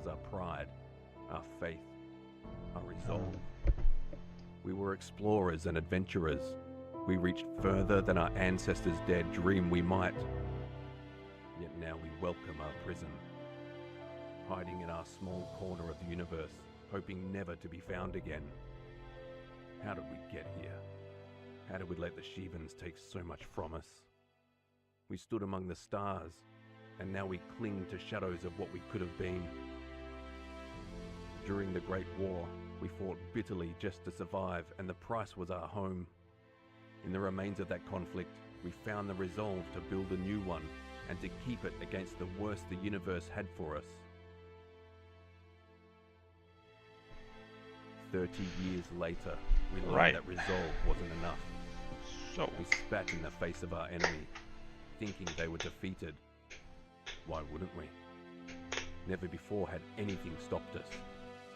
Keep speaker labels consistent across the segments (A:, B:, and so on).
A: was our pride, our faith, our resolve. We were explorers and adventurers. We reached further than our ancestors dared dream we might. Yet now we welcome our prison, hiding in our small corner of the universe, hoping never to be found again. How did we get here? How did we let the Shivans take so much from us? We stood among the stars, and now we cling to shadows of what we could have been. During the Great War, we fought bitterly just to survive, and the price was our home. In the remains of that conflict, we found the resolve to build a new one, and to keep it against the worst the universe had for us. 30 years later, we learned that resolve wasn't enough.
B: So
A: We spat in the face of our enemy, thinking they were defeated. Why wouldn't we? Never before had anything stopped us.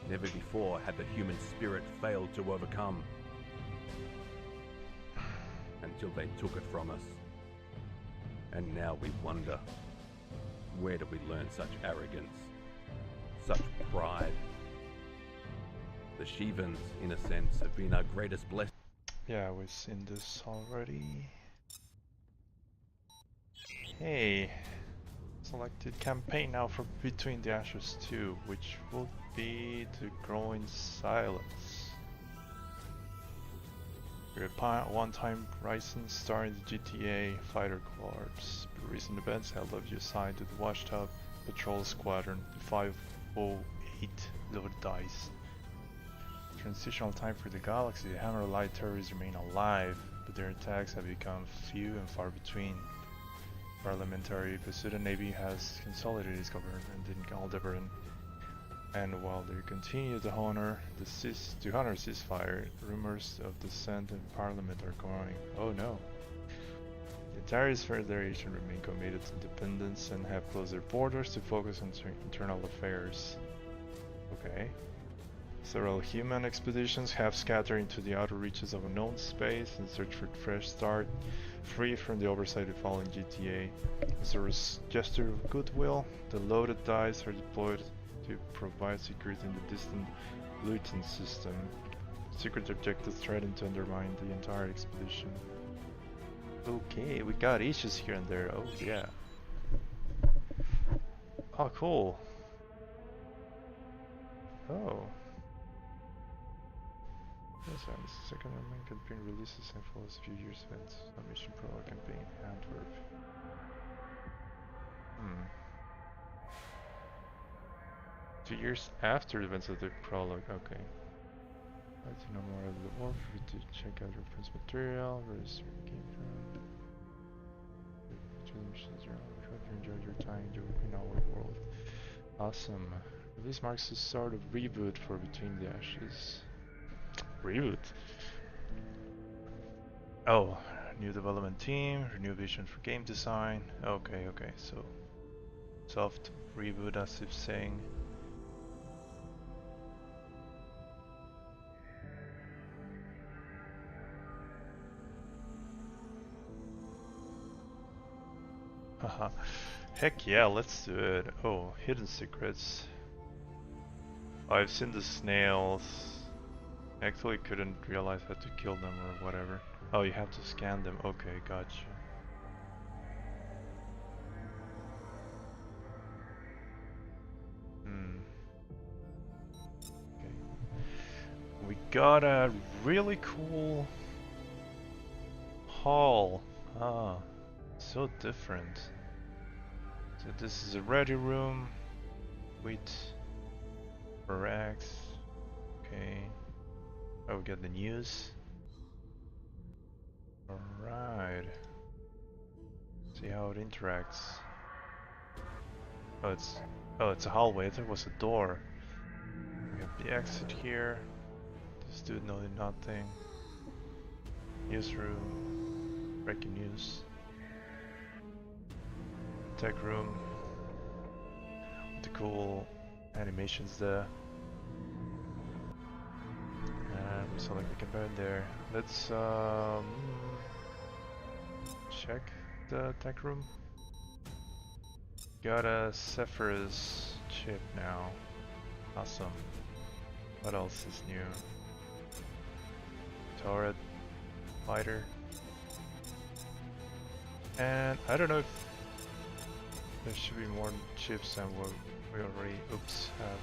A: Never before had the human spirit failed to overcome. Until they took it from us. And now we wonder, where did we learn such arrogance, such pride? The Shivans, in a sense, have been our greatest blessing.
B: yeah, we've seen this already. Hey, selected campaign now for Between the Ashes 2, which will be to grow in silence. You're a one-time rising star in the GTA Fighter Corps. Recent events have left you assigned to the Watchdog Patrol Squadron, the 508 loaded dice. Transitional time for the galaxy. The Hammer Light terrorists remain alive, but their attacks have become few and far between. Parliamentary Pursuit Navy has consolidated its government in Aldebaran, and while they continue to honor ceasefire, rumors of dissent in Parliament are growing. Oh no. The entire Federation remain committed to independence and have closed their borders to focus on internal affairs. Okay. Several human expeditions have scattered into the outer reaches of unknown space in search for a fresh start, free from the oversight of fallen GTA. As a gesture of goodwill, the loaded dice are deployed to provide security in the distant Luton system. Secret objectives threaten to undermine the entire expedition. Okay, we got issues here and there. Oh yeah. Oh cool. Oh. Yes, and the second main campaign releases and follows a few years events. A mission prologue campaign, Antwerp. 2 years after the events of the prologue, okay. Let's know more of the war for you to check out reference material, register the game from. Missions around. We hope you enjoyed your time in our world. Awesome. Release marks the start of reboot for Between the Ashes. Reboot? Oh, new development team, new vision for game design. Okay, so soft reboot as if saying. Haha. Heck yeah, let's do it. Oh, hidden secrets. Oh, I've seen the snails. I actually couldn't realize how to kill them or whatever. Oh, you have to scan them. Okay, gotcha. Okay. We got a really cool hall. Ah, so different. So this is a ready room. Wait. Barracks. Okay. Oh, we got the news. Alright. See how it interacts. Oh, it's a hallway. I thought it was a door. We have the exit here. This dude knowing nothing. Newsroom. Breaking news. Tech room. With the cool animations there. And we select the campaign there. Let's check the tech room. Got a Zephyrus chip now. Awesome. What else is new? Turret fighter. And I don't know if there should be more chips than what we already have.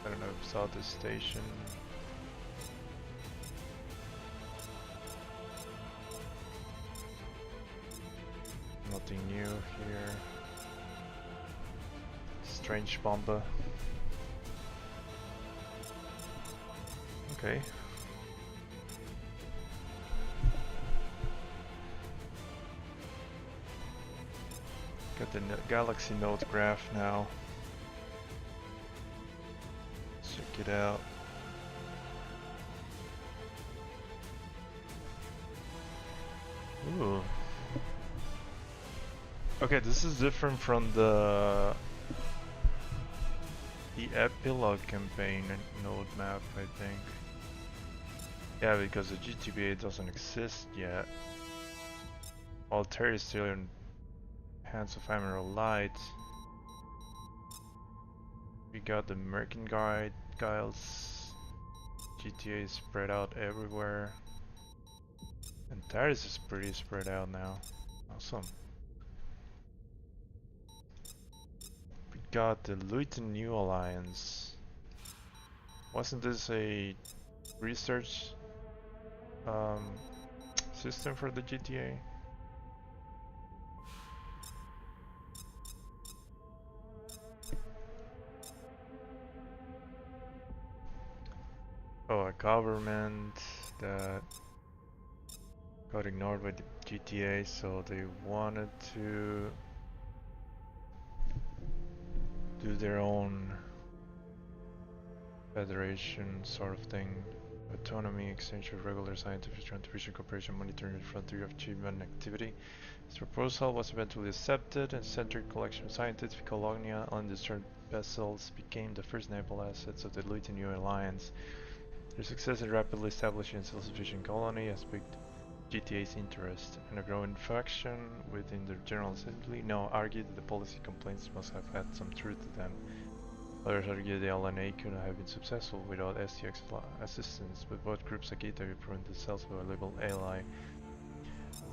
B: I don't know if saw this station. Nothing new here. Strange bomba. Okay. Got the Galaxy Note graph now. Check it out. Ooh. Okay, this is different from the epilogue campaign node map, I think. Yeah, because the GTBA doesn't exist yet. Altair is still in hands of Emerald Light. We got the Mercantile GTA is spread out everywhere. And Taris is pretty spread out now. Awesome. We got the Luton New Alliance. Wasn't this a research system for the GTA? Oh, a government that got ignored by the GTA, so they wanted to do their own federation sort of thing. Autonomy, exchange of regular scientific contribution, cooperation, monitoring the frontier of achievement activity. This proposal was eventually accepted, and centered collection of scientific colonial undisturbed vessels became the first naval assets of the Luton New Alliance. Their success in rapidly establishing a self-sufficient colony has piqued GTA's interest, and a growing faction within the General Assembly now argued that the policy complaints must have had some truth to them. Others argue the LNA could not have been successful without STX assistance, but both groups agreed to prove themselves a valuable ally.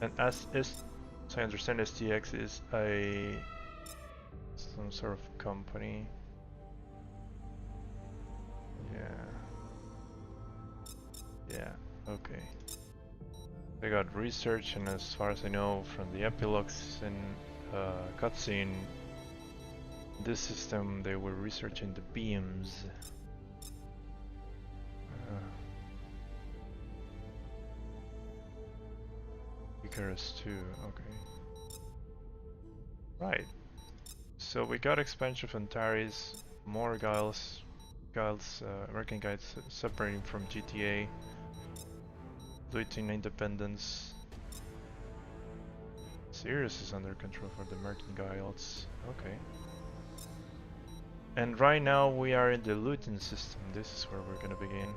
B: And as I understand, STX is some sort of company. Yeah, okay. They got research, and as far as I know from the epilogues and cutscene, this system they were researching the beams. Icarus 2, okay. Right. So we got expansion of Antares, more Giles, American guides separating from GTA. Luton Independence. Sirius is under control for the Mercantiles. Okay. And right now we are in the Luton system. This is where we're gonna begin.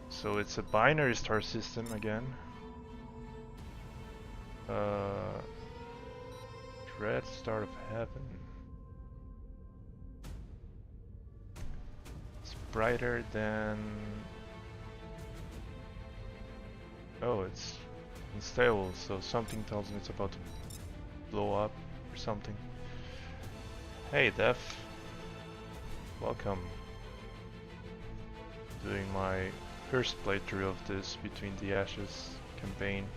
B: So it's a binary star system again. Red Star of Heaven. It's brighter than... Oh, it's unstable, so something tells me it's about to blow up or something. Hey, Def. Welcome. Doing my first playthrough of this Between the Ashes campaign.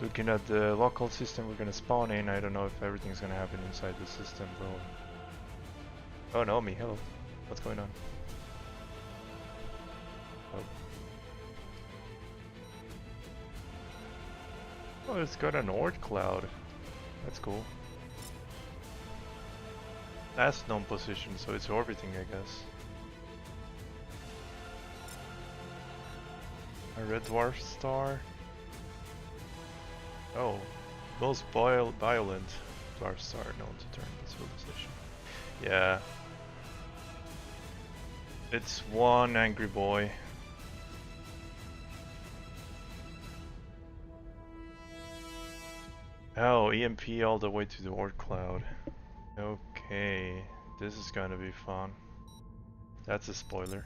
B: Looking at the local system we're gonna spawn in, I don't know if everything's gonna happen inside the system, bro. Oh no, me, hello. What's going on? Oh, it's got an Oort cloud. That's cool. That's known position, so it's orbiting, I guess. A red dwarf star. Oh, most violent dwarf star known to turn the civilization. Yeah. It's one angry boy. Oh, EMP all the way to the ore cloud. Okay, this is gonna be fun. That's a spoiler.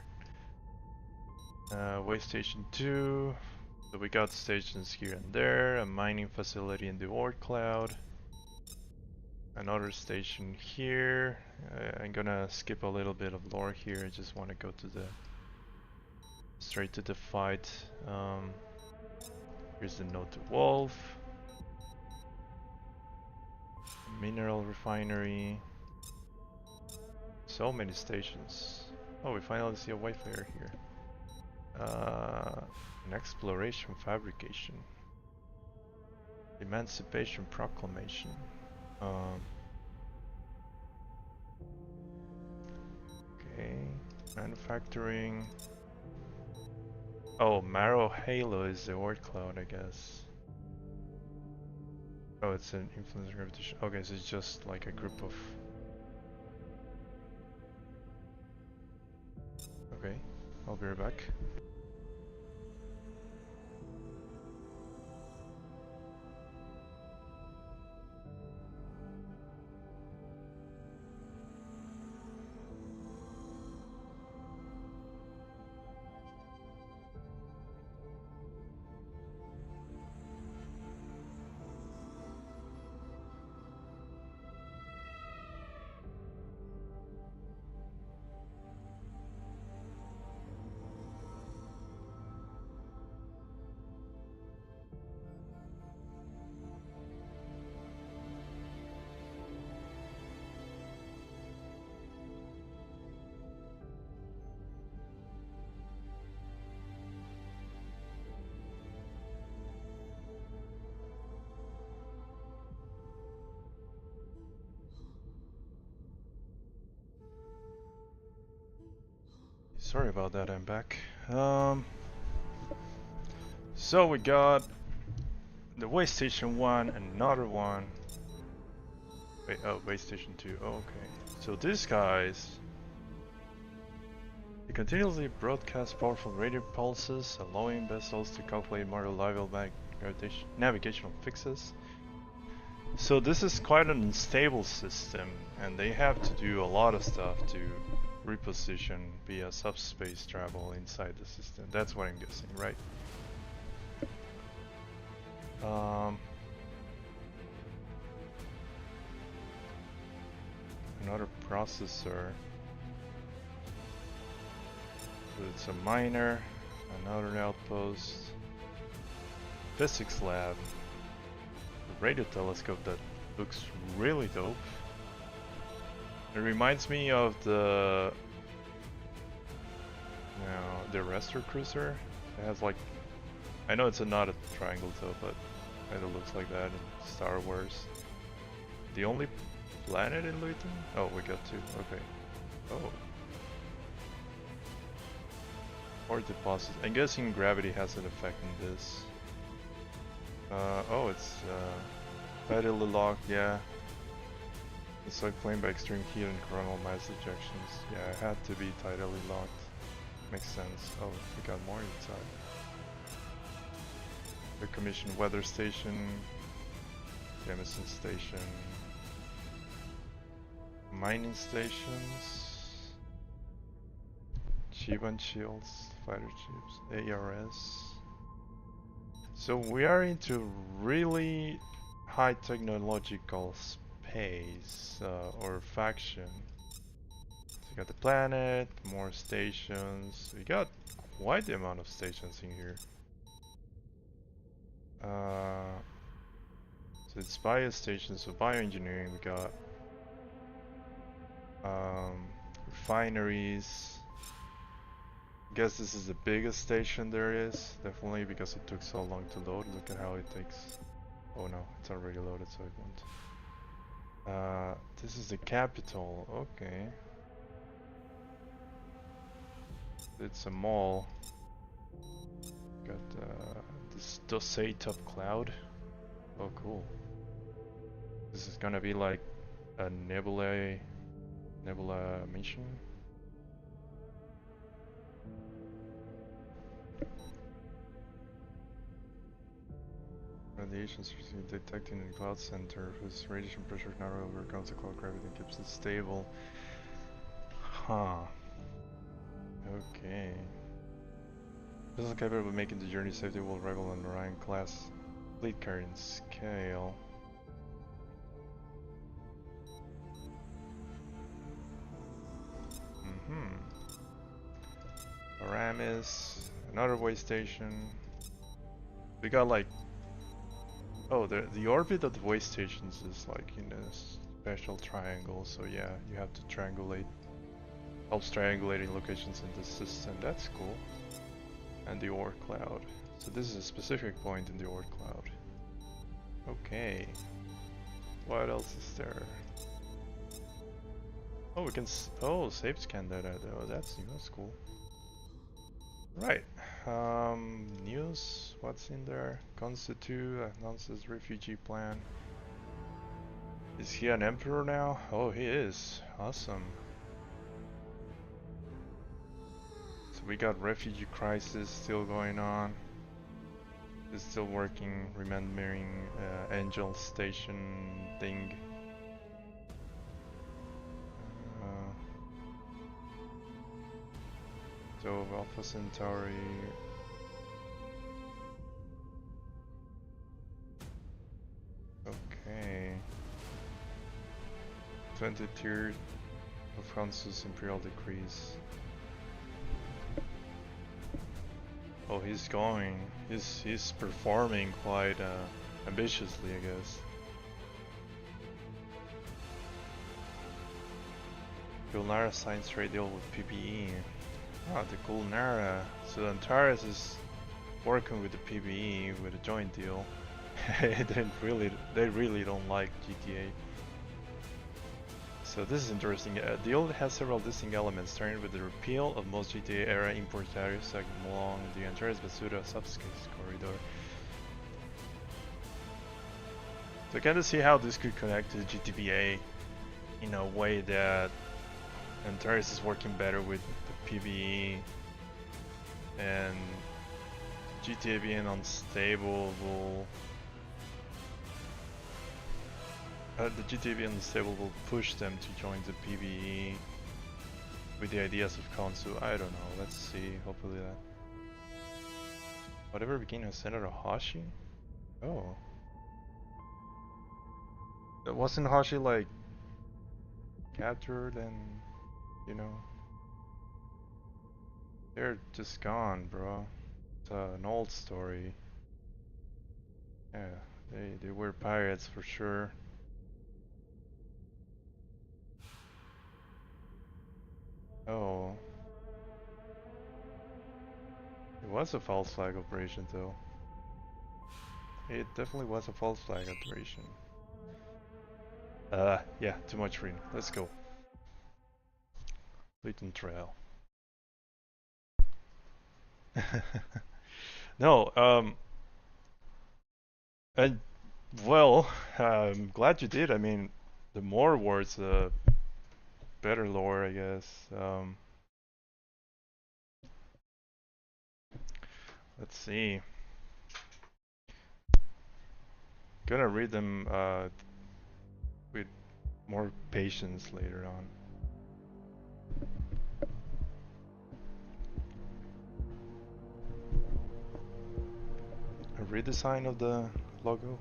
B: Way station 2. So we got stations here and there, a mining facility in the ore cloud. Another station here. I'm gonna skip a little bit of lore here. I just want to go to the straight to the fight. Here's the note to Wolf. Mineral refinery. So many stations. Oh, we finally see a wayfarer here. An exploration fabrication. Emancipation proclamation. Okay, manufacturing. Oh, Marrow Halo is the ore cloud, I guess. Oh, it's an influence gravitation. Okay, so it's just like a group of. Okay, I'll be right back. Sorry about that, I'm back. So we got the way station 1, another one. Wait, oh, way station 2, oh, okay. So these guys, they continuously broadcast powerful radio pulses, allowing vessels to calculate more reliable navigational fixes. So this is quite an unstable system, and they have to do a lot of stuff to reposition via subspace travel inside the system. That's what I'm guessing, right? Another processor. So it's a miner, another outpost, physics lab, a radio telescope that looks really dope. It reminds me of the, the Restor Cruiser. It has like, I know it's not a triangle though, but kind of looks like that in Star Wars. The only planet in Luton? Oh, we got two. Okay. Oh. Or deposits. I'm guessing gravity has an effect in this. Oh, it's tidally locked. Yeah. It's like claimed by extreme heat and coronal mass ejections. Yeah, it had to be tidally locked. Makes sense. Oh, we got more inside. The commissioned weather station, Jameson station, mining stations, Chiban shields, fighter chips, ARS. So we are into really high technological space or faction. So we got the planet, more stations. We got quite the amount of stations in here. So it's biostations, so bioengineering. We got refineries. Guess this is the biggest station there is, definitely, because it took so long to load. Look at how it takes. Oh no, it's already loaded, so it won't. This is the capital. Okay. It's a mall. Got this Dosei top cloud. Oh, cool. This is gonna be like a nebula mission. Radiation source detected in the cloud center, whose radiation pressure not overcomes the cloud gravity and keeps it stable. Huh. Okay. Vessel capable of making the journey safely will rival an Orion class fleet carrying scale. Aramis, another way station. We got like, oh, the orbit of the way stations is like in a special triangle, so yeah, you have to triangulate. Helps triangulating locations in the system, that's cool. And the Oort cloud. So this is a specific point in the Oort cloud. Okay. What else is there? Oh, we can save scan data. Oh, that's new. That's cool. Right. News. What's in there? Constitu announces refugee plan. Is he an emperor now? Oh, he is. Awesome. So we got refugee crisis still going on. It's still working, remembering Angel Station thing. So Alpha Centauri. Okay. 23rd of Hansu's Imperial Decrees. Oh, he's going. He's performing quite ambitiously, I guess. Gulnara signs trade deal with PPE. Oh, the Gulnara. So Antares is working with the PPE with a joint deal. They really don't like GTA. So this is interesting. The deal has several distinct elements, starting with the repeal of most GTA era import tariffs along the Antares Basura subspace corridor. So I kind of see how this could connect to the GTBA in a way that Antares is working better with the PvE, and GTA being unstable will the GTA being unstable will push them to join the PvE with the ideas of Konsu. I don't know, let's see, hopefully that. Whatever became of Senator Hashi? Oh. Wasn't Hashi like captured and, you know, they're just gone, bro. It's an old story. Yeah, they were pirates for sure. Oh. It was a false flag operation though. It definitely was a false flag operation. Yeah, too much reading. Let's go. Leighton Trail. No, and well, I'm glad you did. I mean, the more words, the better lore, I guess. Let's see. Gonna read them with more patience later on. A redesign of the logo.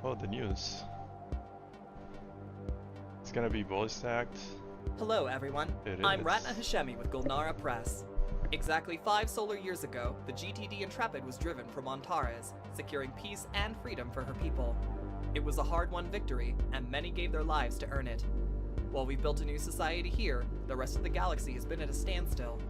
B: Oh, the news. It's gonna be voice act.
C: Hello everyone, I'm Ratna Hashemi with Gulnara Press. Exactly 5 solar years ago, the GTD Intrepid was driven from Antares, securing peace and freedom for her people. It was a hard-won victory, and many gave their lives to earn it. While we've built a new society here, the rest of the galaxy has been at a standstill.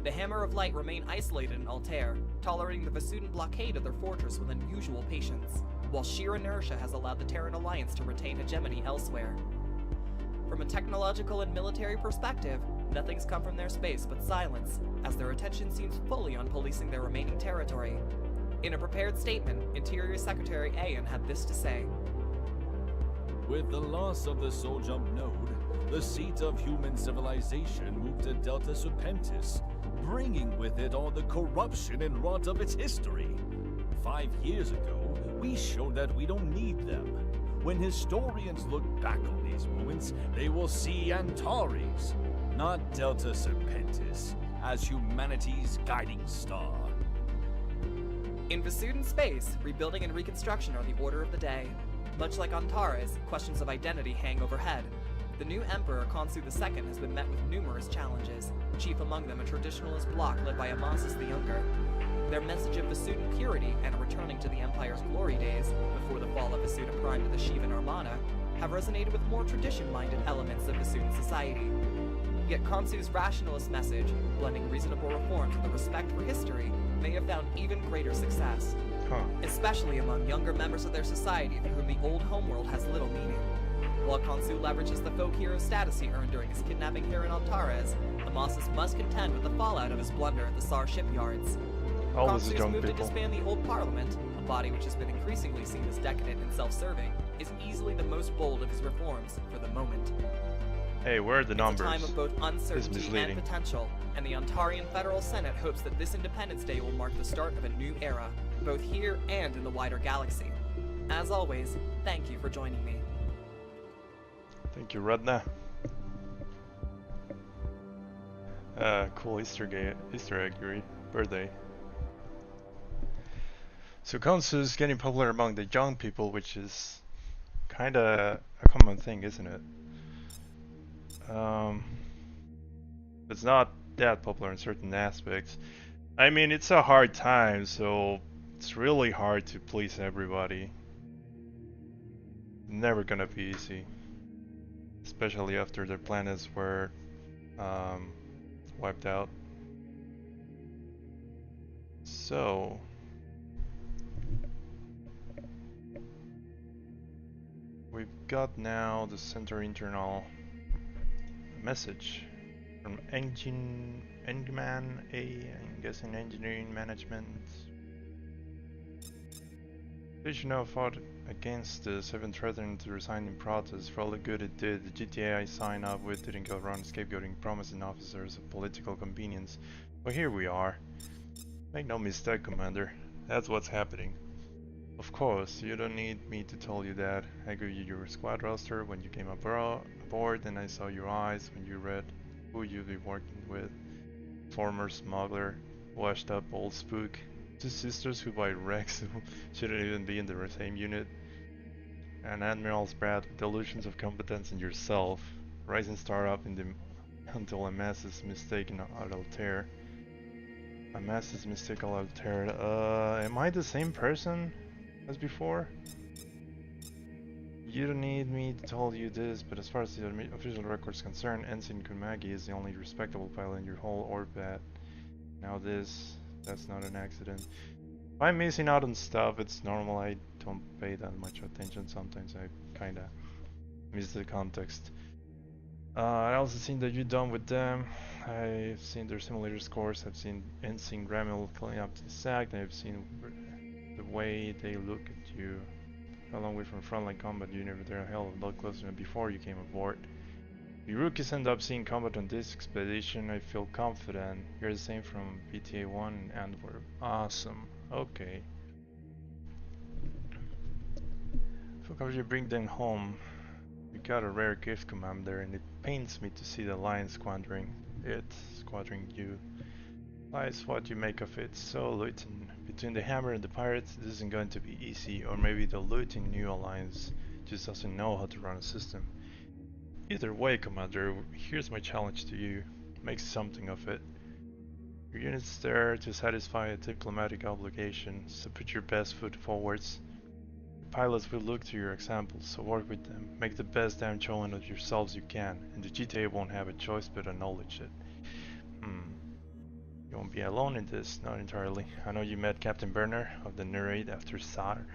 C: The Hammer of Light remain isolated in Altair, tolerating the Vasudan blockade of their fortress with unusual patience, while sheer inertia has allowed the Terran Alliance to retain hegemony elsewhere. From a technological and military perspective, nothing's come from their space but silence, as their attention seems fully on policing their remaining territory. In a prepared statement, Interior Secretary Ayan had this to say.
D: With the loss of the Soul Jump node, the seat of human civilization moved to Delta Serpentis, bringing with it all the corruption and rot of its history. 5 years ago, we showed that we don't need them. When historians look back on these moments, they will see Antares, not Delta Serpentis, as humanity's guiding star.
C: In Vasudan space, rebuilding and reconstruction are the order of the day. Much like Antares, questions of identity hang overhead. The new Emperor Khonsu II has been met with numerous challenges, chief among them a traditionalist bloc led by Amasis the Younger. Their message of Vasudan purity and a returning to the Empire's glory days, before the fall of Vasuda Prime to the Shivan Armada, have resonated with more tradition-minded elements of Vasudan society. Yet Khonsu's rationalist message, blending reasonable reforms with a respect for history, may have found even greater success. Especially among younger members of their society for whom the old homeworld has little meaning. While Khonsu leverages the folk hero status he earned during his kidnapping here in Antares, Amasis must contend with the fallout of his blunder at the SAR shipyards. Khonsu's move to disband the old parliament, a body which has been increasingly seen as decadent and self-serving, is easily the most bold of his reforms for the moment.
B: Hey, where are the numbers?
C: It's a time of both uncertainty and potential, and the Ontarian Federal Senate hopes that this Independence Day will mark the start of a new era, both here and in the wider galaxy. As always, thank you for joining me.
B: Thank you, Radna. Cool Easter egg, Yuri. Birthday. So Khonsu is getting popular among the young people, which is kinda a common thing, isn't it? It's not that popular in certain aspects. I mean, it's a hard time, so it's really hard to please everybody. Never gonna be easy. Especially after their planets were wiped out. So we've got now the center internal message from Engman A, I'm guessing engineering management. Did you know fought against the 7th threatened to resign in protest for all the good it did? The GTA I signed up with didn't go around scapegoating promising officers of political convenience. But here we are. Make no mistake, Commander. That's what's happening. Of course, you don't need me to tell you that. I gave you your squad roster when you came aboard, and I saw your eyes when you read who you'd be working with. Former smuggler, washed up old spook, 2 sisters who buy Rex who shouldn't even be in the same unit, an admiral's brat with delusions of competence in yourself, rising star up in the until a massive mistake in Altair. A massive mistake on Altair. Am I the same person as before? You don't need me to tell you this, but as far as the official record's concerned, Ensign Kunmagi is the only respectable pilot in your whole orbit. Now that's not an accident. If I'm missing out on stuff, it's normal. I don't pay that much attention. Sometimes I kinda miss the context. I also seen that you're done with them. I've seen their simulator scores. I've seen Ensign Gramil clean up the sack. I've seen the way they look at you. A long way from frontline combat unit, they're a hell of a lot closer than before you came aboard. If you rookies end up seeing combat on this expedition, I feel confident. You're the same from BTA-1 in Antwerp. Awesome. Okay. Fuck, how you bring them home? We got a rare gift, Commander, and it pains me to see the Alliance squandering you. Lies what you make of it. So, Lieutenant, between the Hammer and the Pirates, this isn't going to be easy, or maybe the Lieutenant New Alliance just doesn't know how to run a system. Either way, Commander, here's my challenge to you. Make something of it. Your unit's there to satisfy a diplomatic obligation, so put your best foot forwards. The pilots will look to your examples, so work with them. Make the best damn showing of yourselves you can, and the GTA won't have a choice but acknowledge it. You won't be alone in this, not entirely. I know you met Captain Berner of the Narrate after SAR.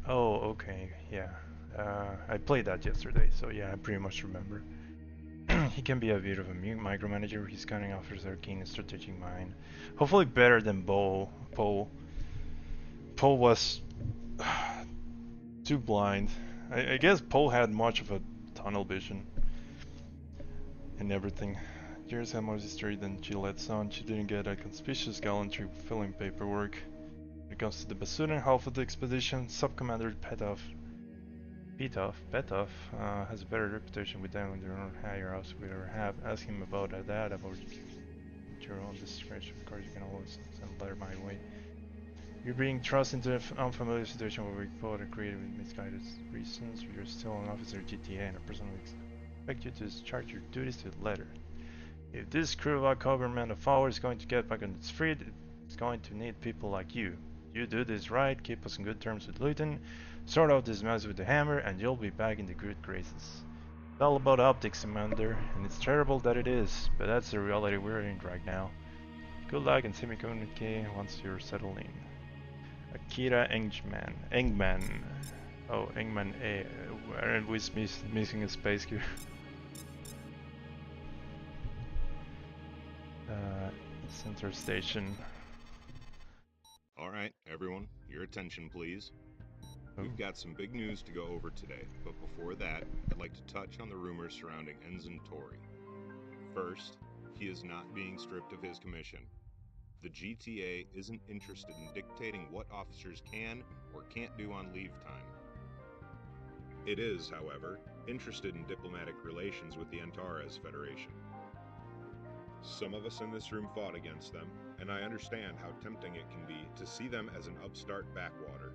B: Oh, okay, yeah. I played that yesterday, so yeah, I pretty much remember. He can be a bit of a micromanager. His cunning offers are keen and strategic mind. Hopefully better than Poe. Poe was too blind. I guess Poe had much of a tunnel vision and everything. Years had more history than she lets on. She didn't get a conspicuous gallantry filling paperwork. When it comes to the Basudin half of the expedition, Sub-Commander Petov has a better reputation with them than their higher ups we ever have. Ask him about that, about your own discretion. Of course, you can always send a letter my way. You're being thrust into an unfamiliar situation where we both are created with misguided reasons. You're still an officer of GTA and I personally expect you to discharge your duties to the letter. If this crew of government of ours is going to get back on its feet, it's going to need people like you. You do this right, keep us on good terms with Luton, sort out this mess with the hammer, and you'll be back in the good graces. It's all about optics, Commander, and it's terrible that it is, but that's the reality we're in right now. Good luck and send me communique once you're settled in. Akira Engman. Oh, Engman A. Aren't we missing a space here? Center station.
E: Alright, everyone, your attention please. We've got some big news to go over today, but before that, I'd like to touch on the rumors surrounding Ensign Tori. First, he is not being stripped of his commission. The GTA isn't interested in dictating what officers can or can't do on leave time. It is, however, interested in diplomatic relations with the Antares Federation. Some of us in this room fought against them, and I understand how tempting it can be to see them as an upstart backwater.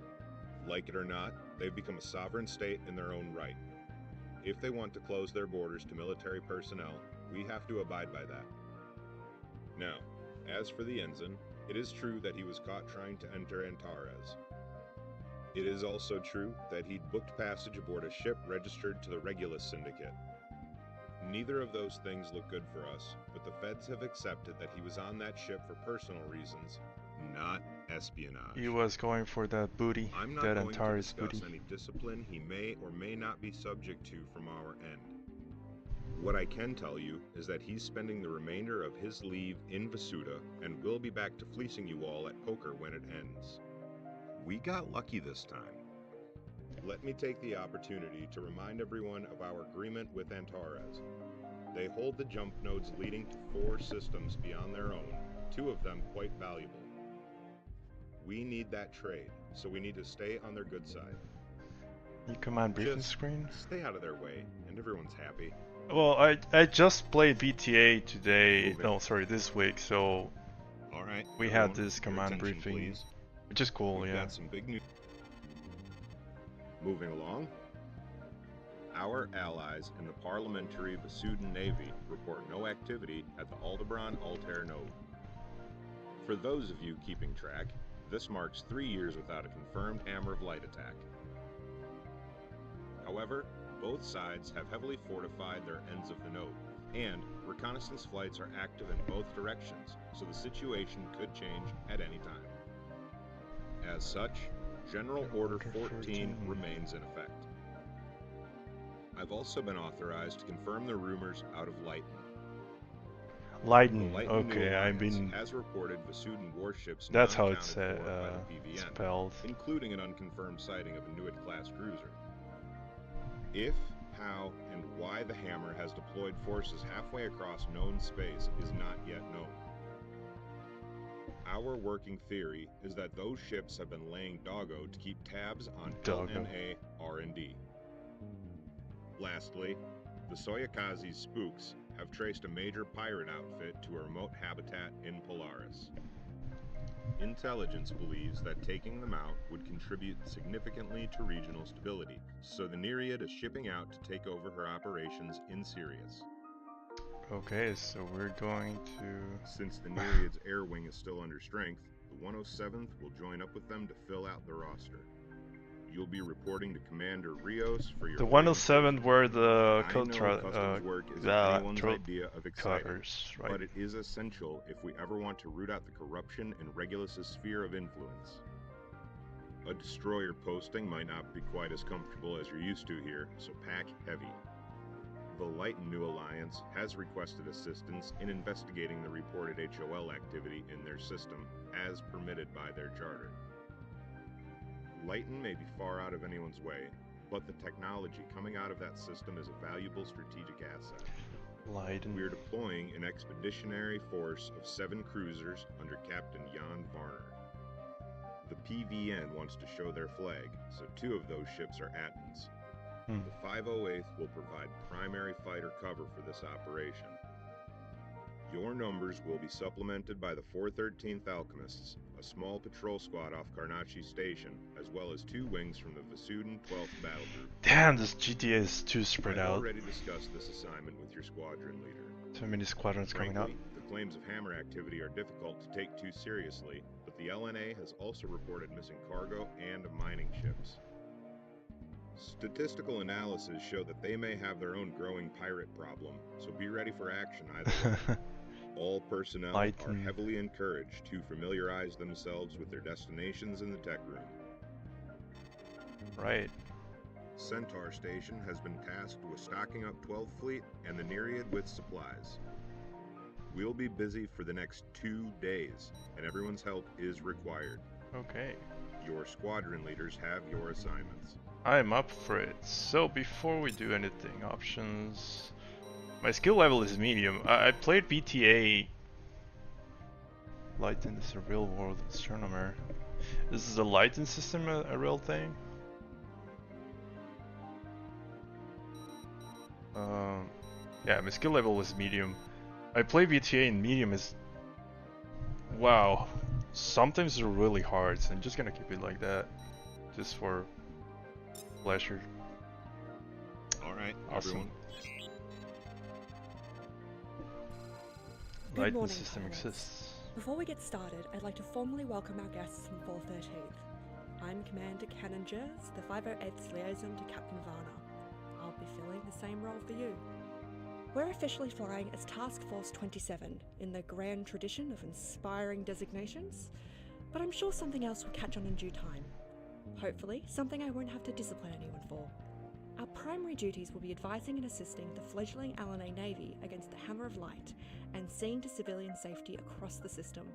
E: Like it or not, they've become a sovereign state in their own right. If they want to close their borders to military personnel, we have to abide by that. Now, as for the ensign, it is true that he was caught trying to enter Antares. It is also true that he'd booked passage aboard a ship registered to the Regulus Syndicate. Neither of those things look good for us, but the feds have accepted that he was on that ship for personal reasons, not espionage.
B: He was going for that booty,
E: I'm not
B: that
E: going
B: Antares
E: to discuss
B: booty.
E: any discipline he may or may not be subject to from our end. What I can tell you is that he's spending the remainder of his leave in Vasuda and will be back to fleecing you all at poker when it ends. We got lucky this time. Let me take the opportunity to remind everyone of our agreement with Antares. They hold the jump nodes leading to 4 systems beyond their own, 2 of them quite valuable. We need that trade, so we need to stay on their good side.
B: You command briefing
E: Just
B: screen?
E: stay out of their way, and everyone's happy.
B: Well, I just played VTA today, no sorry, this week, so
E: Alright,
B: we had this command briefing,
E: please.
B: which is cool,
E: We've
B: yeah.
E: got some big news. Moving along, our allies in the Parliamentary Vasudan Navy report no activity at the Aldebaran Altair node. For those of you keeping track, this marks 3 years without a confirmed Hammer of Light attack. However, both sides have heavily fortified their ends of the node, and reconnaissance flights are active in both directions, so the situation could change at any time. As such, General Order 14 remains in effect. I've also been authorized to confirm the rumors out of Lighton.
B: Leiden,
E: The Lighton
B: okay,
E: New
B: I've
E: Alliance
B: been...
E: has reported Vasudan warships
B: That's
E: not
B: how it's
E: accounted for by the PVN,
B: spelled.
E: including an unconfirmed sighting of a Nuit-class cruiser. If, how, and why the Hammer has deployed forces halfway across known space is not yet known. Our working theory is that those ships have been laying doggo to keep tabs on LNA R&D. Lastly, the Soyokazi spooks have traced a major pirate outfit to a remote habitat in Polaris. Intelligence believes that taking them out would contribute significantly to regional stability, so the Nereid is shipping out to take over her operations in Sirius.
B: Okay, so we're going to...
E: Since the Nereid's air wing is still under strength, the 107th will join up with them to fill out the roster. You'll be reporting to Commander Rios for your...
B: The 107 were the
E: customs work isn't anyone's idea of exciting,
B: cutters, right?
E: but it is essential if we ever want to root out the corruption in Regulus' sphere of influence. A destroyer posting might not be quite as comfortable as you're used to here, so pack heavy. The Lighton New Alliance has requested assistance in investigating the reported HOL activity in their system, as permitted by their charter. Lighton may be far out of anyone's way, but the technology coming out of that system is a valuable strategic asset.
B: Leiden.
E: We are deploying an expeditionary force of 7 cruisers under Captain Jan Varner. The PVN wants to show their flag, so 2 of those ships are Attons. The 508th will provide primary fighter cover for this operation. Your numbers will be supplemented by the 413th Alchemists, a small patrol squad off Karnachi Station, as well as 2 wings from the Vasudin 12th Battle Group.
B: Damn, this GTA is too spread
E: I've
B: out.
E: already discussed this assignment with your squadron leader.
B: Too many squadrons coming up.
E: Frankly, the claims of hammer activity are difficult to take too seriously, but the LNA has also reported missing cargo and mining ships. Statistical analysis show that they may have their own growing pirate problem, so be ready for action either way. All personnel are heavily encouraged to familiarize themselves with their destinations in the tech room.
B: Right.
E: Centaur Station has been tasked with stocking up 12th Fleet and the Nereid with supplies. We'll be busy for the next 2 days, and everyone's help is required.
B: Okay.
E: Your squadron leaders have your assignments.
B: I'm up for it. So before we do anything, options. My skill level is medium. I played BTA. Leiden is a real world astronomer. This is a Leiden system, a real thing? Yeah, my skill level is medium. I play BTA and medium is... Wow. Sometimes they're really hard, so I'm just gonna keep it like that. Just for pleasure.
E: Alright,
B: Awesome.
E: everyone.
F: Good
B: Leiden
F: morning,
B: system
F: pilots.
B: exists.
F: Before we get started, I'd like to formally welcome our guests from 413th. I'm Commander Cannon Jers, the 508th's liaison to Captain Varner. I'll be filling the same role for you. We're officially flying as Task Force 27 in the grand tradition of inspiring designations, but I'm sure something else will catch on in due time. Hopefully, something I won't have to discipline anyone for. Our primary duties will be advising and assisting the fledgling LNA Navy against the Hammer of Light and seeing to civilian safety across the system.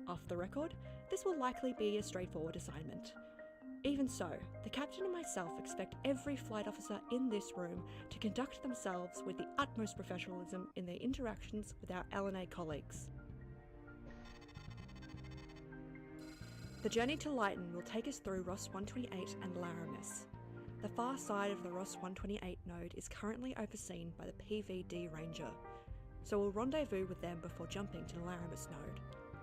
F: Off the record, this will likely be a straightforward assignment. Even so, the captain and myself expect every flight officer in this room to conduct themselves with the utmost professionalism in their interactions with our LNA colleagues. The journey to Leiden will take us through Ross 128 and Laramis. The far side of the Ross 128 node is currently overseen by the PVD Ranger, so we'll rendezvous with them before jumping to the Laramis node.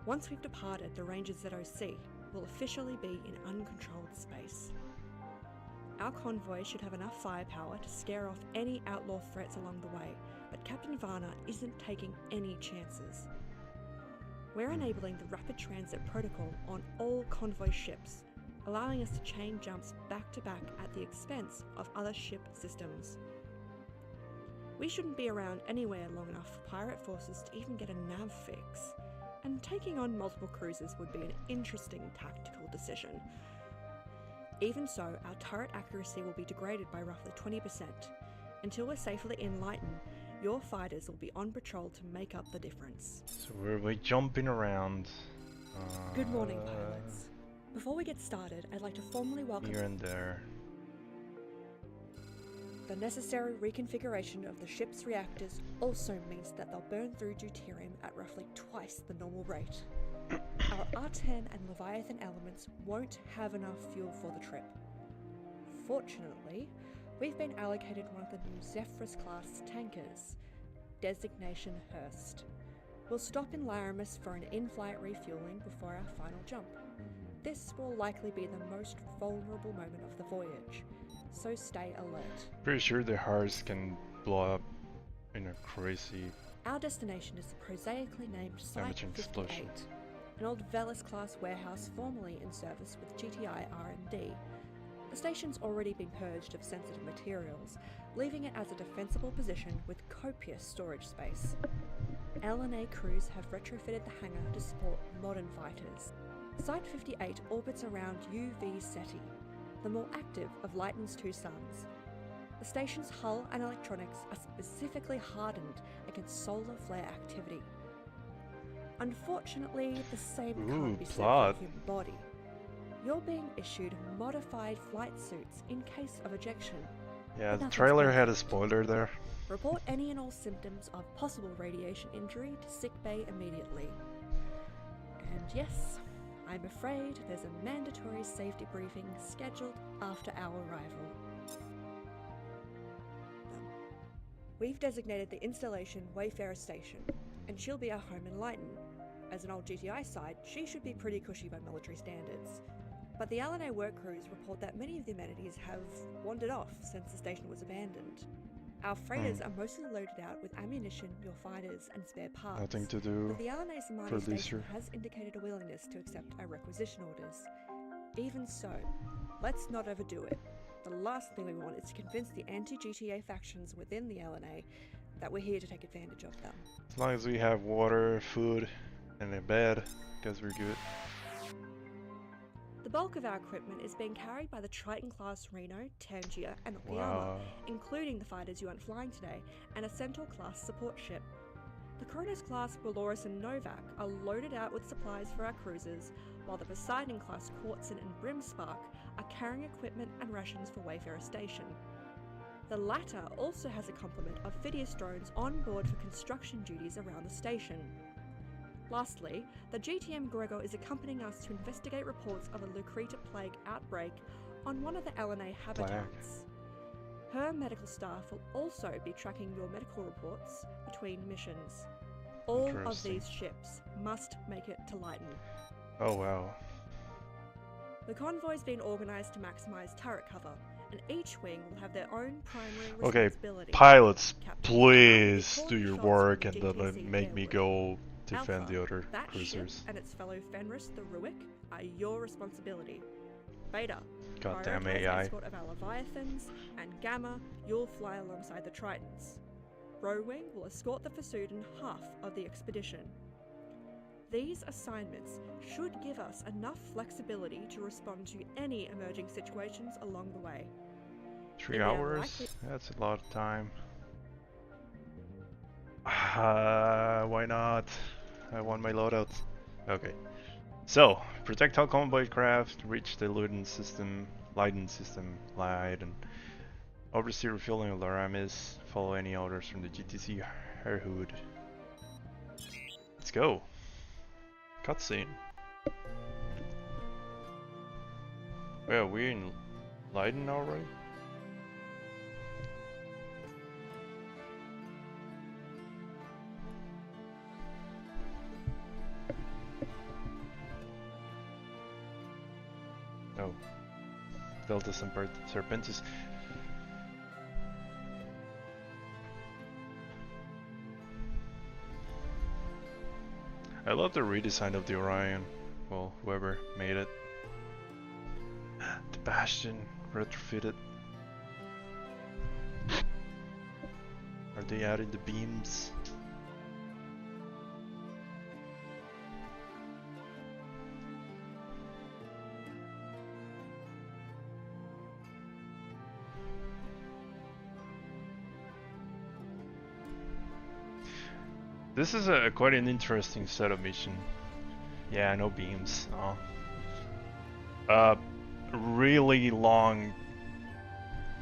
F: Once we've departed the Ranger's ZOC, we'll officially be in uncontrolled space. Our convoy should have enough firepower to scare off any outlaw threats along the way, but Captain Varner isn't taking any chances. We're enabling the rapid transit protocol on all convoy ships, allowing us to chain jumps back to back at the expense of other ship systems. We shouldn't be around anywhere long enough for pirate forces to even get a nav fix, and taking on multiple cruisers would be an interesting tactical decision. Even so, our turret accuracy will be degraded by roughly 20%. Until we're safely in Leiden, your fighters will be on patrol to make up the difference.
B: So we're jumping around.
F: Good morning, pilots. Before we get started, I'd like to formally welcome
B: Here and there.
F: The necessary reconfiguration of the ship's reactors also means that they'll burn through deuterium at roughly twice the normal rate. Our R10 and Leviathan elements won't have enough fuel for the trip. Fortunately, we've been allocated one of the new Zephyrus-class tankers, designation Hurst. We'll stop in Laramis for an in-flight refueling before our final jump. This will likely be the most vulnerable moment of the voyage, so stay alert.
B: Pretty sure the hearts can blow up in a crazy...
F: Our destination is the prosaically named Site
B: damaging
F: 58,
B: explosion.
F: an old Velis-class warehouse formerly in service with GTI R&D. The station's already been purged of sensitive materials, leaving it as a defensible position with copious storage space. LNA crews have retrofitted the hangar to support modern fighters. Site 58 orbits around UV Ceti, the more active of Leiden's 2 suns. The station's hull and electronics are specifically hardened against solar flare activity. Unfortunately, the same can't be said for the human body. You're being issued modified flight suits in case of ejection.
B: Yeah,
F: But
B: the
F: nothing's
B: trailer had a
F: perfect.
B: spoiler there.
F: Report any and all symptoms of possible radiation injury to sickbay immediately. And yes, I'm afraid there's a mandatory safety briefing scheduled after our arrival. We've designated the installation Wayfarer Station, and she'll be our home in Lighton. As an old GTI site, she should be pretty cushy by military standards. But the LNA work crews report that many of the amenities have wandered off since the station was abandoned. Our freighters are mostly loaded out with ammunition, your fighters, and spare parts.
B: Nothing to do
F: But the LNA Samani
B: for this
F: station
B: year.
F: has indicated a willingness to accept our requisition orders. Even so, let's not overdo it. The last thing we want is to convince the anti-GTA factions within the LNA that we're here to take advantage of them.
B: As long as we have water, food, and a bed, guess we're good.
F: The bulk of our equipment is being carried by the Triton-class Reno, Tangier, and Okayama,
B: Wow.
F: including the fighters you aren't flying today, and a Centaur-class support ship. The Kronos-class Walrus and Novak are loaded out with supplies for our cruisers, while the Poseidon-class Quartzon and Brimspark are carrying equipment and rations for Wayfarer Station. The latter also has a complement of Phidias drones on board for construction duties around the station. Lastly, the GTM Gregor is accompanying us to investigate reports of a Lucreta plague outbreak on one of the LNA habitats. Her medical staff will also be tracking your medical reports between missions. All of
B: Interesting.
F: these ships must make it to Lighton.
B: Oh wow.
F: The convoy's been organised to maximise turret cover, and each wing will have their own primary
B: Okay,
F: responsibility.
B: pilots,
F: Captain
B: please
F: Farmer
B: do
F: will
B: your
F: call the
B: work
F: shots
B: and
F: from the
B: don't
F: GTC
B: make me
F: Bearwood.
B: go defend
F: Alpha,
B: the other
F: that
B: cruisers.
F: ship and its fellow Fenris the Ruick are your responsibility. Beta,
B: Goddamn
F: prioritize
B: AI.
F: escort of our Leviathans, and Gamma, you'll fly alongside the Tritons. Rowing will escort the Fasuden half of the expedition. These assignments should give us enough flexibility to respond to any emerging situations along the way.
B: 3
F: Maybe
B: hours?
F: unlikely.
B: That's a lot of time. Why not? I want my loadouts. Okay. So, protect all convoy craft, reach the Leiden system, oversee refueling of Laramis, follow any orders from the GTC Herhood. Let's go. Cutscene. Yeah, we're in Leiden already? Oh. Delta Serpentis. I love the redesign of the Orion. Well, whoever made it. The Bastion retrofitted. Are they adding the beams? This is quite an interesting setup mission. Yeah, no beams. Really long,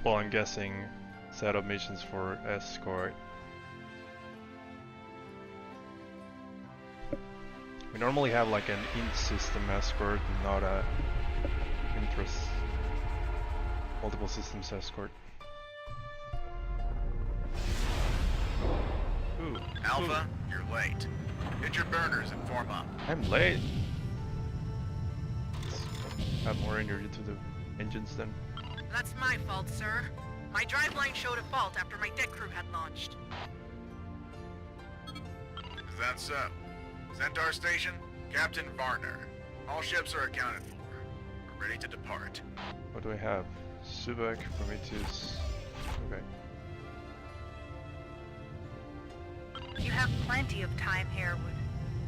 B: well, I'm guessing, setup missions for escort. We normally have like an in-system escort, not a multiple systems escort. Ooh.
G: Alpha, you're late. Hit your burners and form up.
B: I'm late. Add more energy to the engines then.
H: That's my fault, sir. My driveline showed a fault after my deck crew had launched.
G: Is that so? Centaur Station, Captain Varner. All ships are accounted for. We're ready to depart.
B: What do I have? Subak, Prometheus. Okay.
H: You have plenty of time, Harewood.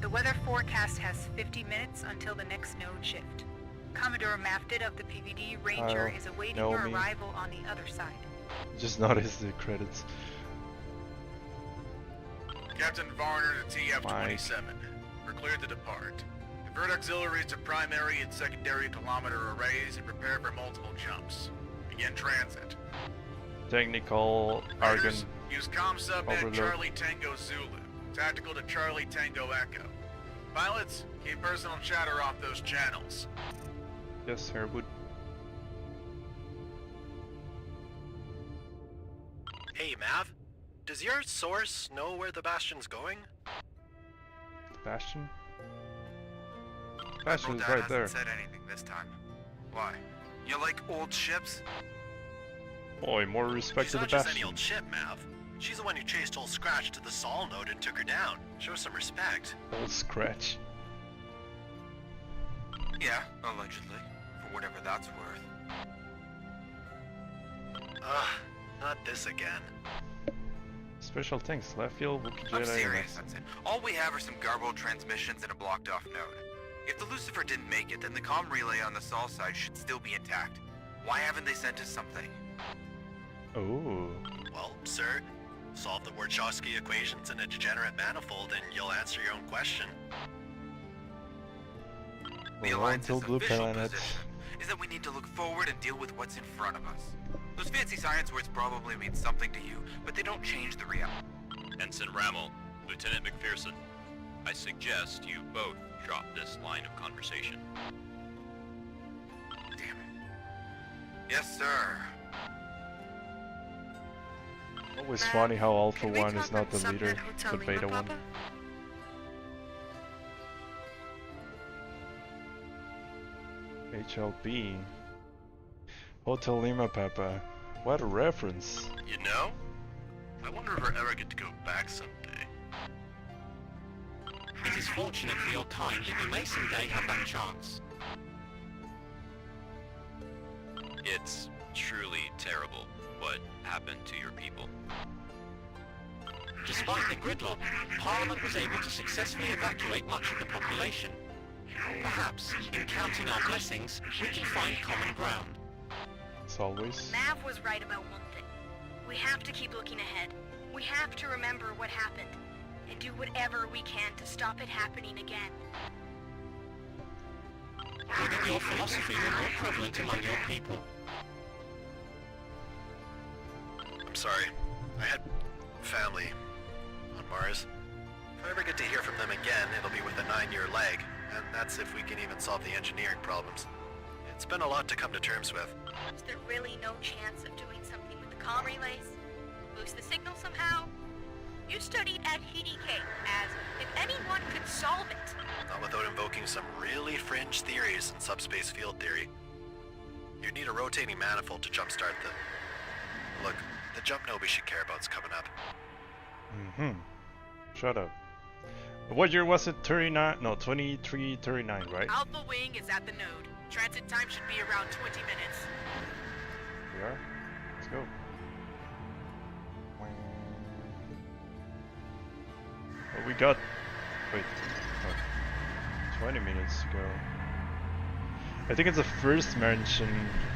H: The weather forecast has 50 minutes until the next node shift. Commodore Mafted of the PVD Ranger is awaiting your
B: Naomi.
H: arrival on the other side.
B: Just noticed the credits.
G: Captain Varner to TF-27. We're cleared to depart. Convert auxiliaries to primary and secondary kilometer arrays and prepare for multiple jumps. Begin transit.
B: Technical Argon.
G: Raiders, use comm sub
B: Overload.
G: at Charlie Tango Zulu. Tactical to Charlie Tango Echo. Pilots, keep personal chatter off those channels.
B: Yes, Herwood.
I: Hey, Mav. Does your source know where the Bastion's going?
B: Bastion?
J: Admiral
B: Bastion's
J: Dad
B: right
J: hasn't
B: there.
J: said anything this time. Why? You like old ships?
B: Boy, more respect
I: She's
B: to the
I: not just any
B: Bastion.
I: old ship, Mav. She's the one who chased old Scratch to the Sol node and took her down. Show some respect.
B: Old Scratch.
J: Yeah, allegedly. For whatever that's worth.
I: Ugh, not this again.
B: Special thanks, Leffield, Wookiee
J: I'm
B: Jedi,
J: serious, that's it. All we have are some garbled transmissions and a blocked off node. If the Lucifer didn't make it, then the comm relay on the Sol side should still be intact. Why haven't they sent us something?
B: Oh.
I: Well, sir, solve the Wachowski equations in a degenerate manifold and you'll answer your own question.
J: The
B: Well,
J: Alliance's
B: until Blue
J: official
B: Planet.
J: position is that we need to look forward and deal with what's in front of us. Those fancy science words probably mean something to you, but they don't change the reality.
K: Ensign Rammel, Lieutenant McPherson, I suggest you both drop this line of conversation.
J: Damn it. Yes, sir.
B: Always funny how Alpha
H: Can we
B: 1 is
H: talk
B: not
H: on
B: the
H: Subnet
B: leader,
H: Hotel
B: the
H: Lima,
B: beta one.
H: Papa?
B: HLP. Hotel Lima, Papa. What a reference.
I: You know? I wonder if I ever get to go back someday.
L: It is fortunate for your kind that you may someday have that chance.
K: It's truly terrible what happened to your people.
L: Despite the gridlock, Parliament was able to successfully evacuate much of the population. Perhaps, in counting our blessings, we can find common ground.
B: As always.
M: Mav was right about one thing. We have to keep looking ahead. We have to remember what happened, and do whatever we can to stop it happening again.
L: Whether your philosophy were more prevalent among your people.
I: I'm sorry. I had family on Mars. If I ever get to hear from them again, it'll be with a 9-year lag, and that's if we can even solve the engineering problems. It's been a lot to come to terms with.
M: Is there really no chance of doing something with the comm relays? Boost the signal somehow? You studied at HDK, as if anyone could solve it.
I: Not without invoking some really fringe theories in subspace field theory. You'd need a rotating manifold to jumpstart the... Look, the jump node we should care about is coming up.
B: Mm-hmm. Shut up. What year was it? 39? No, 23, 39, right?
N: Alpha Wing is at the node. Transit time should be around 20 minutes.
B: We are? Let's go. Well, we got... Wait. Oh, 20 minutes to go. I think it's the first mention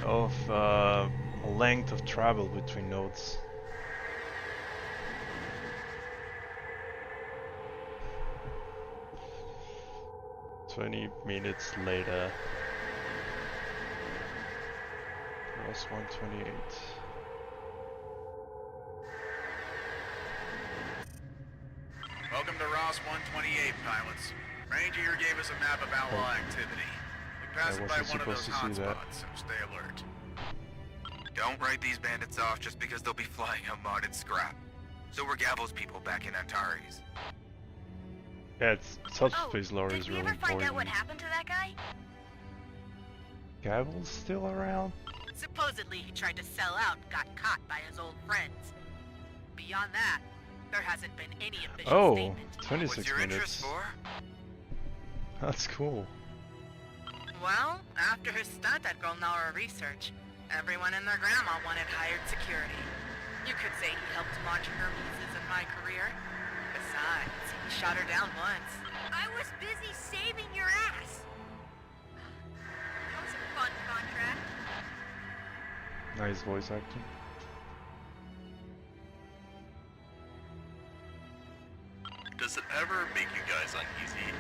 B: of a length of travel between nodes. "20 minutes later." Plus 128.
G: Welcome to Ross 128, pilots. Ranger here gave us a map of outlaw activity. We passed
B: I
G: by
B: wasn't
G: one of those
B: supposed to see that.
G: hotspots, so stay alert.
J: Don't write these bandits off just because they'll be flying a modded scrap. So were Gavel's people back in Antares.
B: Yeah, it's subspace lore is
M: Did we
B: really
M: ever find out what
B: important.
M: happened to that guy?
B: Gavel's still around?
N: Supposedly he tried to sell out and got caught by his old friends. Beyond that, there hasn't been any official
B: Oh,
N: statement.
B: 26
J: What's your
B: minutes.
J: interest for?
B: That's cool.
N: Well, after his stunt at Gulnara Research, everyone and their grandma wanted hired security. You could say he helped launch Hermes in my career. Besides, he shot her down once.
M: I was busy saving your ass. That was a fun contract.
B: Nice voice acting.
I: Does it ever make you guys uneasy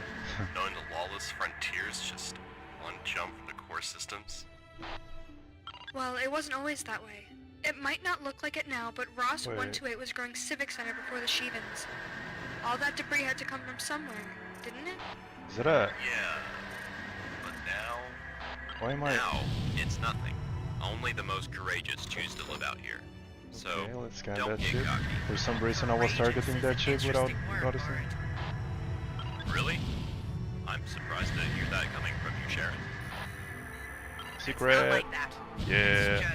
I: knowing the lawless frontier's just one jump from the core systems?
F: Well, it wasn't always that way.
O: It might not look like it now, but Ross
B: Wait.
O: 128 was growing Civic Center before the Sheevens. All that debris had to come from somewhere, didn't it?
B: Is it a...
K: Yeah. But now...
B: Why am I...
K: Now, it's nothing. Only the most courageous choose to live out here. So,
B: Okay, let's scan
K: don't
B: that
K: get
B: ship.
K: cocky.
B: For some reason I was targeting that ship without noticing.
K: Really? I'm surprised to hear that coming from you, Sharon.
B: Secret!
M: Not like that.
B: Yeah.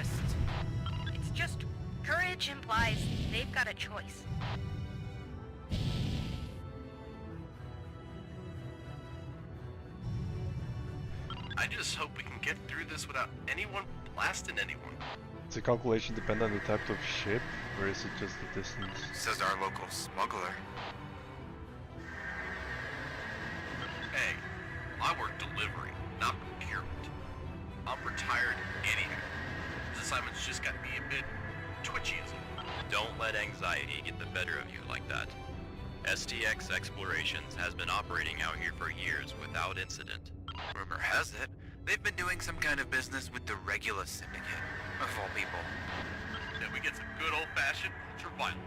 M: It's just courage implies they've got a choice.
I: I just hope we can get through this without anyone blasting anyone.
B: Does the calculation depend on the type of ship, or is it just the distance?
J: Says our local smuggler.
I: Hey, I work delivery, not procurement. I'm retired anyhow. This assignment's just got me a bit twitchy as
K: Don't let anxiety get the better of you like that. STX Explorations has been operating out here for years without incident.
J: Rumor has it, they've been doing some kind of business with the Regulus Syndicate, of all people.
I: Then we get some good old-fashioned ultra violence.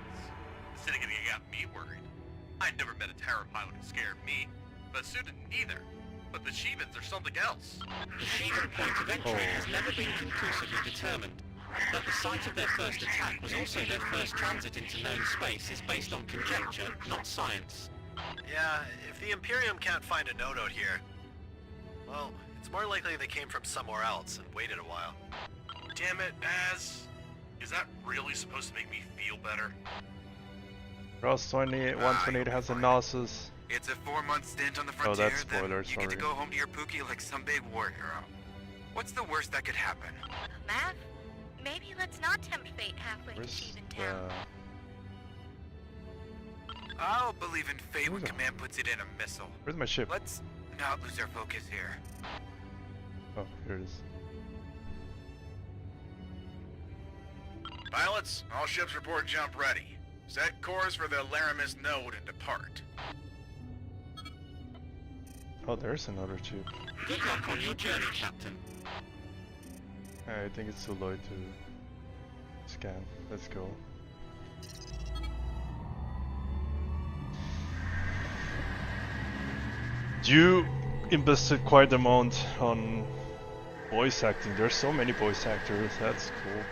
I: The syndicate got me worried. I'd never met a terror pilot who scared me, but Sue didn't either. But the Sheevens are something else.
L: The Sheevan point of entry has never been conclusively determined. That the site of their first attack was also their first transit into known space is based on conjecture, not science.
I: Yeah, if the Imperium can't find a node out here, well, it's more likely they came from somewhere else and waited a while. Damn it, Az. Is that really supposed to make me feel better?
B: Ross 128 has a Nasus.
J: It's a 4-month stint on the
B: Oh,
J: frontier,
B: that's
J: then
B: spoilers,
J: you get to
B: sorry.
J: go home to your Pookie like some big war hero. What's the worst that could happen?
M: Matt, maybe let's not tempt fate halfway to Sheevan Town.
J: I'll believe in fate when Command puts it in a missile.
B: Where's my ship?
J: Let's not lose our focus here.
B: Oh, here it is.
G: Pilots, all ships report jump ready. Set course for the Laramis node and depart.
B: Oh, there's another ship.
L: Good luck on your journey, Captain.
B: I think it's too low to scan. Let's go. You invested quite a amount on voice acting. There's so many voice actors. That's cool.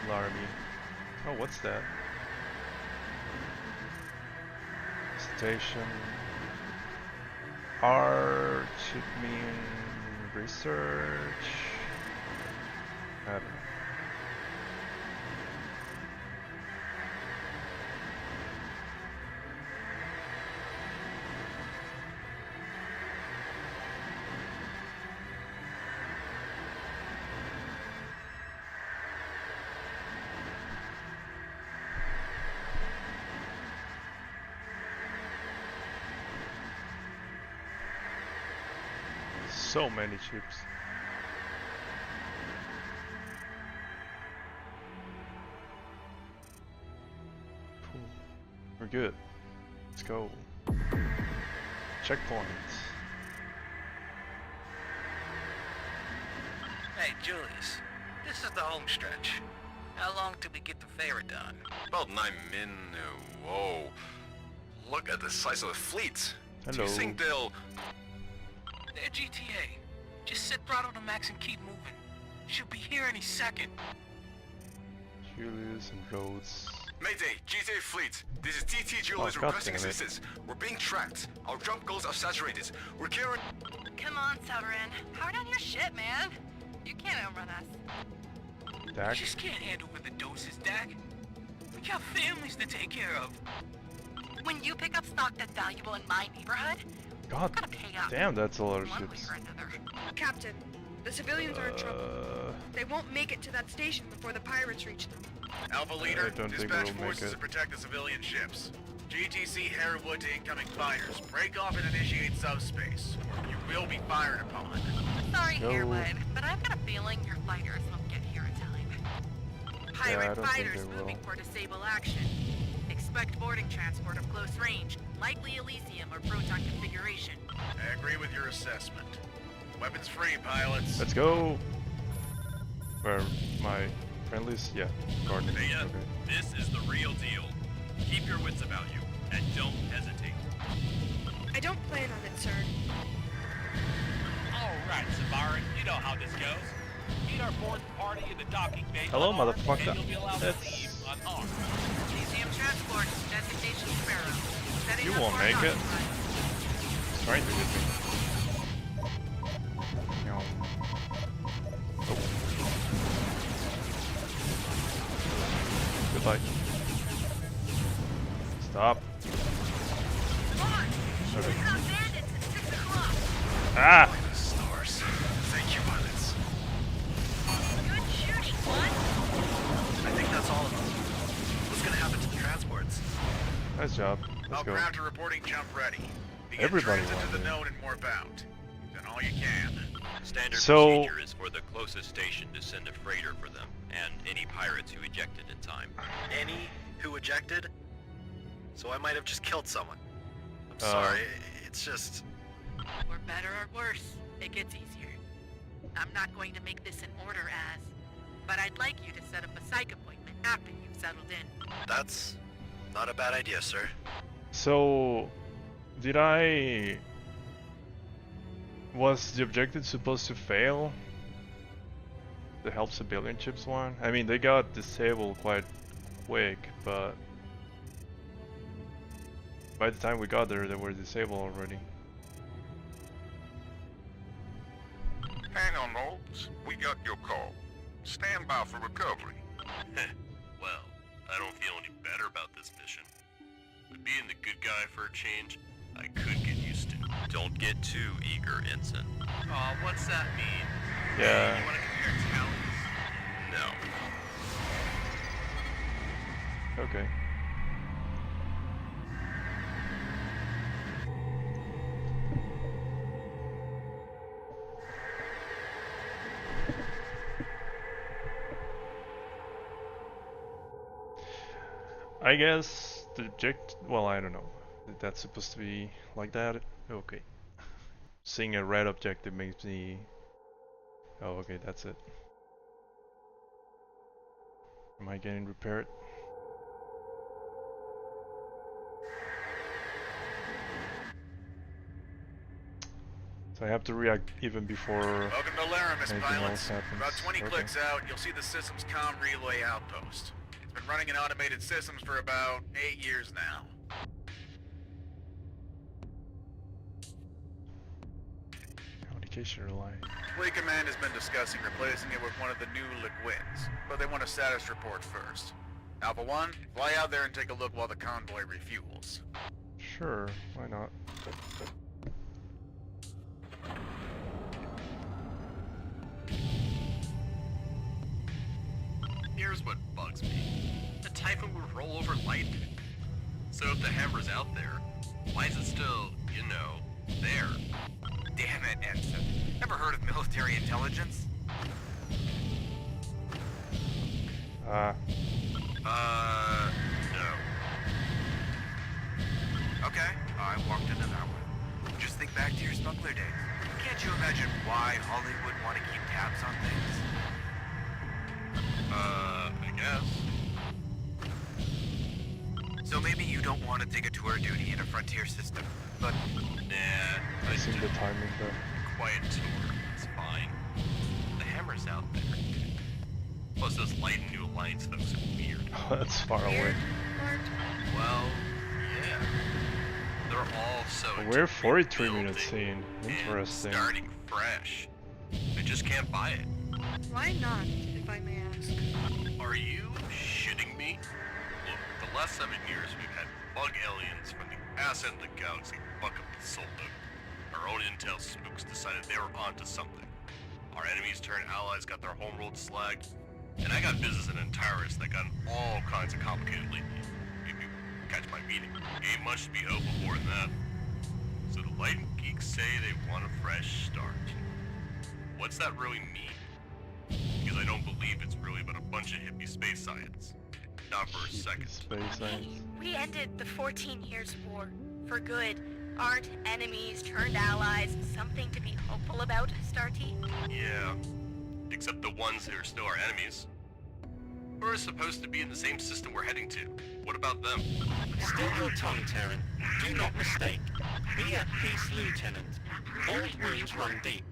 B: Laramie. Oh, what's that? Station. R should mean research. I don't know. So many chips. Cool. We're good. Let's go. Checkpoint.
I: Hey, Julius. This is the home stretch. How long till we get the ferry done?
P: About 9 min. Whoa. Look at the size of the fleet. Do
B: Hello.
P: you think they'll...
I: They're GTA. Just set throttle to max and keep moving. Should be here any second.
B: Julius and Rhodes.
P: Mayday, GTA fleet. This is TT Julius
B: Oh,
P: requesting
B: goddammit.
P: assistance. We're being tracked. Our jump goals are saturated. We're carrying...
N: Come on, Severin. Power down your shit, man. You can't outrun us.
B: Dak?
I: We just can't handle with the doses, Dak. We got families to take care of.
N: When you pick up stock that's valuable in my neighborhood,
B: God
N: gotta pay up.
B: damn, that's a lot of
N: one way
B: ships.
N: or another.
O: Captain, the civilians are in trouble. They won't make it to that station before the pirates reach them.
G: Alpha Leader,
B: don't think
G: dispatch
B: we'll make
G: forces
B: it.
G: to protect the civilian ships. GTC Harewood to incoming fighters. Break off and initiate subspace. You will be fired upon.
N: Sorry,
B: Go.
N: Harewood, but I've got a feeling your fighters won't get here in time.
B: don't
N: Pirate
B: think
N: fighters
B: they will.
N: moving for disable action. Expect boarding transport of close range, likely Elysium or Proton configuration.
G: I agree with your assessment. Weapons free, pilots.
B: Let's go! Where my friendlies? Yeah, Guardians.
K: Beta,
B: Okay.
K: this is the real deal. Keep your wits about you, and don't hesitate.
O: I don't plan on it, sir.
Q: Alright, Savarin, you know how this goes. Meet our fourth party in the docking bay.
B: Hello,
Q: unarmed,
B: motherfucker.
Q: And you'll be allowed to
B: That's-
Q: leave unarmed.
N: Museum transport, destination Sparrow. Setting
B: You
N: up
B: won't
N: for
B: make it.
N: occupied.
B: Trying to hit me. No. Oh. Goodbye. Stop. Okay. Ah!
P: Stars. Thank you, pilots.
M: Good shooting, what?
I: I think that's all of them. What's gonna happen to the transports?
B: Nice job. Let's
G: All
B: go.
G: ground to reporting jump ready. Begin
B: Everybody
G: transit to the
B: wanted it.
G: node and warp out. Done all you can.
K: Standard
B: So-
K: procedure is for the closest station to send a freighter for them, and any pirates who ejected in time.
I: Any who ejected? So I might have just killed someone. I'm
B: Oh.
I: sorry, it's just...
N: For better or worse, it gets easier. I'm not going to make this an order as, but I'd like you to set up a psych appointment after you've settled in.
I: That's not a bad idea, sir.
B: So, did I... Was the objective supposed to fail? The help civilian chips one? I mean, they got disabled quite quick, but... By the time we got there, they were disabled already.
R: Hang on, Moles. We got your call. Stand by for recovery.
K: Well, I don't feel any better about this mission. But being the good guy for a change, I could get used to. Don't get too eager, Ensign.
I: Aw, what's that mean?
B: Yeah.
I: You wanna compare talents?
K: No.
B: Okay. I guess the object, well, I don't know. That's supposed to be like that? Okay. Seeing a red objective makes me... Oh, okay, that's it. Am I getting repaired? So I have to react even before
G: Welcome to Laramus,
B: anything
G: pilots.
B: else happens.
G: About 20
B: Okay.
G: clicks out, you'll see the system's comm relay outpost. It's been running in automated systems for about 8 years now.
B: Communication relay.
G: Fleet Command has been discussing replacing it with one of the new Liquids, but they want a status report first. Alpha 1, fly out there and take a look while the convoy refuels.
B: Sure, why not?
K: Here's what bugs me. The Typhoon would roll over light. So if the hammer's out there, why is it still, you know, there?
J: Damn it, Ensign. Ever heard of military intelligence?
K: No.
J: Okay, I walked into that one. Just think back to your smuggler days. Can't you imagine why Hollywood want to keep tabs on things?
K: I guess.
J: So maybe you don't want to take a tour of duty in a frontier system, but...
K: Nah,
B: I see the timing though.
K: quiet tour. It's fine. The hammer's out there. Plus those light and New Alliance folks are weird.
B: That's far away.
K: Well, yeah. They're all so
B: We're 43
K: building
B: minutes in.
K: and
B: Interesting.
K: starting fresh. I just can't buy it.
O: Why not, if I may ask?
K: Are you shitting me? Look, the last 7 years we've had bug aliens from the ass end of the galaxy buck up the soul node. Our own intel spooks decided they were onto something. Our enemies turned allies got their homeworld slagged. And I got business in Antares that got all kinds of complicated lately. If you catch my meaning. Ain't much to be hoping for in that. So the light and geeks say they want a fresh start. What's that really mean? Because I don't believe it's really about a bunch bunch of hippie space science. Not for a second.
B: Space science.
M: We ended the 14 Years' War for good. Aren't enemies turned allies something to be hopeful about, Starty?
K: Yeah. Except the ones who are still our enemies. We're supposed to be in the same system we're heading to. What about them?
L: Still your tongue, Terran. Do not mistake. Be at peace, Lieutenant. Old wounds run deep.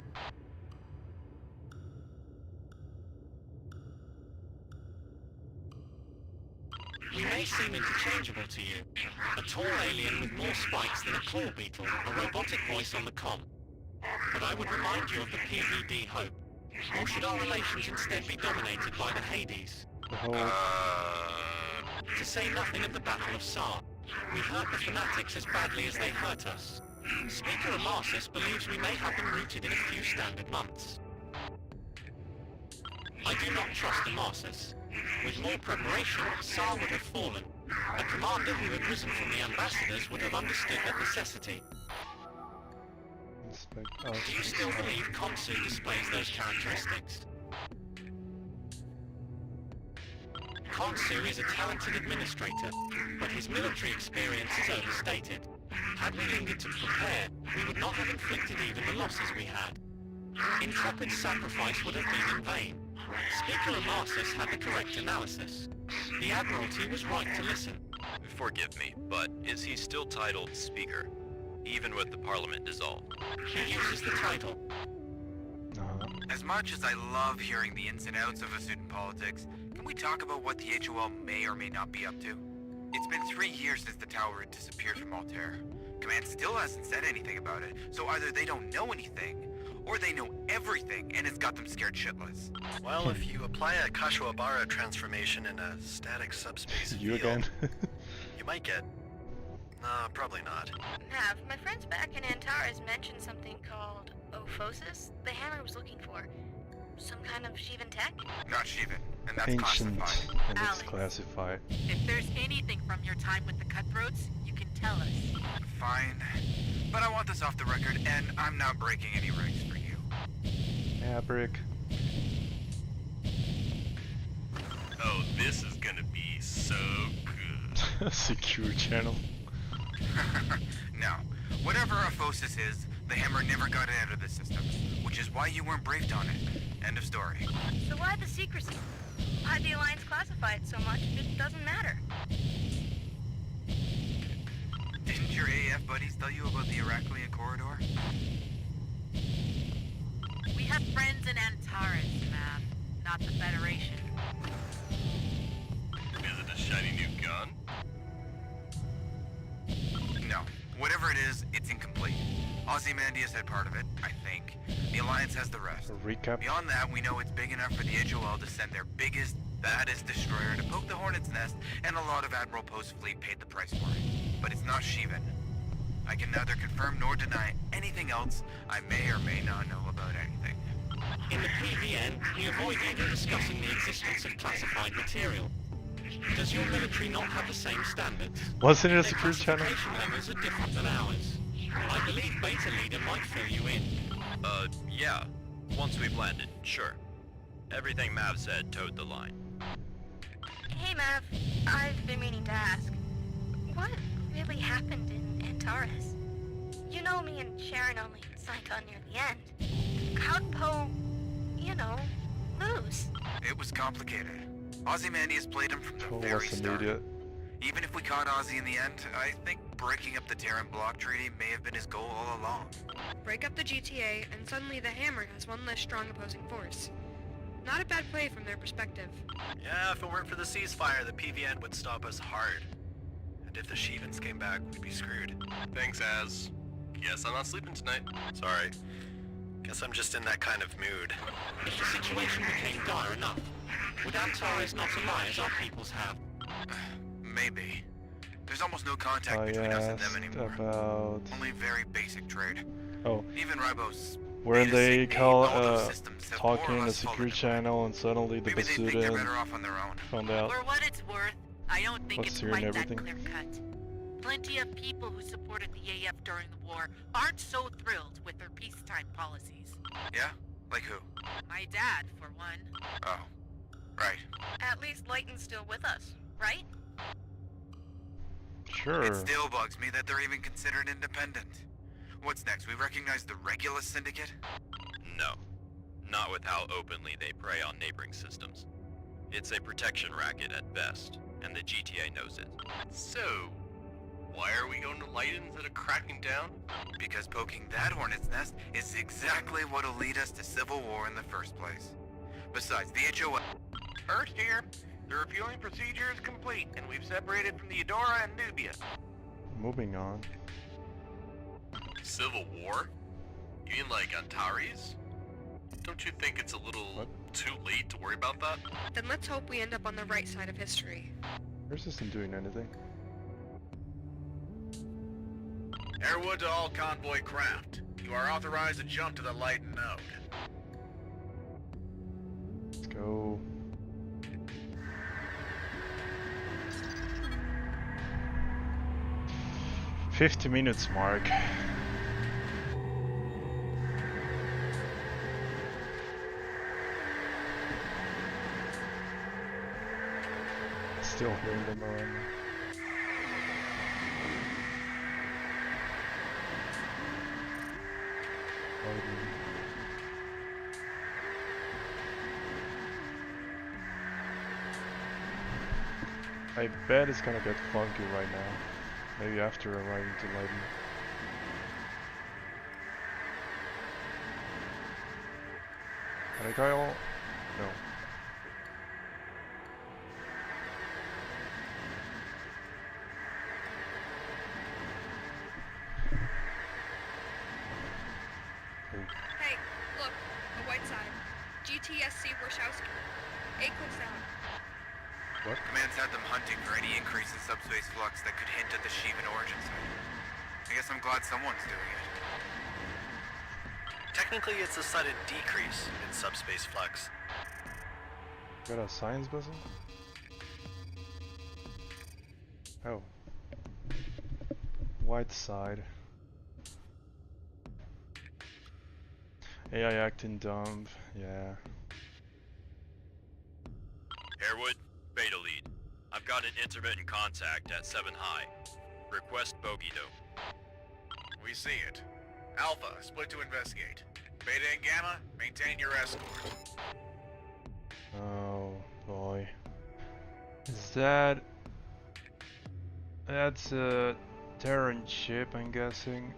L: We may seem interchangeable to you. A tall alien with more spikes than a claw beetle, a robotic voice on the comm. But I would remind you of the PVD hope. Or should our relations instead be dominated by the Hades? To say nothing of the Battle of Saar. We hurt the fanatics as badly as they hurt us. Speaker Amarsis believes we may have them rooted in a few standard months. I do not trust Amarsis. With more preparation, Saar would have fallen. A commander who had risen from the ambassadors would have understood that necessity. Do you still believe Khonsu displays those characteristics? Khonsu is a talented administrator, but his military experience is overstated. Had we lingered to prepare, we would not have inflicted even the losses we had. Intrepid sacrifice would have been in vain. Speaker Amarsis had the correct analysis. The Admiralty was right to listen.
S: Forgive me, but is he still titled Speaker, even with the Parliament dissolved?
L: He uses the title.
J: As much as I love hearing the ins and outs of student politics, can we talk about what the HOL may or may not be up to? It's been 3 years since the tower had disappeared from Altair. Command still hasn't said anything about it, so either they don't know anything, or they know everything and it's got them scared shitless.
I: Well, if you apply a Kashiwabara transformation in a static subspace
B: You
I: field,
B: again?
I: you might get... No, probably not.
M: Nav, my friends back in Antares mentioned something called Ophosis the hammer was looking for. Some kind of Shivan tech?
J: Not Shivan, and that's
B: Ancient,
J: classified.
B: and it's
N: Alex.
B: classified.
N: If there's anything from your time with the Cutthroats, you can tell us.
J: Fine. But I want this off the record, and I'm not breaking any ranks for you.
B: Yeah, Brick.
K: Oh, this is gonna be so good.
B: Secure channel.
J: No. Whatever Ophosis is, the hammer never got it out of the system, which is why you weren't briefed on it. End of story.
M: So why the secrecy? Why'd the Alliance classify it so much if it doesn't matter?
J: Didn't your AF buddies tell you about the Heraclean corridor?
N: We have friends in Antares, Mav, not the Federation.
K: Is it a shiny new gun?
J: No. Whatever it is, it's incomplete. Ozymandias had part of it, I think. The Alliance has the rest.
B: Recap.
J: Beyond that, we know it's big enough for the HOL to send their biggest, baddest destroyer to poke the Hornet's nest, and a lot of Admiral Post's fleet paid the price for it. But it's not Shivan. I can neither confirm nor deny anything else. I may or may not know about anything.
L: In the PVN, we avoid even discussing the existence of classified material. Does your military not have the same standards?
B: Wasn't it a
L: Their
B: secure channel?
L: classification levels are different than ours. I believe Beta Leader might fill you in.
S: Yeah. Once we've landed, sure. Everything Mav said towed the line.
M: Hey Mav, I've been meaning to ask. What really happened in Antares? You know me and Sharon only signed on near the end. How'd Poe, lose?
J: It was complicated. Ozymandias played him from the
B: Poe
J: very
B: was an
J: start.
B: idiot.
J: Even if we caught Ozzy in the end, I think breaking up the Terran block treaty may have been his goal all along.
O: Break up the GTA, and suddenly the Hammer has one less strong opposing force. Not a bad play from their perspective.
I: Yeah, if it weren't for the ceasefire, the PVN would stop us hard. And if the Shivans came back, we'd be screwed.
K: Thanks, Az. Guess I'm not sleeping tonight.
I: Sorry. Guess I'm just in that kind of mood.
L: If the situation became dire enough, would Antares not ally as our peoples have?
J: Maybe. There's almost no contact
B: I
J: between us and them
B: asked
J: anymore.
B: about...
J: Only very basic trade.
B: Oh.
J: Even Ribos.
B: Where they call
J: systems have
B: talking
J: more or
B: in a
J: less
B: secure
J: followed
B: channel and suddenly the
J: Maybe they think they're
B: Basuda
J: better off on their own.
B: found out.
N: For what it's worth, I don't think
B: What's
N: it's
B: here
N: quite
B: and
N: that
B: everything.
N: clear-cut. Plenty of people who supported the AF during the war aren't so thrilled with their peacetime policies.
J: Yeah? Like who?
N: My dad, for one.
J: Oh.
G: Right.
M: At least Layton's still with us, right?
B: Sure.
G: It still bugs me that they're even considered independent. What's next? We recognize the Regulus Syndicate?
S: No. Not with how openly they prey on neighboring systems. It's a protection racket at best, and the GTA knows it.
K: So, why are we going to Light instead of cracking down?
G: Because poking that hornet's nest is exactly what'll lead us to civil war in the first place. Besides, the HOA...
R: First here, the refueling procedure is complete, and we've separated from the Eudora and Nubia.
B: Moving on.
K: Civil War? You mean like Antares? Don't you think it's a little too late to worry about that?
O: Then let's hope we end up on the right side of history.
B: Yours isn't doing anything.
G: Airwood to all convoy craft. You are authorized to jump to the Lighten node.
B: Let's go. $50 mark. Still hearing them around. I bet it's gonna get funky right now. Maybe after arriving to Leiden. Can I go all? No.
O: Hey, look, the white side. GTSC Warshawski. 8 clicks down.
B: What?
G: Command's had them hunting for any increase in subspace flux that could hint at the Sheevan origin site. I guess I'm glad someone's doing it.
I: Technically, it's a sudden decrease in subspace flux.
B: Got a science buzzer? Oh. White side. AI acting dumb, yeah.
S: Airwood, Beta Lead. I've got an intermittent contact at 7 High. Request bogey though.
G: We see it. Alpha, split to investigate. Beta and Gamma, maintain your escort.
B: Oh boy. Is that... That's a Terran ship, I'm guessing.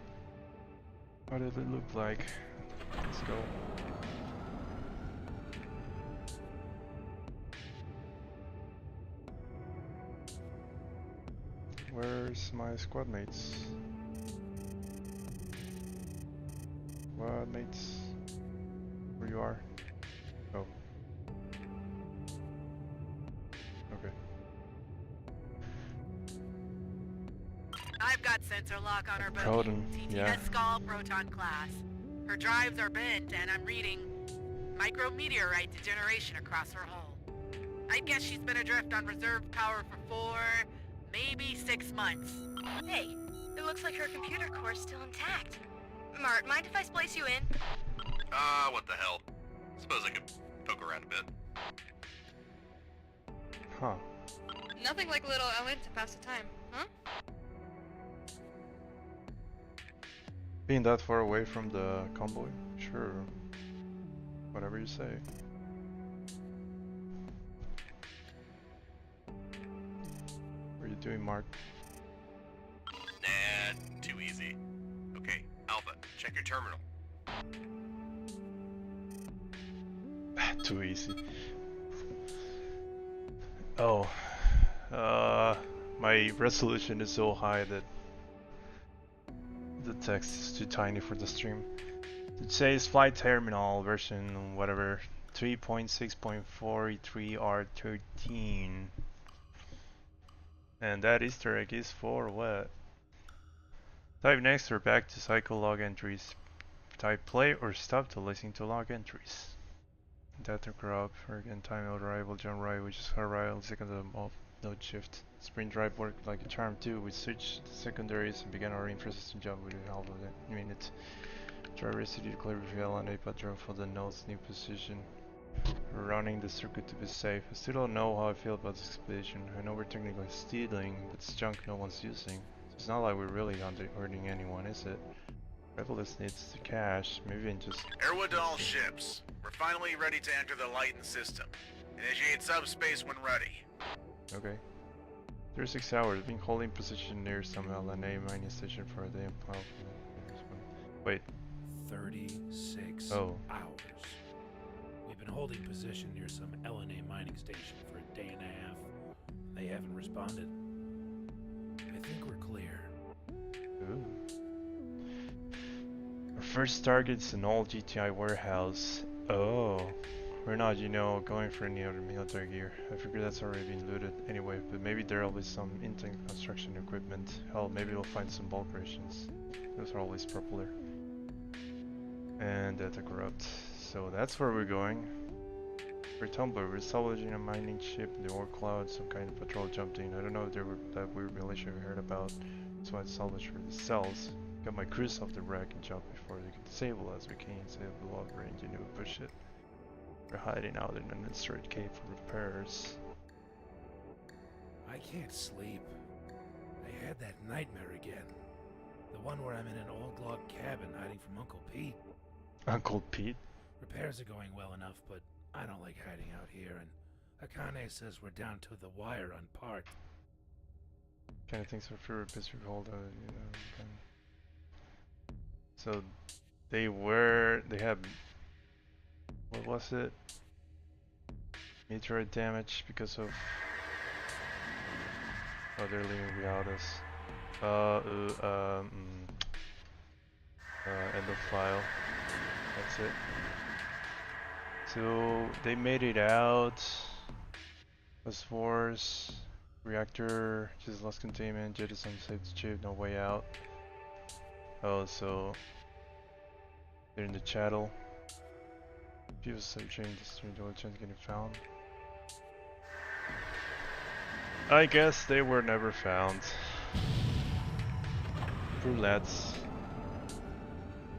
B: What did it look like? Let's go. Where's my squad mates? Squad mates? Where you are? Oh. Okay.
N: I've got sensor lock on her boat.
B: Coden, yeah.
N: TTS Skull Proton class. Her drives are bent, and I'm reading micrometeorite degeneration across her hull. I guess she's been adrift on reserve power for 4, maybe 6 months.
M: Hey, it looks like her computer core is still intact. Mart, mind if I splice you in?
K: What the hell? Suppose I could poke around a bit.
B: Huh.
O: Nothing like a little Ellen to pass the time, huh?
B: Being that far away from the convoy? Sure. Whatever you say. What are you doing, Mark?
K: Nah, too easy. Okay, Alpha, check your terminal.
B: Too easy. Oh. My resolution is so high that the text is too tiny for the stream. It says flight terminal version whatever 3.6.43R13. And that Easter egg is for what? Type next or back to cycle log entries. Type play or stop to listen to log entries. Data crop, again time of arrival, John Wright, which is arrival, second of node shift. Sprint drive worked like a charm too. We switched secondaries and began our infrastructure job within half of a minute. Driver city to clear reveal and APA drove for the node's new position. Running the circuit to be safe. I still don't know how I feel about this expedition. I know we're technically stealing, but it's junk no one's using. So it's not like we're really hurting anyone, is it? Revelist needs the cash. Maybe we can just...
G: Airwood to all ships. We're finally ready to enter the Lighten system. Initiate subspace when ready.
B: Okay. 36 hours. Been holding position near some LNA mining station for a day. Wait.
T: 36
B: hours.
T: We've been holding position near some LNA mining station for a day and a half. They haven't responded. I think we're clear.
B: Ooh. Our first target's an old GTI warehouse. Oh. We're not, you know, going for any other military gear. I figure that's already been looted anyway, but maybe there'll be some in-tank construction equipment. Hell, maybe we'll find some bulk rations. Those are always popular. And data corrupt. So that's where we're going. We're Tumblr. We're salvaging a mining ship in the ore cloud. Some kind of patrol jumped in. I don't know if there were that weird militia we heard about. So I salvaged for the cells. Got my crews off the wreck and jumped before they could disable us. We can't save the log range and we push it. We're hiding out in an undisturbed cave for repairs.
T: I can't sleep. I had that nightmare again. The one where I'm in an old log cabin hiding from Uncle Pete.
B: Uncle Pete?
T: Repairs are going well enough, but I don't like hiding out here, and Akane says we're down to the wire on parts.
B: Kind of things for free repairs we hold So they had, what was it? Meteorite damage because of, oh, they're leaving without us. End of file. That's it. So they made it out. Phosphorus, reactor, just lost containment, jettison saved the ship, no way out. Oh, so they're in the chattel. People searching the strange oil chance getting found. I guess they were never found. Roulettes.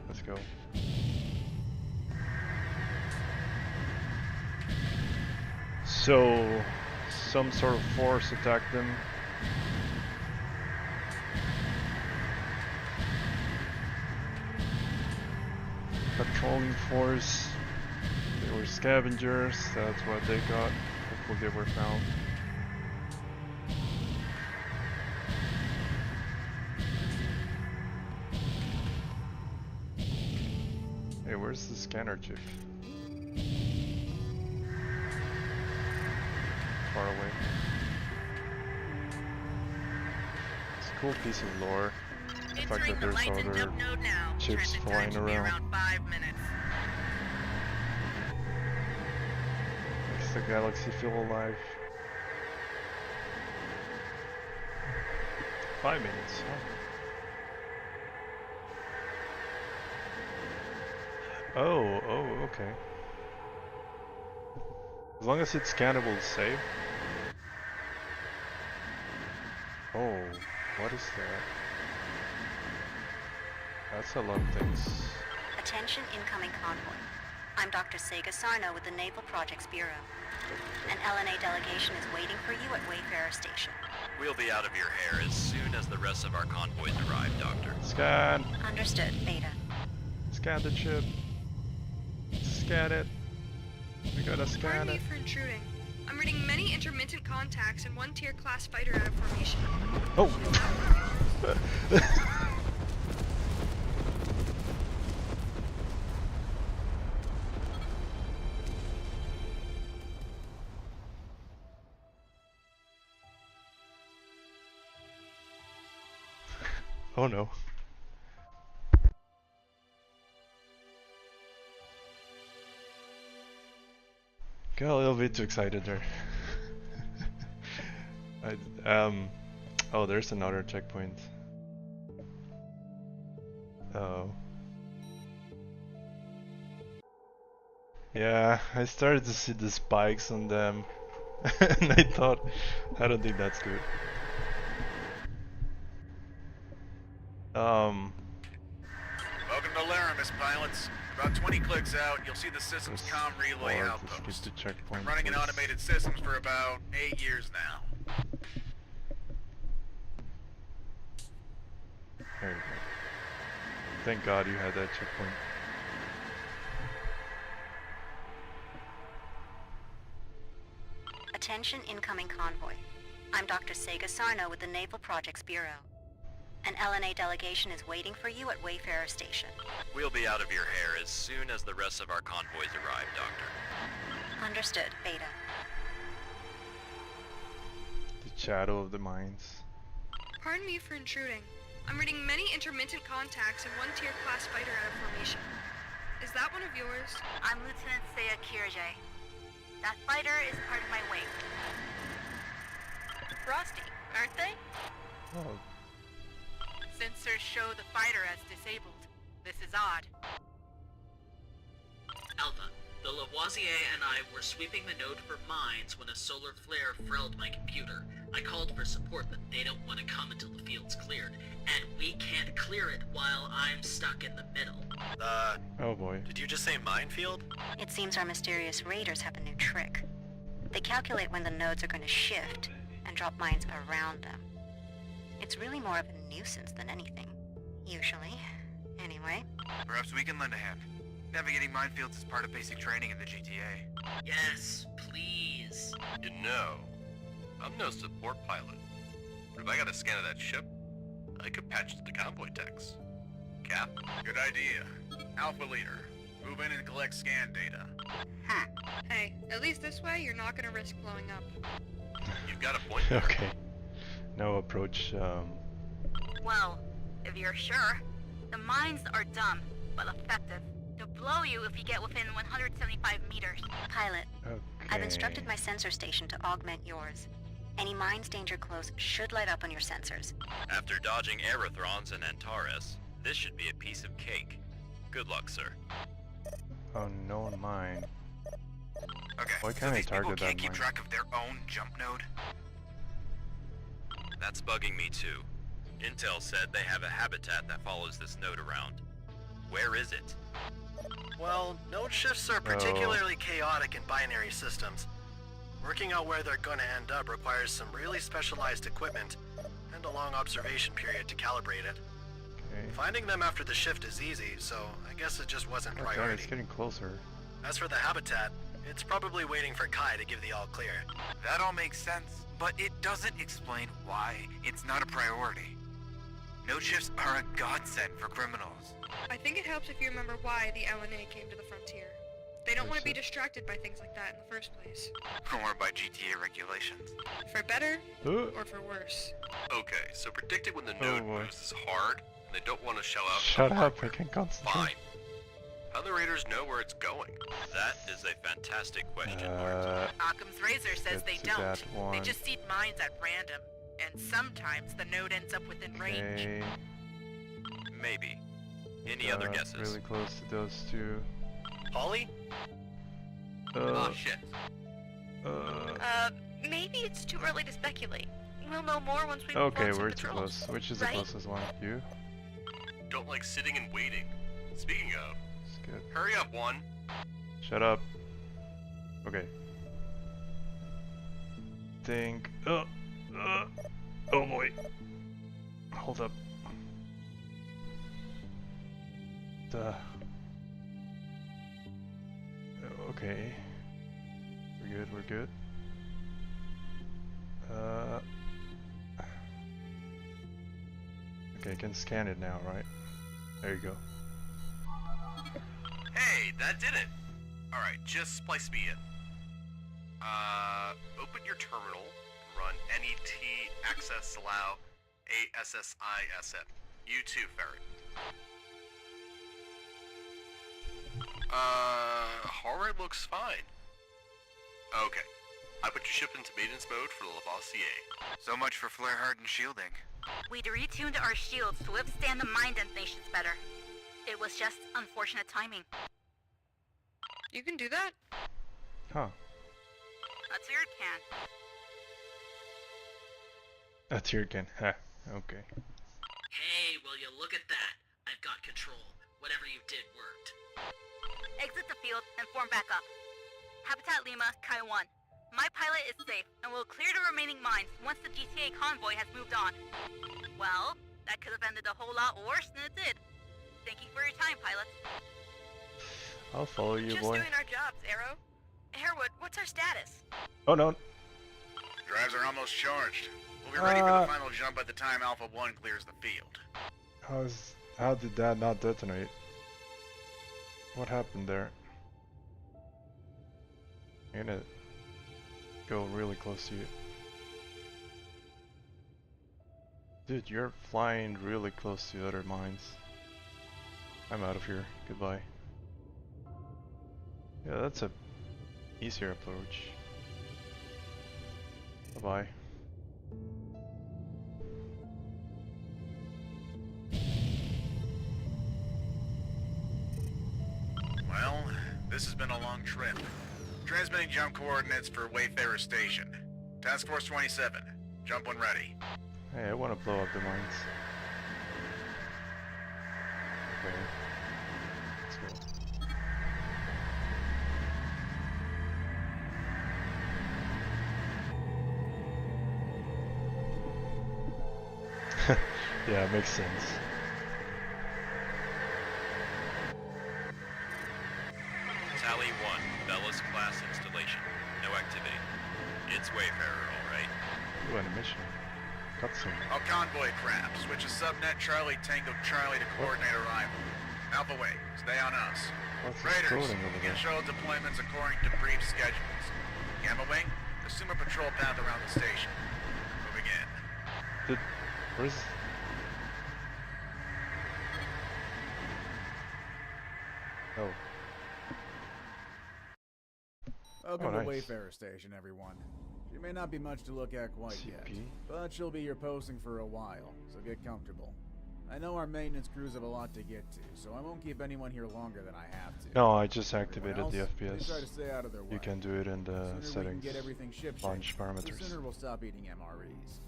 B: Let's go. So, some sort of force attacked them. Patrolling force. They were scavengers, that's what they got. Hopefully they were found. Hey, where's the scanner chip? Far away. It's a cool piece of lore. The fact that there's other chips flying around.
N: 5 minutes.
B: Makes the galaxy feel alive. 5 minutes, huh? Oh, okay. As long as it's scannable, it's safe. Oh, what is that? That's a lot of things.
U: Attention incoming convoy. I'm Dr. Sega Sarno with the Naval Projects Bureau. An LNA delegation is waiting for you at Wayfarer Station.
S: We'll be out of your hair as soon as the rest of our convoys arrive, Doctor.
B: Scan!
U: Understood, Beta.
B: Scan the chip. Scan it. We gotta scan
O: Pardon
B: it.
O: me for intruding. I'm reading many intermittent contacts and one tier class fighter out of formation.
B: Oh! Oh no. Got a little bit too excited there. Oh, there's another checkpoint. Oh. Yeah, I started to see the spikes on them. And I thought, I don't think that's good.
G: Welcome to Laramie, this, pilots. About 20 clicks out, you'll see the system's comm relay outpost. Been running in automated systems for about 8 years now.
B: There you go. Thank God you had that checkpoint.
U: Attention incoming convoy. I'm Dr. Sega Sarno with the Naval Projects Bureau. An LNA delegation is waiting for you at Wayfarer Station.
S: We'll be out of your hair as soon as the rest of our convoys arrive, Doctor.
U: Understood, Beta.
B: The shadow of the mines.
O: Pardon me for intruding. I'm reading many intermittent contacts and one tier class fighter out of formation. Is that one of yours?
H: I'm Lieutenant Seiya Kirije. That fighter is part of my wing. Frosty, aren't they?
B: Oh.
N: Sensors show the fighter as disabled. This is odd.
A: Alpha, the Lavoisier and I were sweeping the node for mines when a solar flare frelled my computer. I called for support, but they don't want to come until the field's cleared. And we can't clear it while I'm stuck in the middle.
B: Oh boy.
I: Did you just say minefield?
U: It seems our mysterious raiders have a new trick. They calculate when the nodes are going to shift and drop mines around them. It's really more of a nuisance than anything. Usually. Anyway.
J: Perhaps we can lend a hand. Navigating minefields is part of basic training in the GTA.
A: Yes, please.
K: You know, I'm no support pilot. But if I got a scan of that ship, I could patch to the convoy techs. Cap?
G: Good idea. Alpha Leader, move in and collect scan data.
O: Hey, at least this way you're not gonna risk blowing up.
K: You've got a point.
B: Okay. No approach,
H: Well, if you're sure, the mines are dumb, but effective. They'll blow you if you get within 175 meters.
U: Pilot,
B: okay.
U: I've instructed my sensor station to augment yours. Any mines danger close should light up on your sensors.
S: After dodging Aerathrons and Antares, this should be a piece of cake. Good luck, sir.
B: Unknown mine.
J: Okay,
B: Why
J: so
B: can't I
J: these people
B: target
J: can't
B: that
J: keep
B: mine?
J: track of their own jump node?
S: That's bugging me too. Intel said they have a habitat that follows this node around. Where is it?
I: Well, node shifts are particularly chaotic in binary systems. Working out where they're gonna end up requires some really specialized equipment and a long observation period to calibrate it.
B: Okay.
I: Finding them after the shift is easy, so I guess it just wasn't
B: Okay,
I: priority.
B: it's getting closer.
I: As for the habitat, it's probably waiting for Kai to give the all clear.
J: That all makes sense, but it doesn't explain why it's not a priority. Node shifts are a godsend for criminals.
O: I think it helps if you remember why the LNA came to the frontier. They don't want to be distracted by things like that in the first place.
J: Or by GTA regulations.
O: For better, or for worse.
K: Okay, so predicting when the node moves is hard, and they don't want to shell out.
B: Shut up, I can concentrate.
K: Fine. How do the raiders know where it's going?
S: That is a fantastic question,
N: Occam's razor says they
B: to
N: don't.
B: that
N: They
B: one.
N: just seed mines at random. And sometimes the node ends up within range.
B: Okay.
S: Maybe. Any other guesses?
B: Really close to those two.
I: Polly?
K: Oh shit.
M: Maybe it's too early to speculate. We'll know more once we
B: Okay,
M: perform some
B: we're too
M: patrols,
B: close. Which is
M: right?
B: the closest one? You?
K: Don't like sitting and waiting. Speaking of,
B: It's good.
K: hurry up, one.
B: Shut up. Okay. Think. Oh boy. Hold up. Okay. We're good. Okay, I can scan it now, right? There you go.
K: Hey, that did it. All right, just splice me in. Open your terminal. Run NET access allow ASSISM. You too, Ferret. Horror looks fine. Okay. I put your ship into maintenance mode for the Lavoisier.
J: So much for flare hardened shielding.
H: We'd retuned our shields to withstand the mine detonations better. It was just unfortunate timing.
O: You can do that?
B: Huh.
H: That's your can.
B: That's your again. Huh. Okay.
A: Hey, will you look at that? I've got control. Whatever you did worked.
D: Exit the field and form back up. Habitat Lima, Kai 1. My pilot is safe, and will clear the remaining mines once the GTA convoy has moved on. Well, that could have ended a whole lot worse than it did. Thank you for your time, pilots.
B: I'll follow you,
N: Just
B: boy.
N: doing our jobs, Arrow. Harewood, what's our status?
B: Oh no.
G: Drives are almost charged. We'll be ready for the final jump by the time Alpha 1 clears the field.
B: How did that not detonate? What happened there? I'm gonna go really close to you. Dude, you're flying really close to other mines. I'm out of here. Goodbye. Yeah, that's a easier approach. Bye-bye.
G: Well, this has been a long trip. Transmitting jump coordinates for Wayfarer Station. Task Force 27. Jump when ready.
B: Hey, I want to blow up the mines. Okay. Let's go. Yeah, it makes sense.
S: Tally 1, Bellis class installation. No activity. It's Wayfarer, alright?
B: Ooh, animation. Cutscene.
G: A convoy craft. Switch a subnet Charlie Tango Charlie to coordinate arrival. Alpha Way, stay on us.
B: What's
G: Raiders,
B: exploding over
G: begin
B: there?
G: shuttle deployments according to brief schedules. Gamma Wing, assume a patrol path around the station. Moving in.
B: Where's... Oh.
V: Welcome
B: Oh,
V: to
B: nice.
V: Wayfarer Station, everyone. She may not be much to look at quite yet, but she'll be your posting for a while, so get comfortable. I know our maintenance crews have a lot to get to, so I won't keep anyone here longer than I have to.
B: No, I just activated the
V: Else,
B: FPS.
V: please try to stay out of their way.
B: You can do it in the
V: sooner we can
B: settings.
V: get everything ship
B: Launch
V: shape,
B: parameters.
V: the sooner we'll stop eating MREs.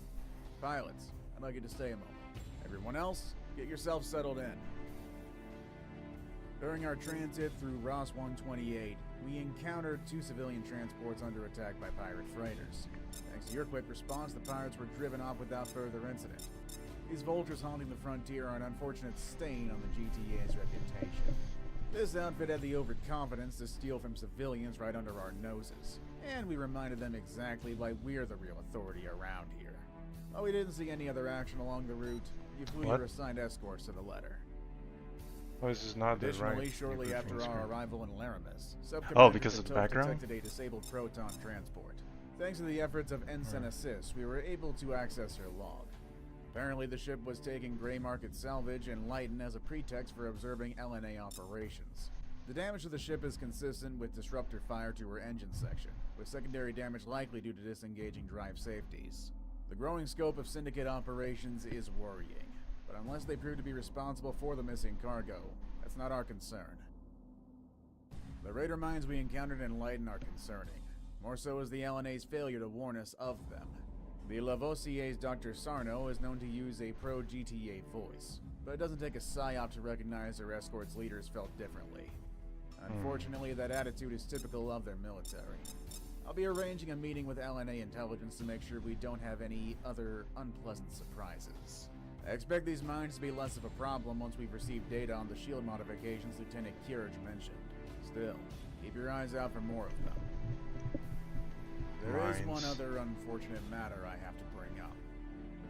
V: Pilots, I'd like you to stay a moment. Everyone else, get yourself settled in. During our transit through Ross 128, we encountered 2 civilian transports under attack by pirate freighters. Thanks to your quick response, the pirates were driven off without further incident. These vultures haunting the frontier are an unfortunate stain on the GTA's reputation. This outfit had the overconfidence to steal from civilians right under our noses, and we reminded them exactly why we're the real authority around here. While we didn't see any other action along the route, you flew
B: What?
V: your assigned escorts to the letter.
B: Oh, this is not the
V: Additionally,
B: right.
V: shortly after
B: briefing
V: our
B: screen.
V: arrival in Laramis,
B: Oh, because of the
V: Toph
B: background?
V: detected a disabled proton transport. Thanks to the efforts of Ensign Assist, we were able to access her log. Apparently, the ship was taking gray market salvage and Lighten as a pretext for observing LNA operations. The damage to the ship is consistent with disruptor fire to her engine section, with secondary damage likely due to disengaging drive safeties. The growing scope of Syndicate operations is worrying, but unless they prove to be responsible for the missing cargo, that's not our concern. The raider mines we encountered in Lighten are concerning. More so is the LNA's failure to warn us of them. The Lavoisier's Dr. Sarno is known to use a pro-GTA voice, but it doesn't take a psyop to recognize her escort's leaders felt differently. Unfortunately, that attitude is typical of their military. I'll be arranging a meeting with LNA intelligence to make sure we don't have any other unpleasant surprises. I expect these mines to be less of a problem once we've received data on the shield modifications Lieutenant Kirich mentioned. Still, keep your eyes out for more of them. There is one other unfortunate matter I have to bring up.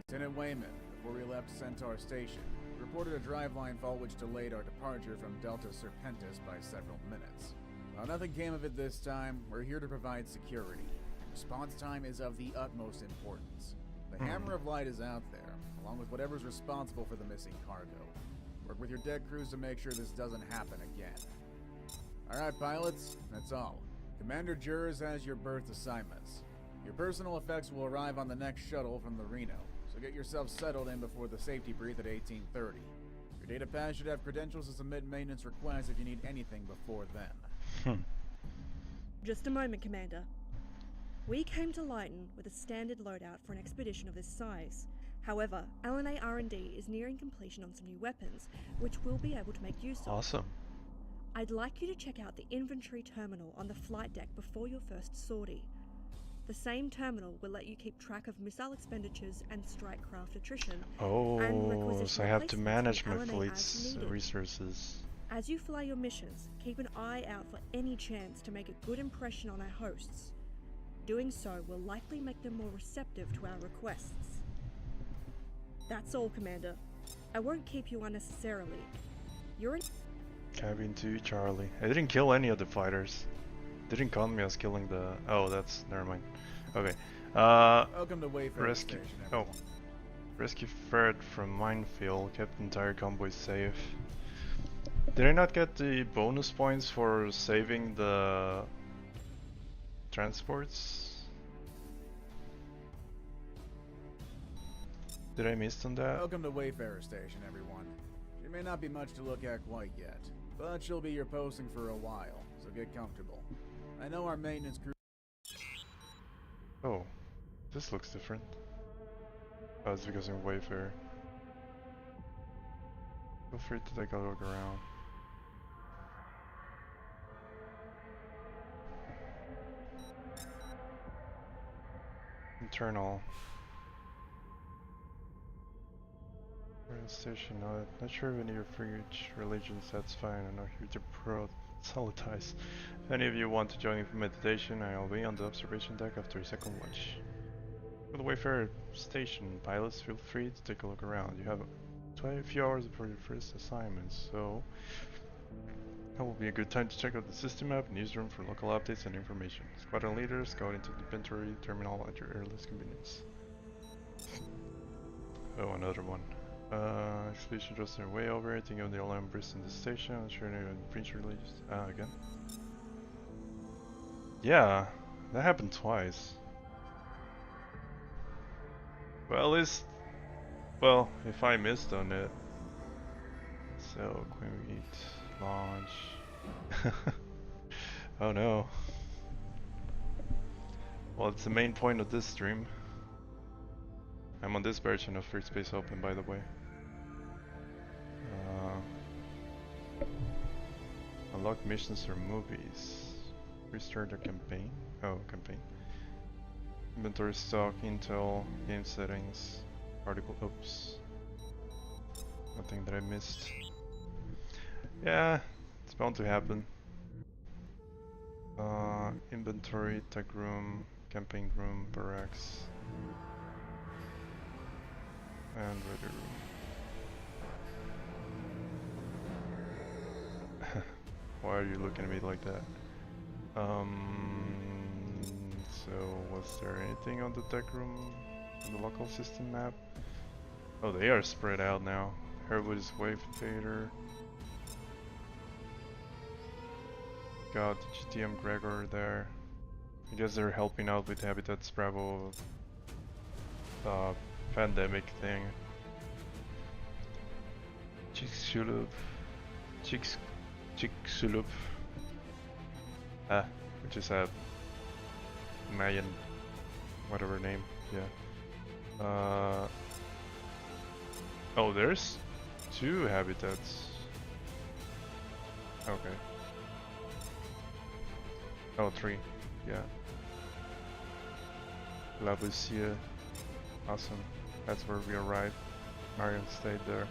V: Lieutenant Wayman, before we left Centaur Station, reported a driveline fault which delayed our departure from Delta Serpentis by several minutes. While nothing came of it this time, we're here to provide security. Response time is of the utmost importance. The Hammer of Light is out there, along with whatever's responsible for the missing cargo. Work with your deck crews to make sure this doesn't happen again. Alright, pilots, that's all. Commander Jurs has your berth assignments. Your personal effects will arrive on the next shuttle from the Reno, so get yourself settled in before the safety brief at 1830. Your data pass should have credentials to submit maintenance requests if you need anything before then.
F: Just a moment, Commander. We came to Lighten with a standard loadout for an expedition of this size. However, LNA R&D is nearing completion on some new weapons, which we'll be able to make use of.
B: Awesome.
F: I'd like you to check out the inventory terminal on the flight deck before your first sortie. The same terminal will let you keep track of missile expenditures and strike craft attrition, and
B: Oh,
F: requisition
B: so I have to
F: replacements
B: manage
F: from
B: my
F: LNA as
B: fleet's
F: needed.
B: resources.
F: As you fly your missions, keep an eye out for any chance to make a good impression on our hosts. Doing so will likely make them more receptive to our requests. That's all, Commander. I won't keep you unnecessarily. You're in...
B: Cabin 2, Charlie. I didn't kill any of the fighters. Didn't count me as killing the... Oh, that's... Never mind. Okay.
V: Welcome to Wayfarer
B: Rescue...
V: Station,
B: Oh.
V: everyone.
B: Rescue ferret from minefield. Kept the entire convoy safe. Did I not get the bonus points for saving the... transports? Did I miss on that?
V: Welcome to Wayfarer Station, everyone. She may not be much to look at quite yet, but she'll be your posting for a while, so get comfortable. I know our maintenance crew...
B: Oh, this looks different. Oh, it's because I'm Wayfarer. Feel free to take a look around. Internal. Royal station, not sure of any of your religions, that's fine. I'm not here to proselytize. If any of you want to join me for meditation, I'll be on the observation deck after a second watch. For the Wayfarer station, pilots, feel free to take a look around. You have a few hours before your first assignment, so that will be a good time to check out the system map and newsroom for local updates and information. Squadron leaders, go into the inventory terminal at your earliest convenience. Oh, another one. Expedition just their way over. I think of the alarm burst in the station. I'm sure they're French released. Again. Yeah, that happened twice. Well, at least, well, if I missed on it. So, Queen Meat, launch. Oh no. Well, it's the main point of this stream. I'm on this version of Freespace Open, by the way. Unlock missions or movies. Restart a campaign. Oh, campaign. Inventory stock, intel, game settings, article. Oops. Nothing that I missed. Yeah, it's bound to happen. Inventory, tech room, campaign room, barracks, and ready room. Why are you looking at me like that? So was there anything on the tech room, on the local system map? Oh, they are spread out now. Herwood is Wave Theater. Got GTM Gregor there. I guess they're helping out with Habitat's Bravo pandemic thing. Chicxulub. Which is a Mayan, whatever name, yeah. Oh, there's 2 habitats. Okay. Oh, 3, yeah. La Lucia, awesome. That's where we arrived. Marion stayed there.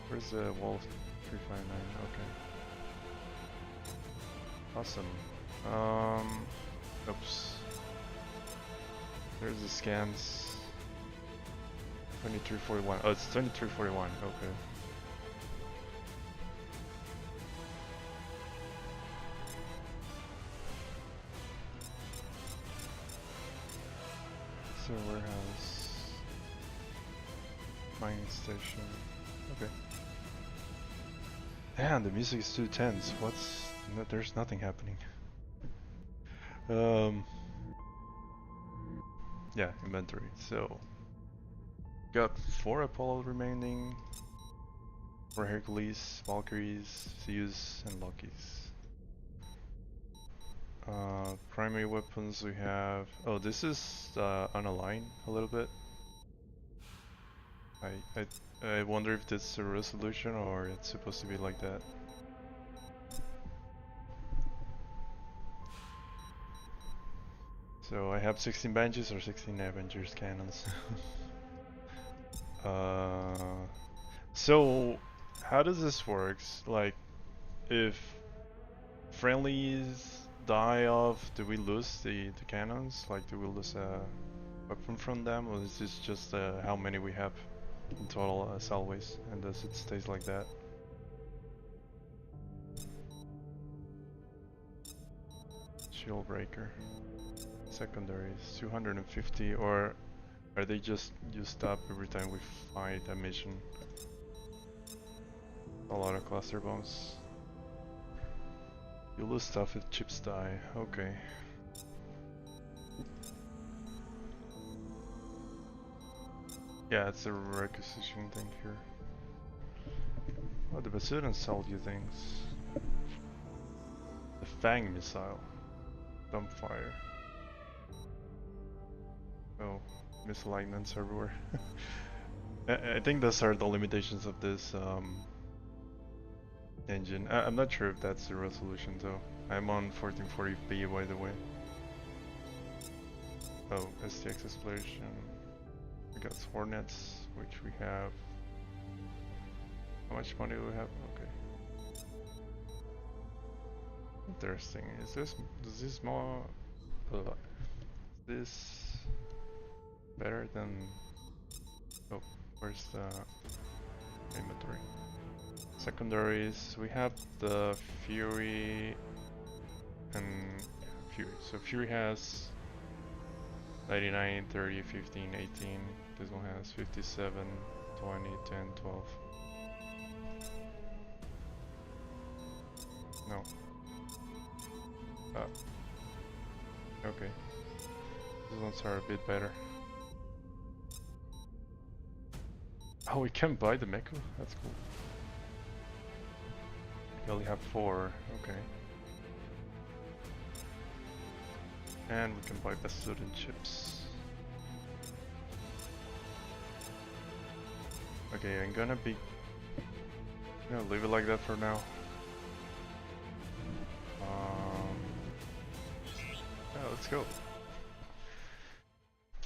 B: Where's the Wolf 359? Okay. Awesome. Oops. There's the scans. 2341. Oh, it's 2341. Okay. So warehouse. Mining station. Okay. Man, the music is too tense. What's... No, there's nothing happening. Yeah, inventory. So got 4 Apollo remaining, 4 Hercules, Valkyries, Zeus, and Lokis. Primary weapons we have. Oh, this is unaligned a little bit. I wonder if this is a resolution or it's supposed to be like that. So I have 16 benches or 16 Avengers cannons. So how does this work? Like, if friendlies die off, do we lose the cannons? Like, do we lose a weapon from them, or is this just how many we have in total as always, and does it stays like that? Shield breaker. Secondaries 250, or are they just used up every time we fight a mission? A lot of cluster bombs. You lose stuff if chips die. Okay. Yeah, it's a requisition thing here. Oh, the Basudans sold you things. The Fang missile. Dumbfire. Oh, misalignments everywhere. I think those are the limitations of this engine. I'm not sure if that's the resolution though. I'm on 1440p by the way. Oh, STX exploration. We got Hornets, which we have. How much money do we have? Okay. Interesting. Is this more? Is this better than? Oh, where's the inventory? Secondaries. We have the Fury and Fury. So Fury has 99, 30, 15, 18. This one has 57, 20, 10, 12. No. Okay. These ones are a bit better. Oh, we can buy the Meku? That's cool. We only have 4, okay. And we can buy Basudin chips. Okay, I'm gonna leave it like that for now. Yeah, let's go.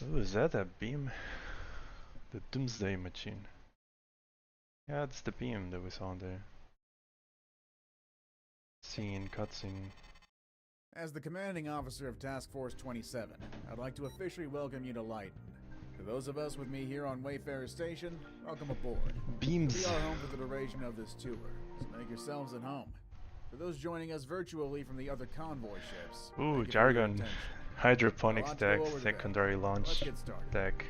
B: Oh, is that a beam? The Doomsday Machine. Yeah, it's the beam that we saw there. Cutscene.
V: As the commanding officer of Task Force 27, I'd like to officially welcome you to Lighton. To those of us with me here on Wayfarer Station, welcome aboard.
B: Beams.
V: You'll be our home for the duration of this tour, so make yourselves at home. For those joining us virtually from the other convoy ships,
B: ooh, jargon. Hydroponics deck, secondary launch deck.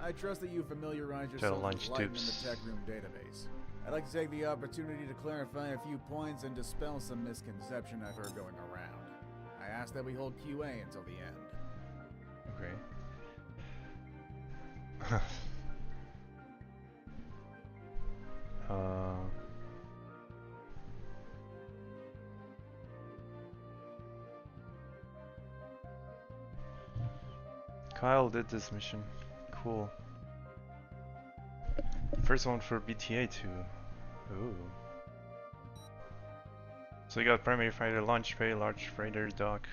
V: I trust that you familiarize yourself with Lighton in the Tech Room database. I'd like to take the opportunity to clarify a few points and dispel some misconception I've heard going around. I ask that we hold QA until the end.
B: Okay. Kyle did this mission. Cool. First one for BTA too. Ooh. So you got primary fighter, launch bay, large freighter dock.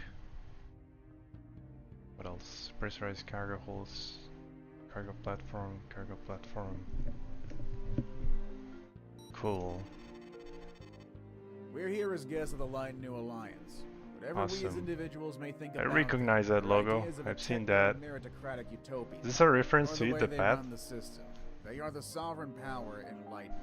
B: What else? Pressurized cargo holds, cargo platform. Cool.
V: We're here as guests of the Lighton New Alliance. Whatever we as individuals may think about,
B: I recognize that logo. I've seen that. Is this a reference to Eat the Path?
V: They are the sovereign power in Lighton.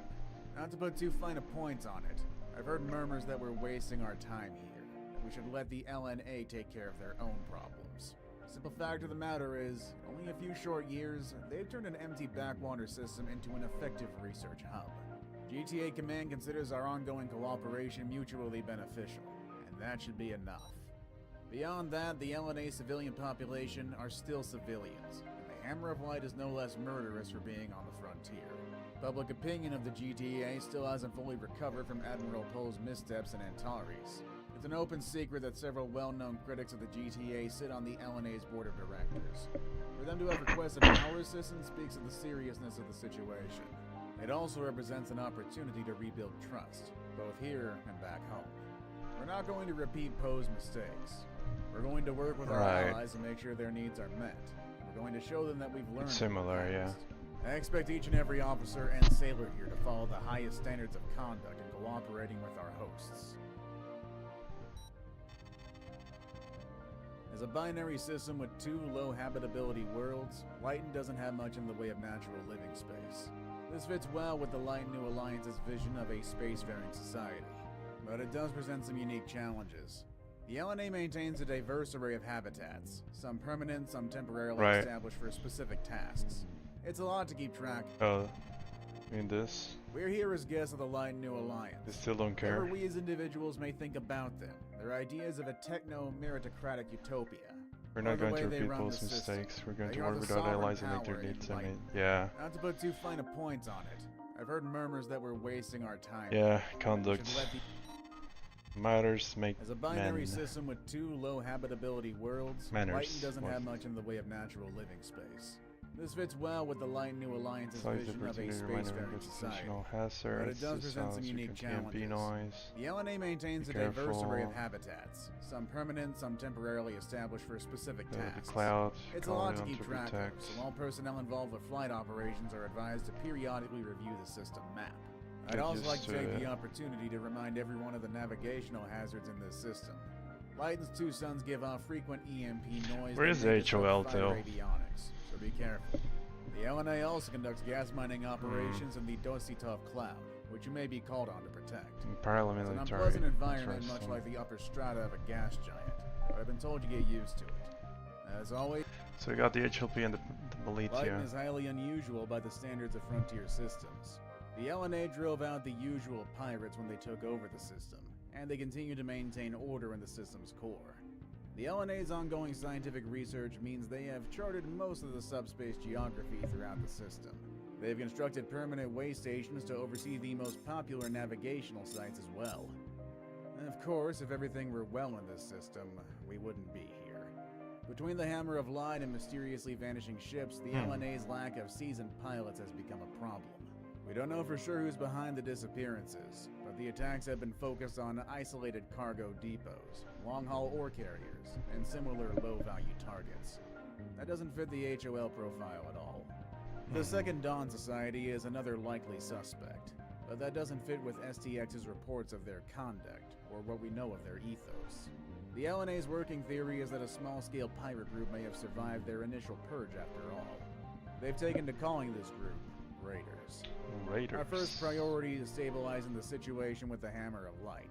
V: Not to put too fine a point on it, I've heard murmurs that we're wasting our time here, that we should let the LNA take care of their own problems. Simple fact of the matter is, in only a few short years, they've turned an empty backwater system into an effective research hub. GTA Command considers our ongoing cooperation mutually beneficial, and that should be enough. Beyond that, the LNA civilian population are still civilians, and the Hammer of Light is no less murderous for being on the frontier. Public opinion of the GTA still hasn't fully recovered from Admiral Poe's missteps in Antares. It's an open secret that several well-known critics of the GTA sit on the LNA's board of directors. For them to have requested our assistance speaks of the seriousness of the situation. It also represents an opportunity to rebuild trust, both here and back home. We're not going to repeat Poe's mistakes. We're going to work with our
B: Right.
V: allies to make sure their needs are met. We're going to show them that we've learned.
B: It's
V: from the
B: similar, yeah.
V: past. I expect each and every officer and sailor here to follow the highest standards of conduct in cooperating with our hosts. As a binary system with 2 low habitability worlds, Lighton doesn't have much in the way of natural living space. This fits well with the Lighton New Alliance's vision of a spacefaring society, but it does present some unique challenges. The LNA maintains a diverse array of habitats, some permanent, some temporarily
B: Right.
V: established for specific tasks. It's a lot to keep track of.
B: Oh, I mean this?
V: We're here as guests of the Lighton New Alliance.
B: They still don't care.
V: Whatever we as individuals may think about them, their ideas of a techno-meritocratic utopia.
B: We're
V: or
B: not
V: the
B: going
V: way
B: to
V: they
B: repeat
V: run
B: people's
V: the system.
B: mistakes. We're going
V: They
B: to
V: are
B: work
V: the
B: with our
V: sovereign
B: allies and make their
V: power in
B: needs. I mean,
V: Lighton.
B: yeah.
V: Not to put too fine a point on it, I've heard murmurs that we're wasting our time.
B: Yeah,
V: We
B: conduct
V: should let the
B: matters make
V: As a binary
B: men.
V: system with 2 low habitability worlds,
B: Manners.
V: Lighton doesn't
B: What?
V: have much in the way of natural living space. This fits well with the Lighton New Alliance's
B: Size
V: vision of a
B: opportunity reminder
V: spacefaring
B: of
V: society.
B: potential
V: But
B: hazards.
V: it does present some unique challenges.
B: noise.
V: The LNA maintains
B: Be
V: a diverse array of
B: careful.
V: habitats, some permanent, some temporarily established for specific
B: The
V: tasks.
B: cloud,
V: It's a lot to
B: calling
V: keep
B: on
V: track of,
B: protect.
V: so all personnel involved with flight operations are advised to periodically review the system map. I'd
B: Get
V: also
B: used
V: like to
B: to
V: take
B: it.
V: the opportunity to remind everyone of the navigational hazards in this system. Lighton's 2 suns give off frequent EMP noise.
B: Where
V: that
B: is
V: may
B: the
V: disrupt
B: HOL
V: fighter
B: though?
V: avionics, so be careful. The LNA also conducts gas mining operations in the Dositov cloud, which you may be called on to protect. It's an
B: Paramilitary.
V: unpleasant environment, much
B: Interesting.
V: like the upper strata of a gas giant, but I've been told you get used to it. As always,
B: So we got the HLP and the
V: Lighton
B: militia.
V: is highly unusual by the standards of frontier systems. The LNA drove out the usual pirates when they took over the system, and they continue to maintain order in the system's core. The LNA's ongoing scientific research means they have charted most of the subspace geography throughout the system. They've constructed permanent way stations to oversee the most popular navigational sites as well. And of course, if everything were well in this system, we wouldn't be here. Between the Hammer of Light and mysteriously vanishing ships, the LNA's lack of seasoned pilots has become a problem. We don't know for sure who's behind the disappearances, but the attacks have been focused on isolated cargo depots, long-haul ore carriers, and similar low-value targets. That doesn't fit the HOL profile at all. The Second Dawn Society is another likely suspect, but that doesn't fit with STX's reports of their conduct, or what we know of their ethos. The LNA's working theory is that a small-scale pirate group may have survived their initial purge after all. They've taken to calling this group Raiders.
B: Raiders.
V: Our first priority is stabilizing the situation with the Hammer of Light.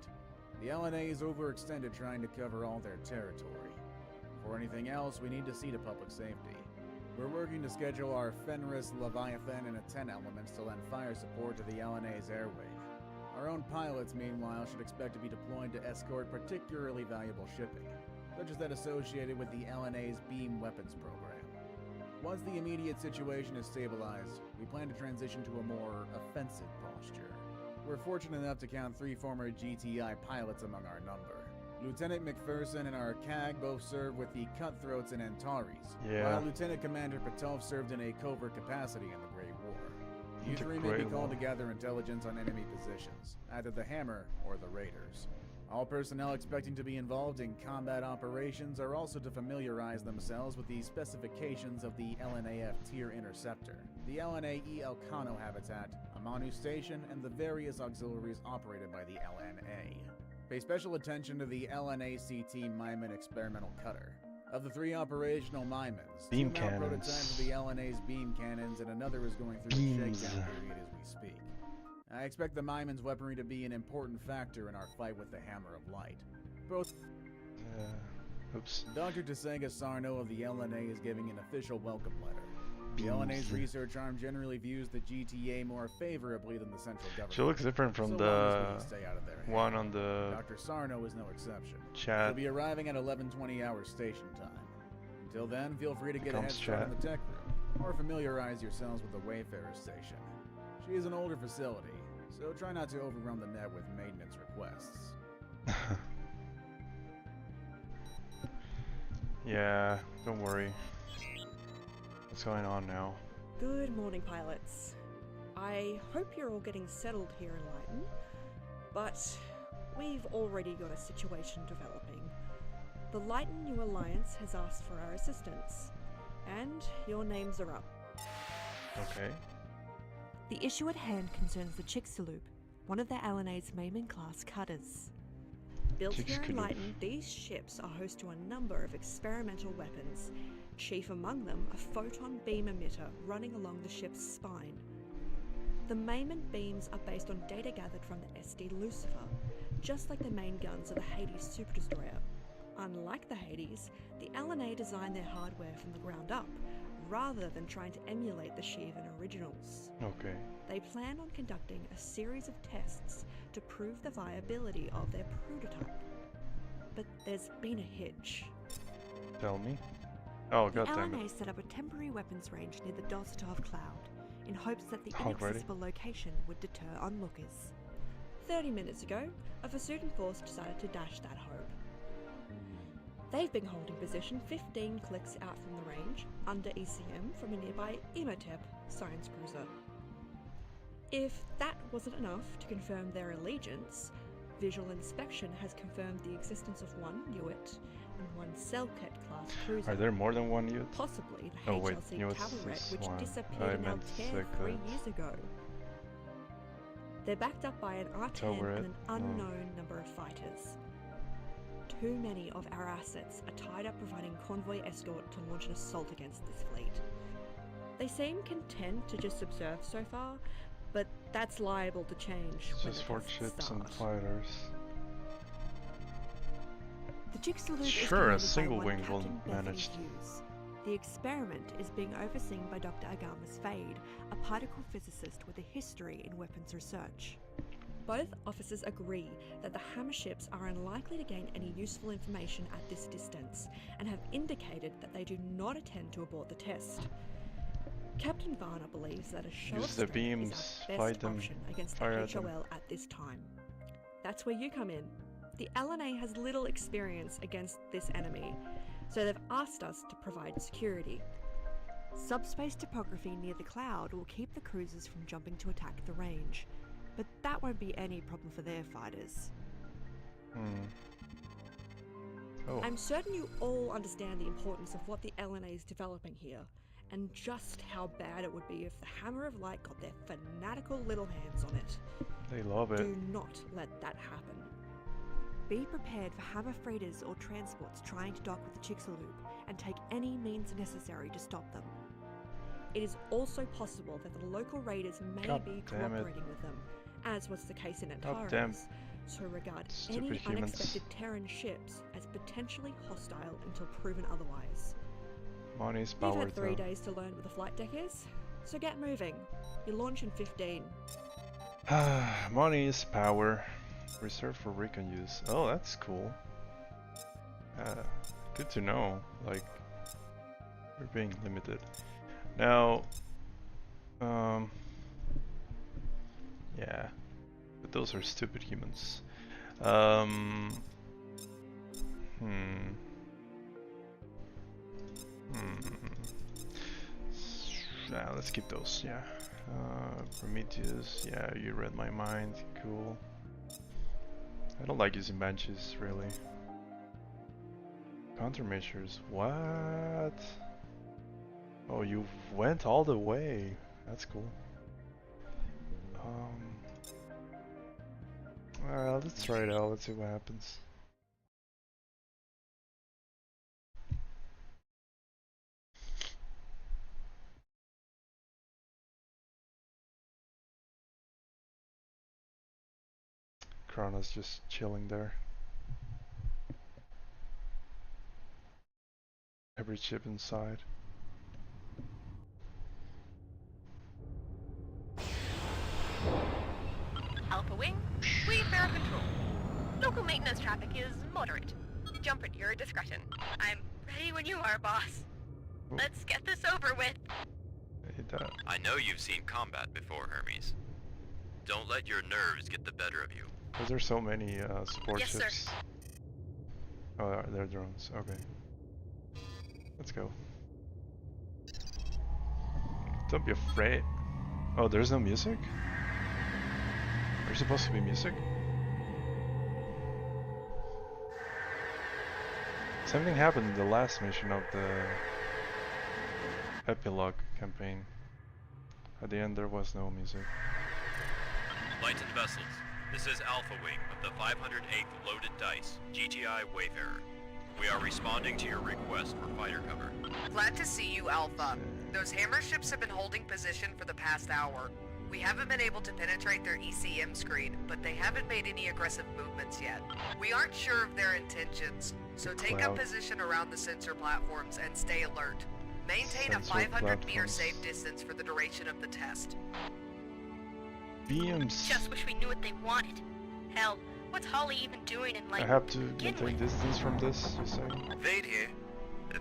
V: The LNA is overextended trying to cover all their territory. For anything else, we need to see to public safety. We're working to schedule our Fenris, Leviathan, and Aten elements to lend fire support to the LNA's air wing. Our own pilots, meanwhile, should expect to be deployed to escort particularly valuable shipping, such as that associated with the LNA's beam weapons program. Once the immediate situation is stabilized, we plan to transition to a more offensive posture. We're fortunate enough to count 3 former GTI pilots among our number. Lieutenant McPherson and our CAG both served with the Cutthroats and Antares,
B: Yeah.
V: while Lieutenant Commander Petov served in a covert capacity in the Great War. You
B: The
V: 3 may be
B: Great
V: called
B: War.
V: to gather intelligence on enemy positions, either the Hammer or the Raiders. All personnel expecting to be involved in combat operations are also to familiarize themselves with the specifications of the LNAF Tier Interceptor, the LNAE Elcano Habitat, a Manu Station, and the various auxiliaries operated by the LNA. Pay special attention to the LNACT Myman Experimental Cutter. Of the 3 operational Mymans, 2
B: Beam
V: mount
B: cannons.
V: prototypes of the LNA's beam cannons, and another is going through
B: Beams.
V: the shakedown period as we speak. I expect the Myman's weaponry to be an important factor in our fight with the Hammer of Light. Both
B: Oops.
V: Dr. Tesega Sarno of the LNA is giving an official welcome letter. The
B: Beams.
V: LNA's research arm generally views the GTA more favorably than the central government.
B: She looks different from
V: so
B: the
V: long as we stay out of their
B: one
V: hair.
B: on the
V: Dr. Sarno is no exception.
B: chat.
V: She'll be arriving at 11:20 hours station time. Until then, feel free to get a head
B: Comms
V: start on
B: chat.
V: the tech room, or familiarize yourselves with the Wayfarer station. She is an older facility, so try not to overrun the net with maintenance requests.
B: Yeah, don't worry. What's going on now?
F: Good morning, pilots. I hope you're all getting settled here in Lighton, but we've already got a situation developing. The Lighten New Alliance has asked for our assistance, and your names are up.
B: Okay.
F: The issue at hand concerns the Chicxulub, one of the LNA's Maimon-class cutters. Built here in Lighten, these ships are host to a number of experimental weapons, chief among them a photon beam emitter running along the ship's spine. The Maimon beams are based on data gathered from the SD Lucifer, just like the main guns of the Hades superdestroyer. Unlike the Hades, the LNA designed their hardware from the ground up, rather than trying to emulate the Shivan originals.
B: Okay.
F: They plan on conducting a series of tests to prove the viability of their prototype. But there's been a hitch.
B: Tell me. Oh,
F: the
B: goddammit.
F: LNA set up a temporary weapons range near the Dozatov Cloud, in hopes that the inaccessible location would deter onlookers. 30 minutes ago, a Vasudan force decided to dash that hope. They've been holding position 15 clicks out from the range, under ECM from a nearby Imhotep science cruiser. If that wasn't enough to confirm their allegiance, visual inspection has confirmed the existence of one Nuit and one Selket-class cruiser.
B: Are there more than one Nuit?
F: Possibly the
B: Oh wait,
F: HLC
B: Nuit's
F: Cavalret, which
B: one.
F: disappeared in Altair 3 years ago. They're backed up by an R10 and an unknown number of fighters. Too many of our assets are tied up providing convoy escort to launch an assault against this fleet. They seem content to just observe so far, but that's liable to change when
B: Just
F: the
B: 4
F: tests
B: ships
F: start.
B: and fighters.
F: The Chicxulub is
B: Sure, a
F: commanded
B: single
F: by one
B: wing will
F: Captain
B: manage.
F: Bethany Hughes. The experiment is being overseen by Dr. Agamas Fade, a particle physicist with a history in weapons research. Both officers agree that the Hammer ships are unlikely to gain any useful information at this distance, and have indicated that they do not intend to abort the test. Captain Varner believes that a show of
B: Use the
F: strength
B: beams,
F: is our
B: fight
F: best
B: them,
F: option against
B: fire
F: the
B: at them.
F: HOL at this time. That's where you come in. The LNA has little experience against this enemy, so they've asked us to provide security. Subspace topography near the cloud will keep the cruisers from jumping to attack the range, but that won't be any problem for their fighters.
B: Oh.
F: I'm certain you all understand the importance of what the LNA is developing here, and just how bad it would be if the Hammer of Light got their fanatical little hands on it.
B: They love it.
F: Do not let that happen. Be prepared for Hammer freighters or transports trying to dock with the Chicxulub, and take any means necessary to stop them. It is also possible that the local raiders may
B: God
F: be
B: damn it.
F: cooperating with them, as was the case in
B: God damn.
F: Antares, so regard
B: Stupid
F: any
B: humans.
F: unexpected Terran ships as potentially hostile until proven otherwise.
B: Money's
F: You've
B: power
F: had 3
B: though.
F: days to learn what the flight deck is, so get moving. You launch in 15.
B: Money is power. Reserved for recon use. Oh, that's cool. Good to know. Like, we're being limited. Now, yeah, but those are stupid humans. Yeah, let's keep those. Yeah. Prometheus. Yeah, you read my mind. Cool. I don't like using benches, really. Countermeasures. What? Oh, you went all the way. That's cool. Let's try it out. Let's see what happens. Chrono's just chilling there. Every chip inside.
C: Alpha Wing, we bear control. Local maintenance traffic is moderate. Jump at your discretion. I'm ready when you are, boss. Let's get this over with.
S: I know you've seen combat before, Hermes. Don't let your nerves get the better of you.
B: Because there's so many support
C: Yes, sir.
B: ships. Oh, they're drones. Okay. Let's go. Don't be afraid. Oh, there's no music? There's supposed to be music? Something happened in the last mission of the epilogue campaign. At the end there was no music.
S: Lightened vessels. This is Alpha Wing of the 508th Loaded Dice, GTI Wayfarer. We are responding to your request for fighter cover.
N: Glad to see you, Alpha. Those hammer ships have been holding position for the past hour. We haven't been able to penetrate their ECM screen, but they haven't made any aggressive movements yet. We aren't sure of their intentions, so take up position around the sensor platforms and stay alert. Maintain a 500-meter safe distance for the duration of the test.
B: Beams.
M: Just wish we knew what they wanted. Hell, what's Holly even doing in, like,
B: I have to maintain distance from this, you say?
G: Vade here.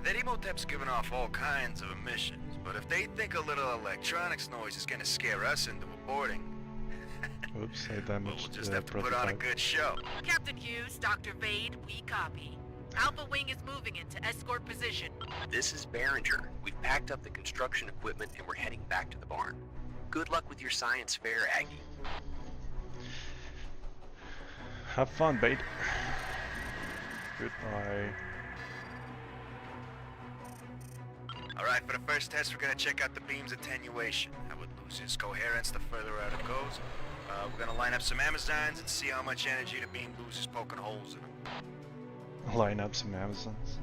G: That Emotep's giving off all kinds of emissions, but if they think a little electronics noise is gonna scare us into aborting...
B: Oops, I damaged
G: we'll just have to put on a good show.
N: Captain Hughes, Dr. Vade, we copy. Alpha Wing is moving into escort position.
E: This is Behringer. We've packed up the construction equipment and we're heading back to the barn. Good luck with your science fair, Aggie.
B: Have fun, Bait. Goodbye.
G: Alright, for the first test we're gonna check out the beam's attenuation. How it loses coherence the further out it goes. We're gonna line up some Amazons and see how much energy the beam loses poking holes in them.
B: Line up some Amazons.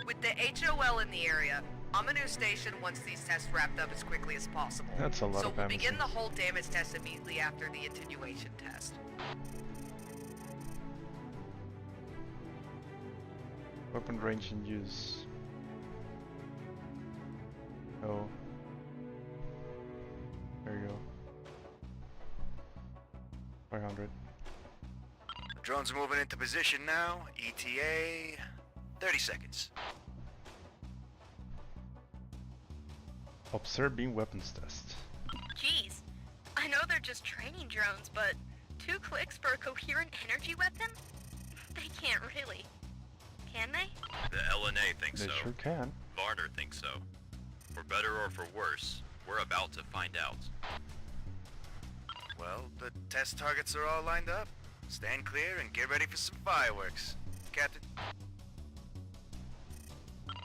N: With the HOL in the area, I'm a new station once these tests wrapped up as quickly as possible.
B: That's a lot
N: so
B: of
N: we'll begin the
B: Amazons.
N: whole damage test immediately after the attenuation test.
B: Weapon range in use. Oh. There you go. 500.
G: The drones are moving into position now. ETA... 30 seconds.
B: Observe beam weapons test.
C: Jeez, I know they're just training drones, but 2 clicks for a coherent energy weapon? They can't really. Can they?
S: The LNA thinks
B: They
S: so.
B: sure can.
S: Varner thinks so. For better or for worse, we're about to find out.
G: Well, the test targets are all lined up. Stand clear and get ready for some fireworks. Captain.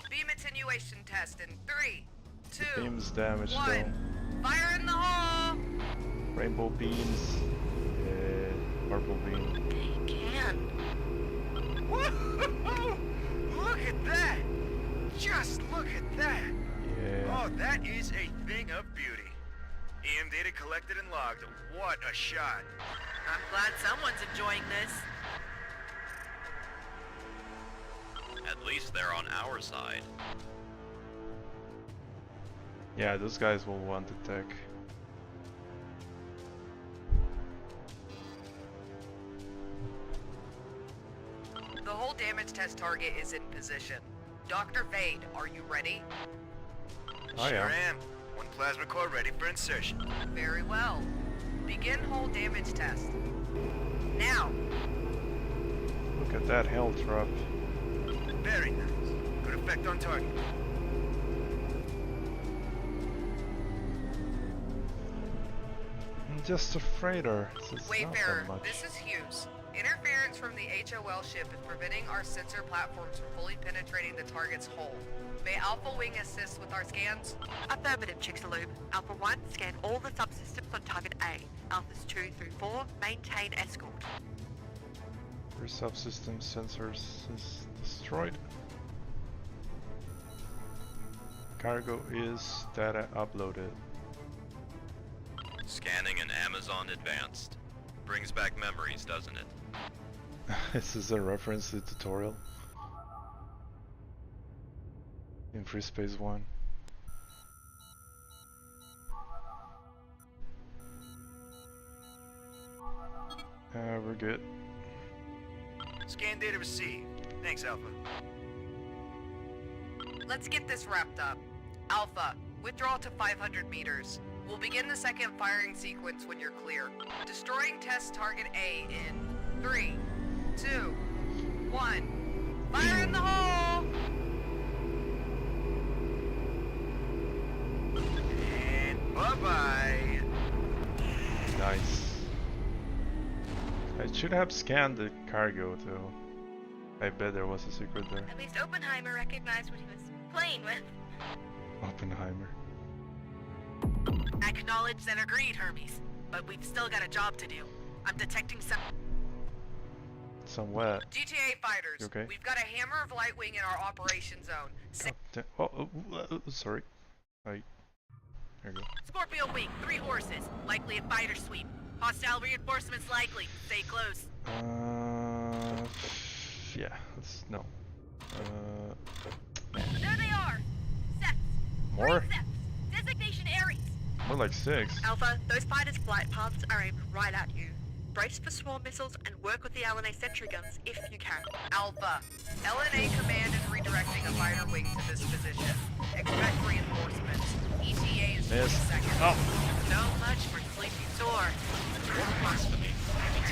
N: Beam attenuation test in 3, 2,
B: Beams damaged
N: 1.
B: though.
N: Fire in the hole!
B: Rainbow beams. Purple beam.
C: They can.
G: Whoa! Look at that! Just look at that!
B: Yeah.
G: Oh, that is a thing of beauty. EM data collected and logged. What a shot.
N: I'm glad someone's enjoying this.
S: At least they're on our side.
B: Yeah, those guys will want the tech.
N: The whole damage test target is in position. Dr. Vade, are you ready?
B: Oh,
G: Sure
B: yeah.
G: am. One plasma core ready for insertion.
N: Very well. Begin whole damage test. Now.
B: Look at that health drop.
G: Very nice. Good effect on target.
B: I'm just a freighter. So it's not
N: Wayfarer,
B: that much.
N: this is Hughes. Interference from the HOL ship is preventing our sensor platforms from fully penetrating the target's hull. May Alpha Wing assist with our scans?
Q: Affirmative, Chicxulub. Alpha 1, scan all the subsystems on target A. Alphas 2 through 4, maintain escort.
B: Your subsystem sensors is destroyed. Cargo is data uploaded.
S: Scanning an Amazon Advanced. Brings back memories, doesn't it?
B: This is a reference to the tutorial in Freespace 1. We're good.
G: Scan data received. Thanks, Alpha.
N: Let's get this wrapped up. Alpha, withdraw to 500 meters. We'll begin the second firing sequence when you're clear. Destroying test target A in 3, 2, 1. Fire in the hole!
G: And bye-bye.
B: Nice. I should have scanned the cargo though. I bet there was a secret there.
C: At least Oppenheimer recognized what he was playing with.
B: Oppenheimer.
N: Acknowledged and agreed, Hermes. But we've still got a job to do. I'm detecting some
B: Somewhat.
N: GTA fighters.
B: You okay?
N: We've got a hammer of Lightwing in our operation zone.
B: Sorry. There you go.
N: Scorpio Wing, 3 horses. Likely a fighter sweep. Hostile reinforcements likely. Stay close.
B: Yeah. No.
C: There they are! Sets!
B: More?
C: Sets! Designation Ares!
B: More like 6.
Q: Alpha, those fighters' flight paths are aimed right at you. Brace for swarm missiles and work with the LNA sentry guns if you can.
N: Alpha, LNA command is redirecting a fighter wing to this position. Expect reinforcements. ETA is 40 seconds.
B: Oh.
N: So much for Sleepy Tor.
A: Blasphemy.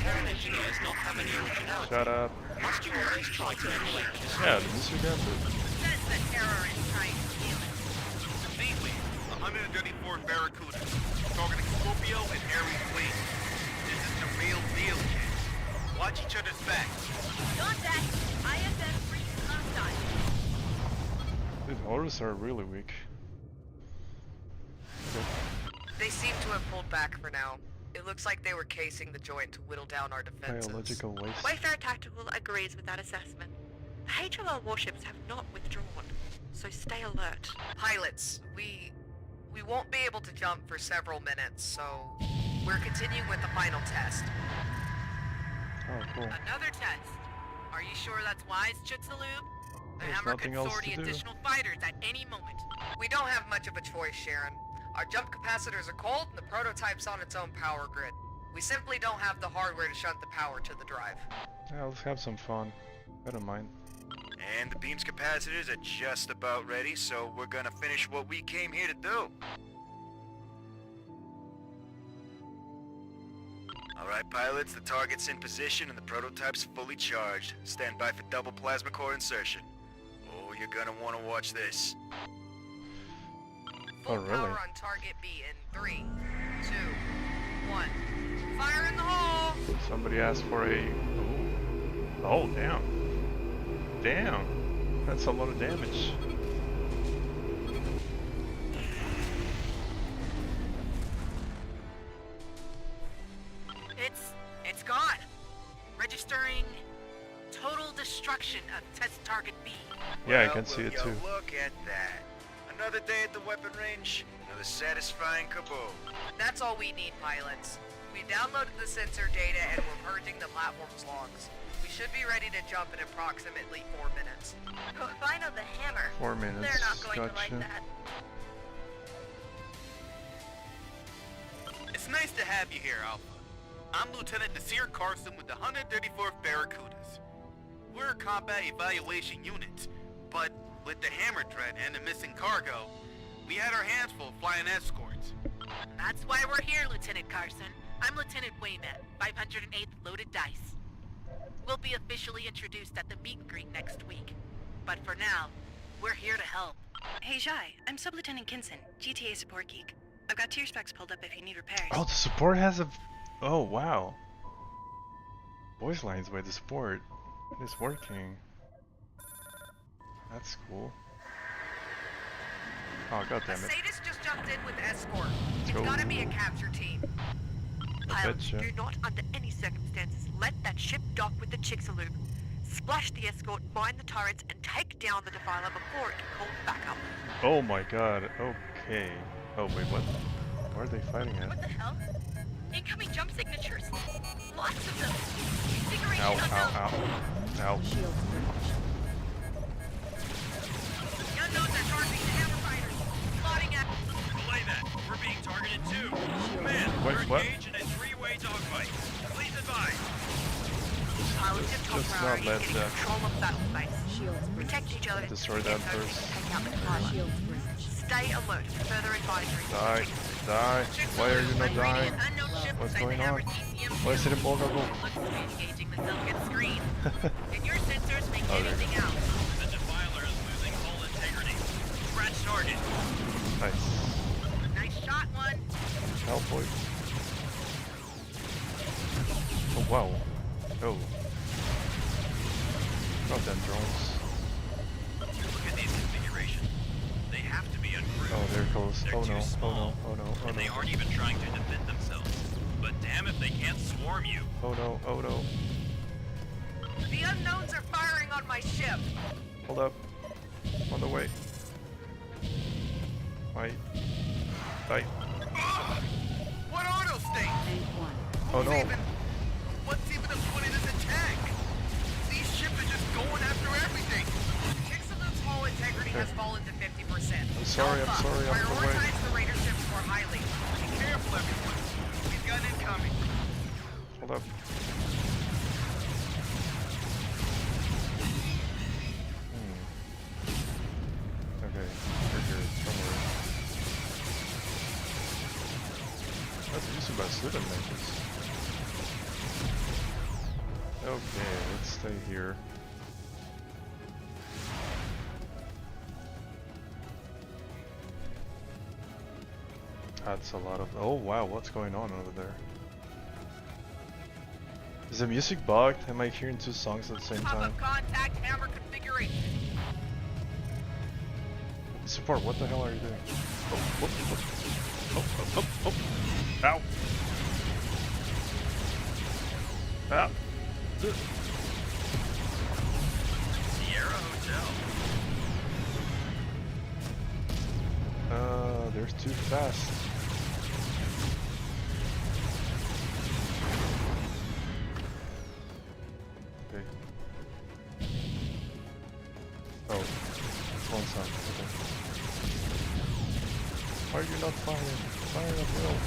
A: Terran engineers don't have any originality.
B: Shut up.
A: Must you always try to emulate history?
B: Yeah, Mr. Dancer.
N: Says the terror is trying to steal it.
J: Seaweed, 134 Barracudas, targeting Scorpio and Ares Wing. This is the real deal, kids. Watch each other's backs.
C: Contact! ISS free hostile.
B: These orders are really weak.
Q: They seem to have pulled back for now. It looks like they were casing the joint to whittle down our defenses.
B: Biological waste.
Q: Wayfarer Tactical agrees with that assessment. The HLR warships have not withdrawn, so stay alert. Pilots, we won't be able to jump for several minutes, so we're continuing with the final test.
B: Oh, cool.
N: Another test. Are you sure that's wise, Chicxulub? The
B: There's
N: hammer
B: nothing
N: could
B: else
N: sortie
B: to do.
N: additional fighters at any moment.
Q: We don't have much of a choice, Sharon. Our jump capacitors are cold and the prototype's on its own power grid. We simply don't have the hardware to shunt the power to the drive.
B: Yeah, let's have some fun. I don't mind.
G: And the beam's capacitors are just about ready, so we're gonna finish what we came here to do. Alright pilots, the target's in position and the prototype's fully charged. Stand by for double plasma core insertion. Oh, you're gonna want to watch this.
B: Oh, really?
Q: Power on target B in 3, 2, 1. Fire in the hole!
B: Somebody asked for a... Oh, damn. Damn. That's a lot of damage.
N: It's gone. Registering total destruction of test target B.
B: Yeah, I
G: Well,
B: can see
G: will
B: it
G: you
B: too.
G: Look at that. Another day at the weapon range, another satisfying kaboom.
Q: That's all we need, pilots. We downloaded the sensor data and we're purging the platform's logs. We should be ready to jump in approximately 4 minutes.
C: Oh, if I know the hammer,
B: 4 minutes.
C: they're not going to like
B: Gotcha.
C: that.
J: It's nice to have you here, Alpha. I'm Lieutenant Nasir Carson with the 134th Barracudas. We're a combat evaluation unit, but with the hammer threat and the missing cargo, we had our hands full flying escorts.
N: That's why we're here, Lieutenant Carson. I'm Lieutenant Waymet, 508th Loaded Dice. We'll be officially introduced at the meet and greet next week. But for now, we're here to help.
U: Hey Jai, I'm Sub-Lieutenant Kinson, GTA support geek. I've got tier specs pulled up if you need repairs.
B: Oh, the support has a... Oh, wow. Voice lines by the support. It is working. That's cool. Oh, god damn it.
Q: Sadist just jumped in with escort. It's
B: Cool.
Q: gotta be a capture team.
B: I
Q: Pilots,
B: betcha.
Q: do not under any circumstances let that ship dock with the Chicxulub. Splash the escort, mine the turrets, and take down the Defiler before it can call backup.
B: Oh my god, okay. Oh wait, what? Where are they fighting at?
C: What the hell? Incoming jump signatures. Lots of them. Configuration
B: Ow,
C: unknown.
B: ow, ow. Ow.
N: The unknowns are targeting the hammer fighters. Spotting at...
S: Relay that. We're being targeted too. Man,
B: Wait,
S: we're
B: what?
S: engaged in a three-way dogfight. Please advise.
Q: Pilots have top
B: Just not
Q: priority
B: let
Q: getting
B: that-
Q: control of battle space. Protect each other.
B: Destroy
Q: to get
B: that
Q: notice
B: first.
Q: and take out the Defiler. Stay alert for further advisories.
B: Die. Die. Why are you not dying?
N: Unknown ship
B: What's
N: inside
B: going
N: the
B: on?
N: hammer TCM
B: Why is it invulnerable?
N: Looks to be engaging the silicon screen. Can your sensors make
B: Okay.
N: anything out?
S: The Defiler is losing hull integrity. Scratch target.
B: Nice.
N: Nice shot, one.
B: Hellboy. Oh wow.
S: They're
B: Oh
S: too
B: no,
S: small,
B: oh no, oh no, oh
S: and they
B: no.
S: aren't even trying to defend themselves. But damn if they can't swarm you.
B: Oh no, oh no.
Q: The unknowns are firing on my ship.
B: Hold up. On the way. Wait. Bye.
J: What auto state?
B: Oh no.
J: What's even the point of this attack? These ships are just going after everything.
Q: Chicxulub's hull integrity has fallen to 50%.
B: I'm sorry, I'm sorry, I'm on the way.
Q: Prioritize the raider ships more highly.
J: Be careful, everyone. We've got incoming.
B: Hold up. Okay, we're here somewhere. That's used by student matches. Okay, let's stay here. That's a lot of. Oh wow, what's going on over there? Is the music bugged? Am I hearing two songs at the same time?
Q: Contact hammer configuration.
B: Support, what the hell are you doing? Oh, oh, oh, oh, oh. Ow! Ow!
S: Sierra Hotel.
B: They're too fast. Okay. Oh, it's one side. Okay. Why are you not firing? Fire at will.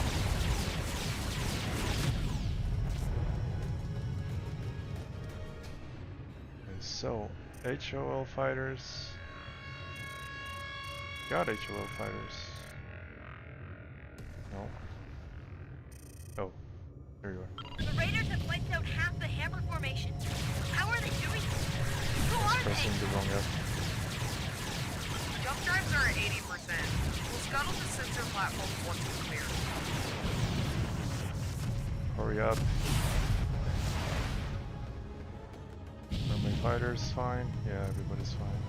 B: Okay, so HOL fighters. Got HOL fighters. No. Oh, there you are.
C: The Raiders have wiped out half the hammer formation. How are they doing this? Who are
B: Pressing
C: they?
B: the wrong F.
Q: Jump drives are at 80%. We'll scuttle the sensor platform once we're clear.
B: Hurry up. Are my fighters fine? Yeah, everybody's fine.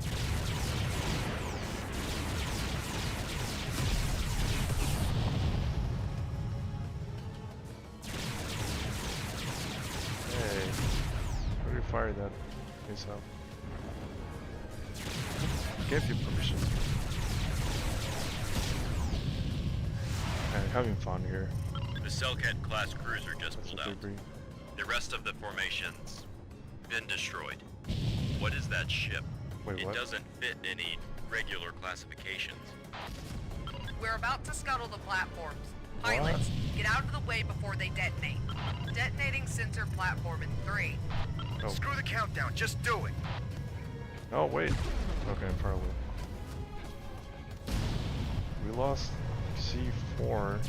B: Hey, where do you fire that yourself? Gave you permission. Okay, having fun here.
S: The Selket class cruiser just
B: That's
S: pulled
B: what they
S: out.
B: bring.
S: The rest of the formation's been destroyed. What is that ship?
B: Wait,
S: it
B: what?
S: doesn't fit any regular classifications.
Q: We're about to scuttle the platforms. Pilots, get out of the way before they detonate. Detonating sensor platform in 3.
B: Oh.
G: Screw the countdown, just do it.
B: Oh, wait. Okay, I'm far away. We lost C4.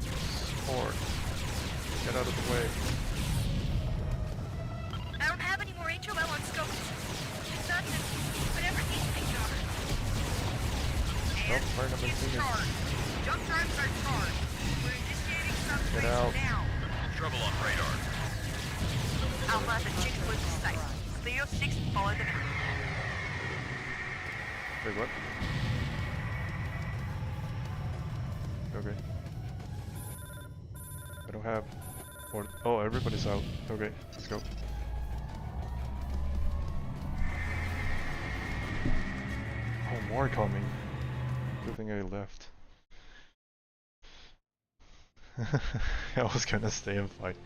B: Support. Get out of the way.
C: I don't have any more HOL on scopes. It's not even whatever these things are.
B: Stop firing at my fingers.
Q: Jump drives are charged. We're initiating
B: Get
Q: substation
B: out.
Q: now.
S: Trouble on radar.
D: Alpha at the Chicxulub site. Cleo 6, follow the map.
B: Wait, what? Okay. I don't have... Or, oh, everybody's out. Okay, let's go. Oh, more coming. Good thing I left. I was gonna stay and fight.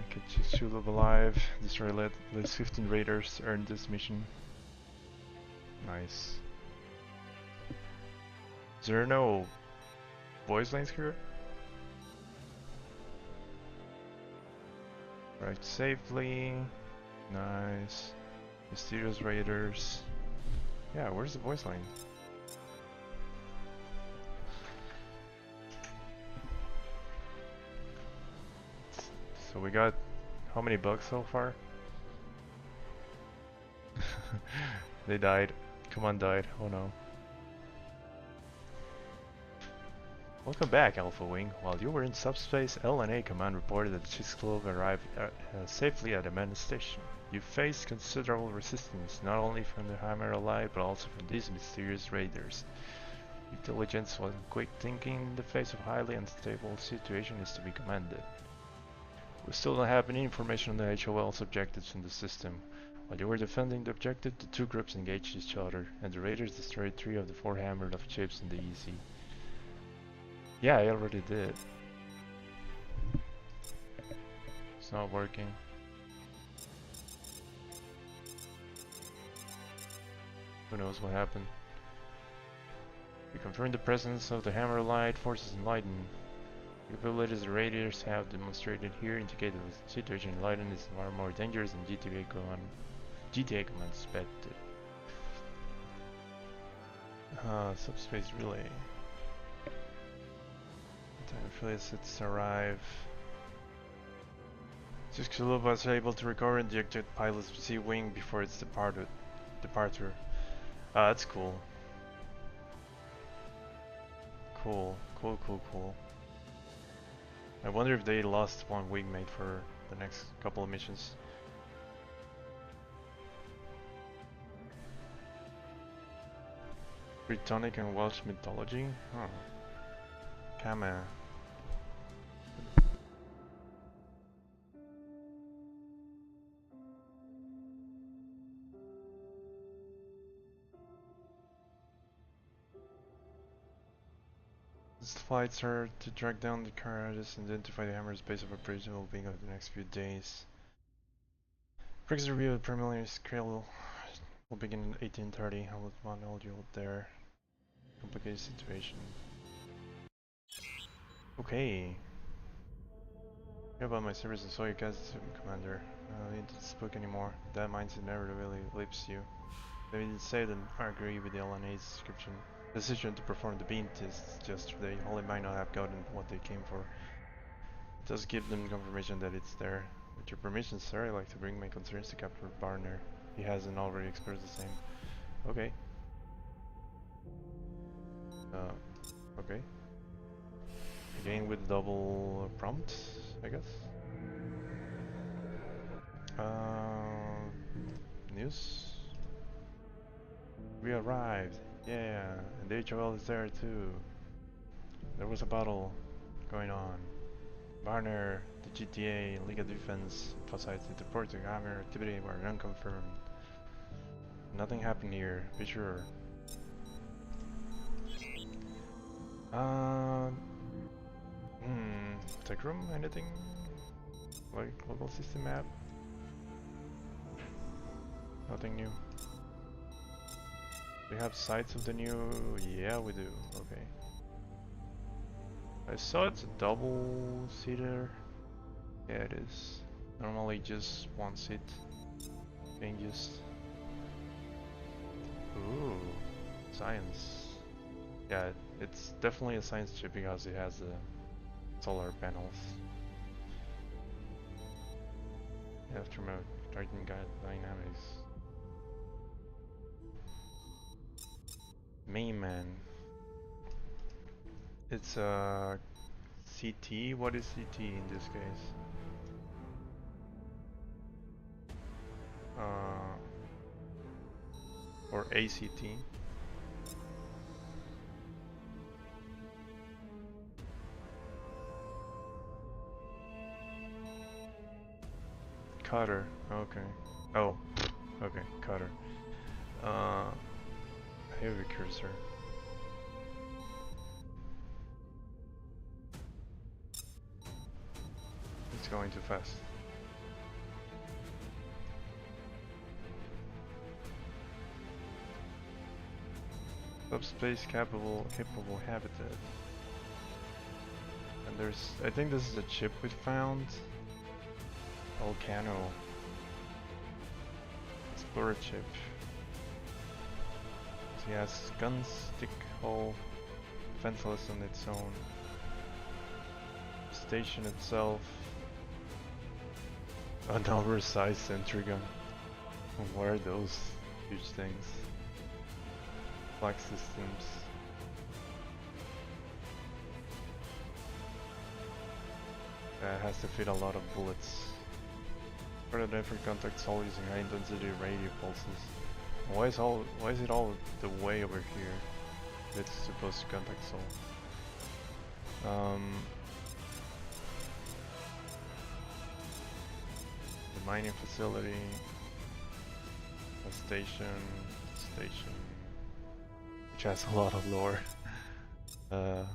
B: Get Chicxulub alive. Destroy at least 15 raiders. Earn this mission. Nice. Is there no voice lines here? Right safely. Nice. Mysterious raiders. Yeah, where's the voice line? So we got how many bugs so far? They died. Come on, died. Oh no. Welcome back, Alpha Wing. While you were in subspace, LNA Command reported that the Chicxulub arrived safely at Amanda Station. You faced considerable resistance, not only from the Hammer Allied, but also from these mysterious raiders. Intelligence and quick thinking in the face of a highly unstable situation is to be commended. We still don't have any information on the HOL's objectives in the system. While you were defending the objective, the two groups engaged each other, and the raiders destroyed 3 of the 4 hammered of chips in the EC. Yeah, I already did. It's not working. Who knows what happened? We confirmed the presence of the Hammer Allied forces in Leiden. The capabilities the raiders have demonstrated here indicate that the situation in Leiden is far more dangerous than GTA Command suspected. Subspace relay. Time affiliates arrive. Chicxulub was able to recover the ejected pilot's C-wing before its departure. That's cool. Cool. I wonder if they lost one wingmate for the next couple of missions. Britannic and Welsh mythology? Huh. Kama. These flights are to track down the carriages and identify the Hammer's base of operation will be over the next few days. Briggs review of the preliminary scale will begin in 1830. I will want all you there. Complicated situation. Okay. Hear about my service and saw you guys, Commander. I don't need to speak anymore. That mindset never really leaves you. They didn't say that I agree with the LNA's description. Decision to perform the beam tests yesterday. Holly might not have gotten what they came for. It does give them confirmation that it's there. With your permission, sir, I'd like to bring my concerns to Captain Barner. He hasn't already expressed the same. Okay. Okay. Again with double prompt, I guess. News? We arrived. Yeah, and the HOL is there too. There was a battle going on. Barner, the GTA, League of Defense emphasized the report to Hammer activity were unconfirmed. Nothing happened here, be sure. Tech room? Anything? Like local system map? Nothing new. We have sights of the new... Yeah, we do. Okay. I saw it's a double-seater. Yeah, it is. Normally just one seat being used. Ooh, science. Yeah, it's definitely a science chip because it has the solar panels. Aftermath, Titan Guide Dynamics. Mayman. It's a CT. What is CT in this case? Or ACT. Cutter. Okay. Oh. Okay. Cutter. Heavy cursor. It's going too fast. Subspace capable habitat. And there's, I think this is a chip we found. Volcano. Explorer chip. He has gun stick hole, defenseless on its own. Station itself. An oversized sentry gun. What are those huge things? Flag systems. That has to fit a lot of bullets. For the different contacts, all using high intensity radio pulses. Why is it all the way over here? It's supposed to contact Sol. The mining facility, a station, which has a lot of lore. Oh,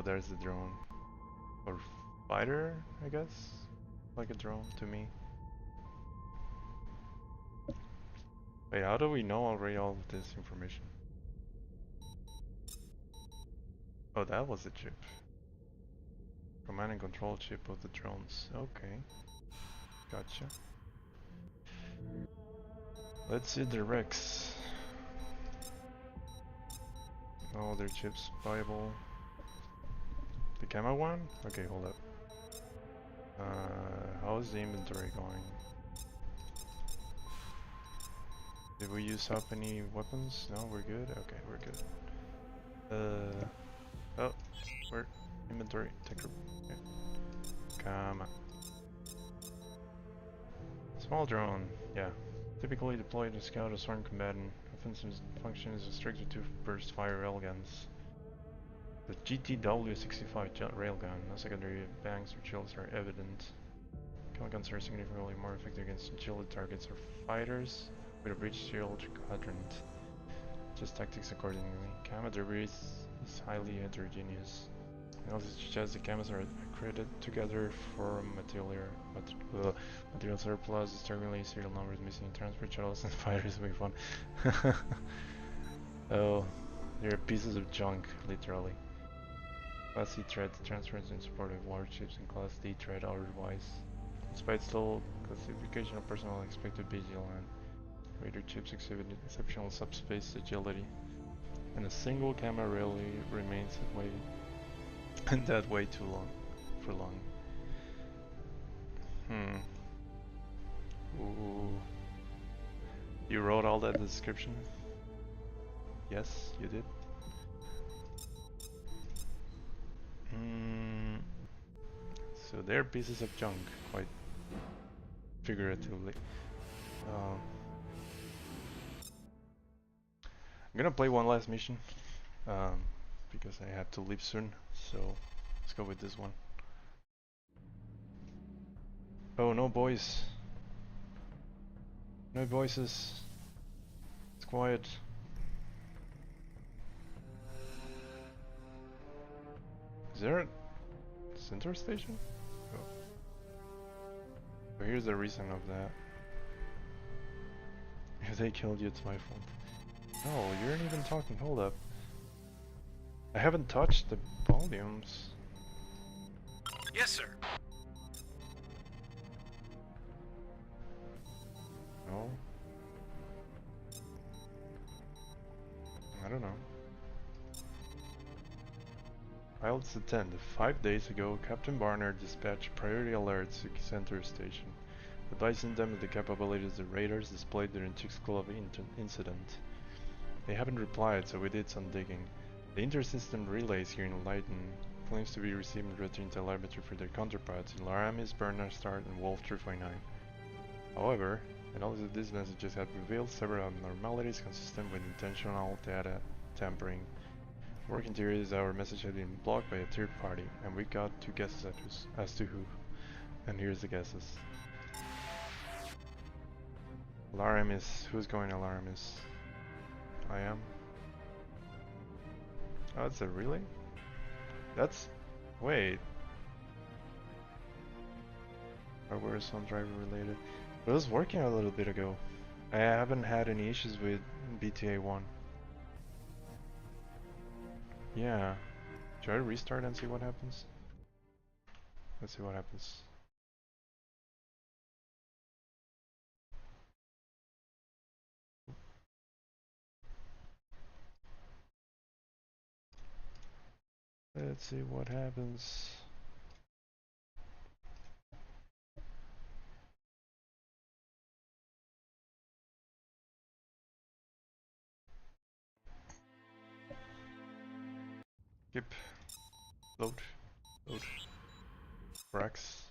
B: there's the drone. Or fighter, I guess? Like a drone to me. Wait, how do we know already all of this information? Oh, that was the chip. Command and control chip of the drones. Okay. Gotcha. Let's see the Rex. Oh, their chips. Bible. The camo one? Okay, hold up. How's the inventory going? Did we use up any weapons? No, we're good? Okay, we're good. Oh, where? Inventory, take group. Okay. Come on. Small drone, yeah. Typically deployed to scout a sworn combatant. Offensive function is restricted to burst fire railguns. The GTW-65 jet railgun. No secondary bangs or shields are evident. Guns are significantly more effective against shielded targets or fighters with a breach shield quadrant. Just tactics accordingly. Camo debris is highly heterogeneous. And also suggest the camos are accredited together for material surplus, disturbingly serial numbers missing in transport shuttles and fighters with one. Oh, they're pieces of junk, literally. Class C threat transfers in support of warships and Class D threat otherwise. Despite slow classification of personnel expected vigilant, radar chips exhibit exceptional subspace agility, and a single camera rarely remains that way, and that way too long, for long. Ooh. You wrote all that description? Yes, you did. So they're pieces of junk, quite figuratively. I'm gonna play one last mission, because I have to leave soon, so let's go with this one. Oh, no boys. No voices. It's quiet. Is there a center station? Oh. So here's the reason of that. If they killed you, it's my fault. No, you aren't even talking. Hold up. I haven't touched the volumes.
G: Yes, sir.
B: No. I don't know. Pilots attend. 5 days ago, Captain Barnard dispatched priority alerts to Center Station, advising them of the capabilities the raiders displayed during Chicks Club incident. They haven't replied, so we did some digging. The inter-system relays here in Leiden claims to be receiving routine telemetry for their counterparts in Laramis, Bernard Start, and Wolf 349. However, analysis of these messages have revealed several abnormalities consistent with intentional data tampering. Working theory is our message had been blocked by a third party, and we got 2 guesses as to who. And here's the guesses. Laramis. Who's going to Laramis? I am. Oh, that's a really? That's... wait. Hardware is some driver related. But it was working a little bit ago. I haven't had any issues with BTA1. Yeah. Should I restart and see what happens? Let's see what happens. Let's see what happens. Skip. Load. Load. Rex.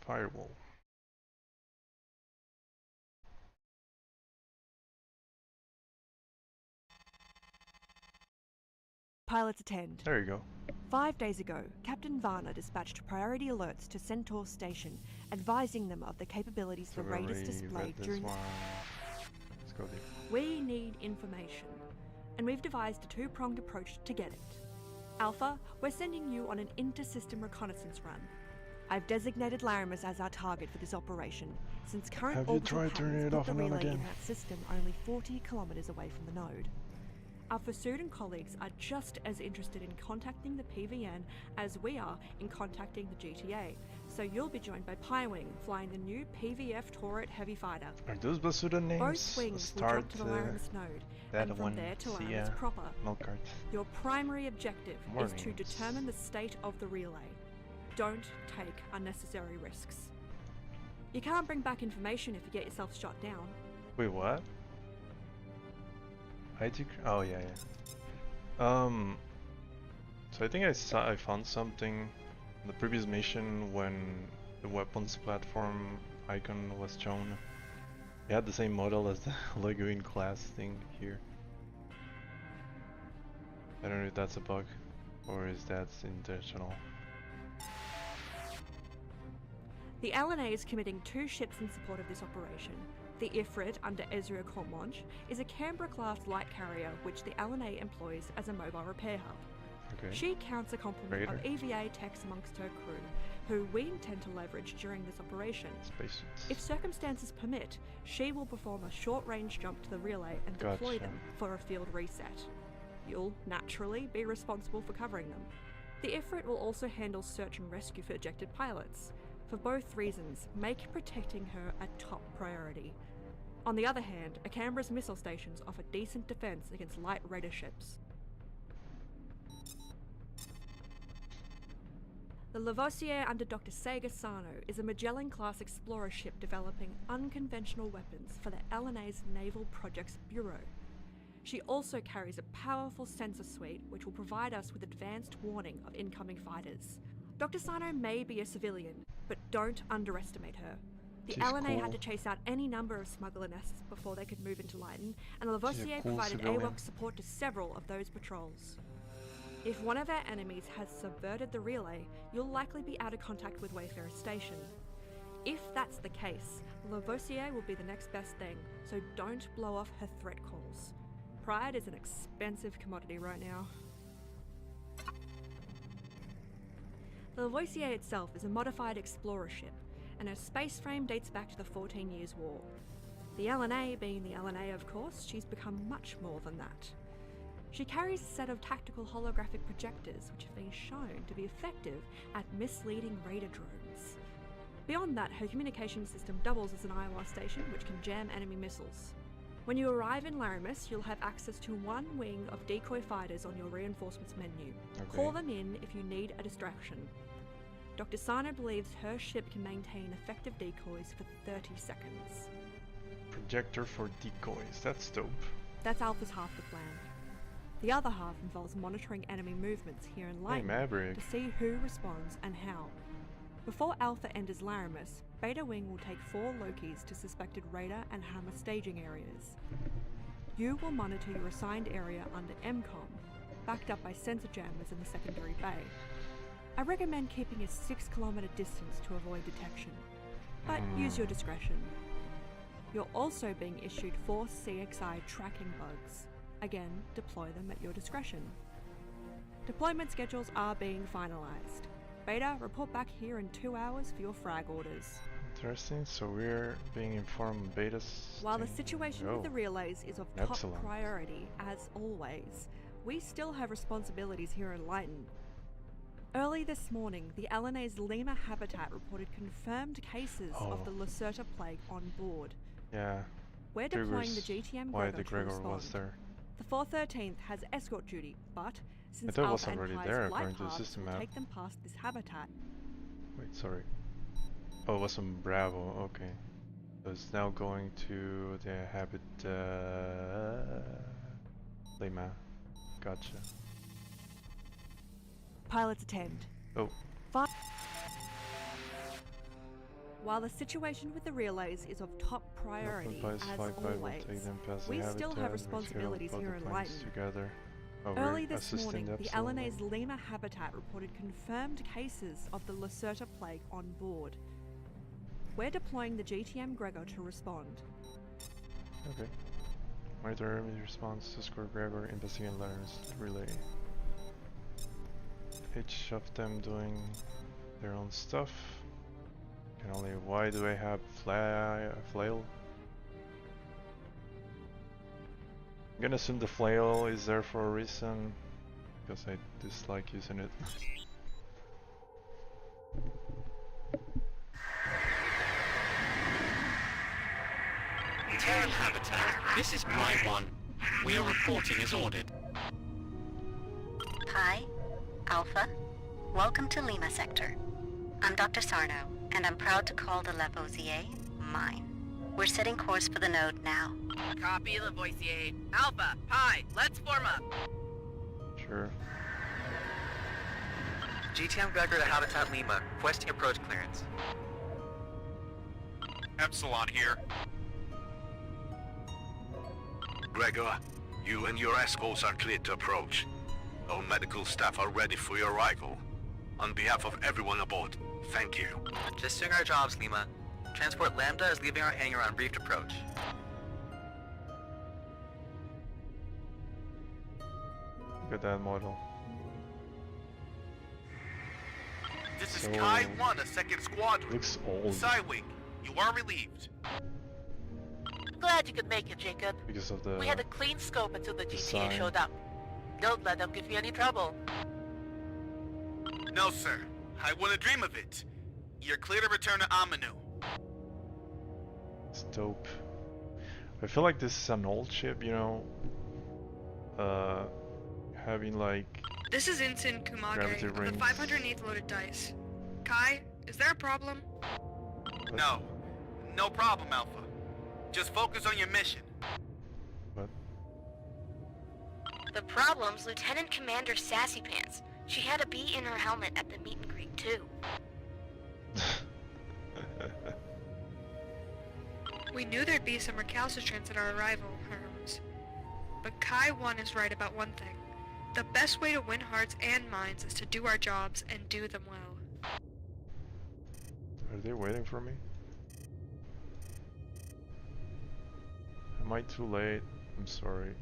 B: Firewall.
F: Pilots attend.
B: There you go.
F: 5 days ago, Captain Varner dispatched priority alerts to Centaur Station, advising them of the capabilities the Raiders displayed during
B: this one. Let's go there.
F: We need information, and we've devised a two-pronged approach to get it. Alpha, we're sending you on an inter-system reconnaissance run. I've designated Laramus as our target for this operation, since current
B: Have you
F: orbital
B: tried turning
F: patterns
B: it
F: put
B: off
F: the
B: and on
F: relay in
B: again?
F: that system only 40 kilometers away from the node. Our Fasudan colleagues are just as interested in contacting the PVN as we are in contacting the GTA, so you'll be joined by Piewing, flying the new PVF Tourette heavy fighter.
B: Are those Basuda names?
F: Both wings will jump to the Laramus node,
B: that
F: and from
B: one.
F: there to
B: See
F: Laramus
B: ya.
F: proper.
B: Milk cart.
F: Your primary objective is to
B: Mornings.
F: determine the state of the relay. Don't take unnecessary risks. You can't bring back information if you get yourself shot down.
B: Wait, what? Oh yeah, yeah. So I think I found something in the previous mission when the weapons platform icon was shown. It had the same model as the Leguin class thing here. I don't know if that's a bug or is that intentional.
F: The LNA is committing 2 ships in support of this operation. The Ifrit, under Ezra Cormonch, is a Canberra-class light carrier which the LNA employs as a mobile repair hub.
B: Okay.
F: She counts a complement of
B: Raider.
F: EVA techs amongst her crew, who we intend to leverage during this operation.
B: Spacesuits.
F: If circumstances permit, she will perform a short-range jump to the relay and deploy
B: Gotcha.
F: them for a field reset. You'll naturally be responsible for covering them. The Ifrit will also handle search and rescue for ejected pilots. For both reasons, make protecting her a top priority. On the other hand, Canberra's missile stations offer decent defense against light raider ships. The Lavoisier under Dr. Sega Sano is a Magellan-class explorer ship developing unconventional weapons for the LNA's Naval Projects Bureau. She also carries a powerful sensor suite which will provide us with advanced warning of incoming fighters. Dr. Sano may be a civilian, but don't underestimate her. The
B: She's
F: LNA
B: cool.
F: had to chase out any number of smuggler nests before they could move into Leiden, and Lavoisier
B: cool
F: provided
B: civilian.
F: AWACS support to several of those patrols. If one of our enemies has subverted the relay, you'll likely be out of contact with Wayfarer Station. If that's the case, Lavoisier will be the next best thing, so don't blow off her threat calls. Pride is an expensive commodity right now. The Lavoisier itself is a modified explorer ship, and her space frame dates back to the 14 Years' War. The LNA being the LNA, of course, she's become much more than that. She carries a set of tactical holographic projectors which have been shown to be effective at misleading raider drones. Beyond that, her communication system doubles as an Iowa station which can jam enemy missiles. When you arrive in Laramus, you'll have access to 1 wing of decoy fighters on your reinforcements menu.
B: Okay.
F: Call them in if you need a distraction. Dr. Sano believes her ship can maintain effective decoys for 30 seconds.
B: Projector for decoys. That's dope.
F: That's Alpha's half the plan. The other half involves monitoring enemy movements here in Leiden
B: Maverick.
F: to see who responds and how. Before Alpha enters Laramus, Beta Wing will take 4 Lokis to suspected Raider and Hammer staging areas. You will monitor your assigned area under MCOM, backed up by sensor jammers in the secondary bay. I recommend keeping a 6-kilometer distance to avoid detection, but use your discretion. You're also being issued 4 CXI tracking bugs. Again, deploy them at your discretion. Deployment schedules are being finalized. Beta, report back here in 2 hours for your frag orders.
B: Interesting. So we're being informed Beta's.
F: While the
B: thing.
F: situation
B: Oh.
F: with the relays is of
B: Excellent.
F: top priority, as always, we still have responsibilities here in Leiden. Early this morning, the LNA's Lima habitat reported confirmed cases of the Lacerta plague on board.
B: Yeah.
F: We're deploying the
B: Triggers
F: GTM
B: why
F: Gregor
B: the
F: to
B: Gregor
F: respond.
B: was there.
F: The 413th has escort duty, but
B: I
F: since
B: thought it
F: Alpha
B: was
F: and
B: already
F: Pi's
B: there
F: flight
B: according to the
F: paths
B: system
F: will
B: map.
F: take them past this habitat.
B: Wait, sorry. Oh, it was on Bravo. Okay. So it's now going to the habit. Lima. Gotcha.
F: pilots attend.
B: Oh.
F: While the situation with the relays is of top priority, as always, we still have responsibilities here in Lighton.
B: Together.
F: Early this morning, the LNA's Lima habitat reported confirmed cases of the Lacerta plague on board. We're deploying the GTM Gregor to respond.
B: Okay. Monitor immediate response to Score Gregor, investigating letters, relay. Each of them doing their own stuff. And only why do I have flail? I'm gonna assume the flail is there for a reason, because I dislike using it.
L: Terran Habitat, this is Pi 1. We are reporting as ordered.
U: Pi, Alpha, welcome to Lima Sector. I'm Dr. Sarno, and I'm proud to call the Lavoisier mine. We're setting course for the node now.
N: Copy, Lavoisier. Alpha, Pi, let's form up.
B: Sure.
E: GTM Gregor to Habitat Lima, requesting approach clearance.
J: Epsilon here.
R: Gregor, you and your escorts are cleared to approach. All medical staff are ready for your arrival. On behalf of everyone aboard, thank you.
E: Just doing our jobs, Lima. Transport Lambda is leaving our hangar on briefed approach.
B: Look at that model.
J: This is Kai 1, a 2nd Squadron.
B: Looks old.
J: Psywing, you are relieved.
P: Glad you could make it, Jacob.
B: Because of the
P: We had a clean scope until the GTA
B: design.
P: showed up. Don't let them give you any trouble.
J: No, sir. I wouldn't dream of it. You're clear to return to Amanu.
B: It's dope. I feel like this is an old ship, you know. Having like
O: This is Ensign
B: gravity
O: Kumage of the
B: rings.
O: 508th loaded dice. Kai, is there a problem?
J: No. No problem, Alpha. Just focus on your mission.
B: What?
M: The problem's Lieutenant Commander Sassy Pants. She had a bee in her helmet at the meet and greet, too.
O: We knew there'd be some recalcitrance at our arrival, Herms. But Kai 1 is right about one thing. The best way to win hearts and minds is to do our jobs and do them well.
B: Are they waiting for me? Am I too late? I'm sorry.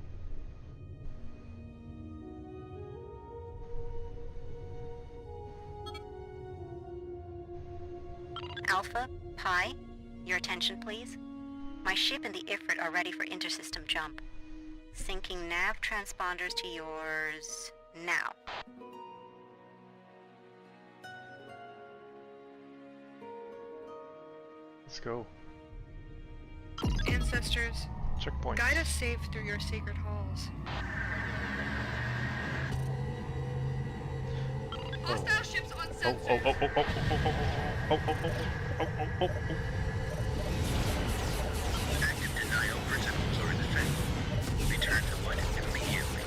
U: Alpha, Pi, your attention please. My ship and the Ifrit are ready for intersystem jump. Syncing nav transponders to yours now.
B: Let's go.
O: Ancestors,
B: Checkpoint.
O: guide us safe through your sacred halls. Hostile ships on sensors.
L: Active denial for temporary defense. Return to London immediately.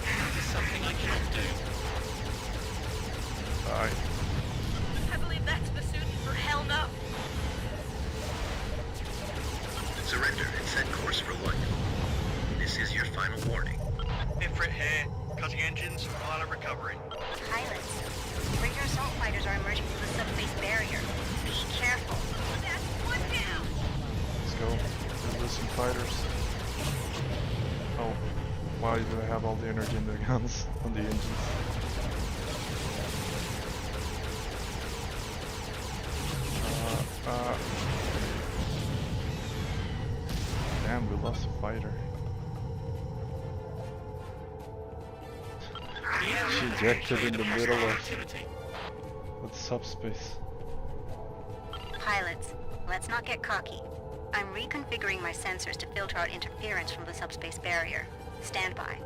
L: That is something I can't do.
B: Alright.
M: I believe that's Bassoon for hell no.
L: Surrender and set course for London. This is your final warning.
J: Ifrit here. Cutting engines, on a recovery.
U: Pilots, Ranger assault fighters are emerging from the subspace barrier. Be careful.
M: That's one down.
B: Let's go. We're losing fighters. Oh, why do I have all the energy in the guns on the engines? Damn, we lost a fighter. She ejected in the middle of the subspace.
U: Pilots, let's not get cocky. I'm reconfiguring my sensors to filter out interference from the subspace barrier. Stand by.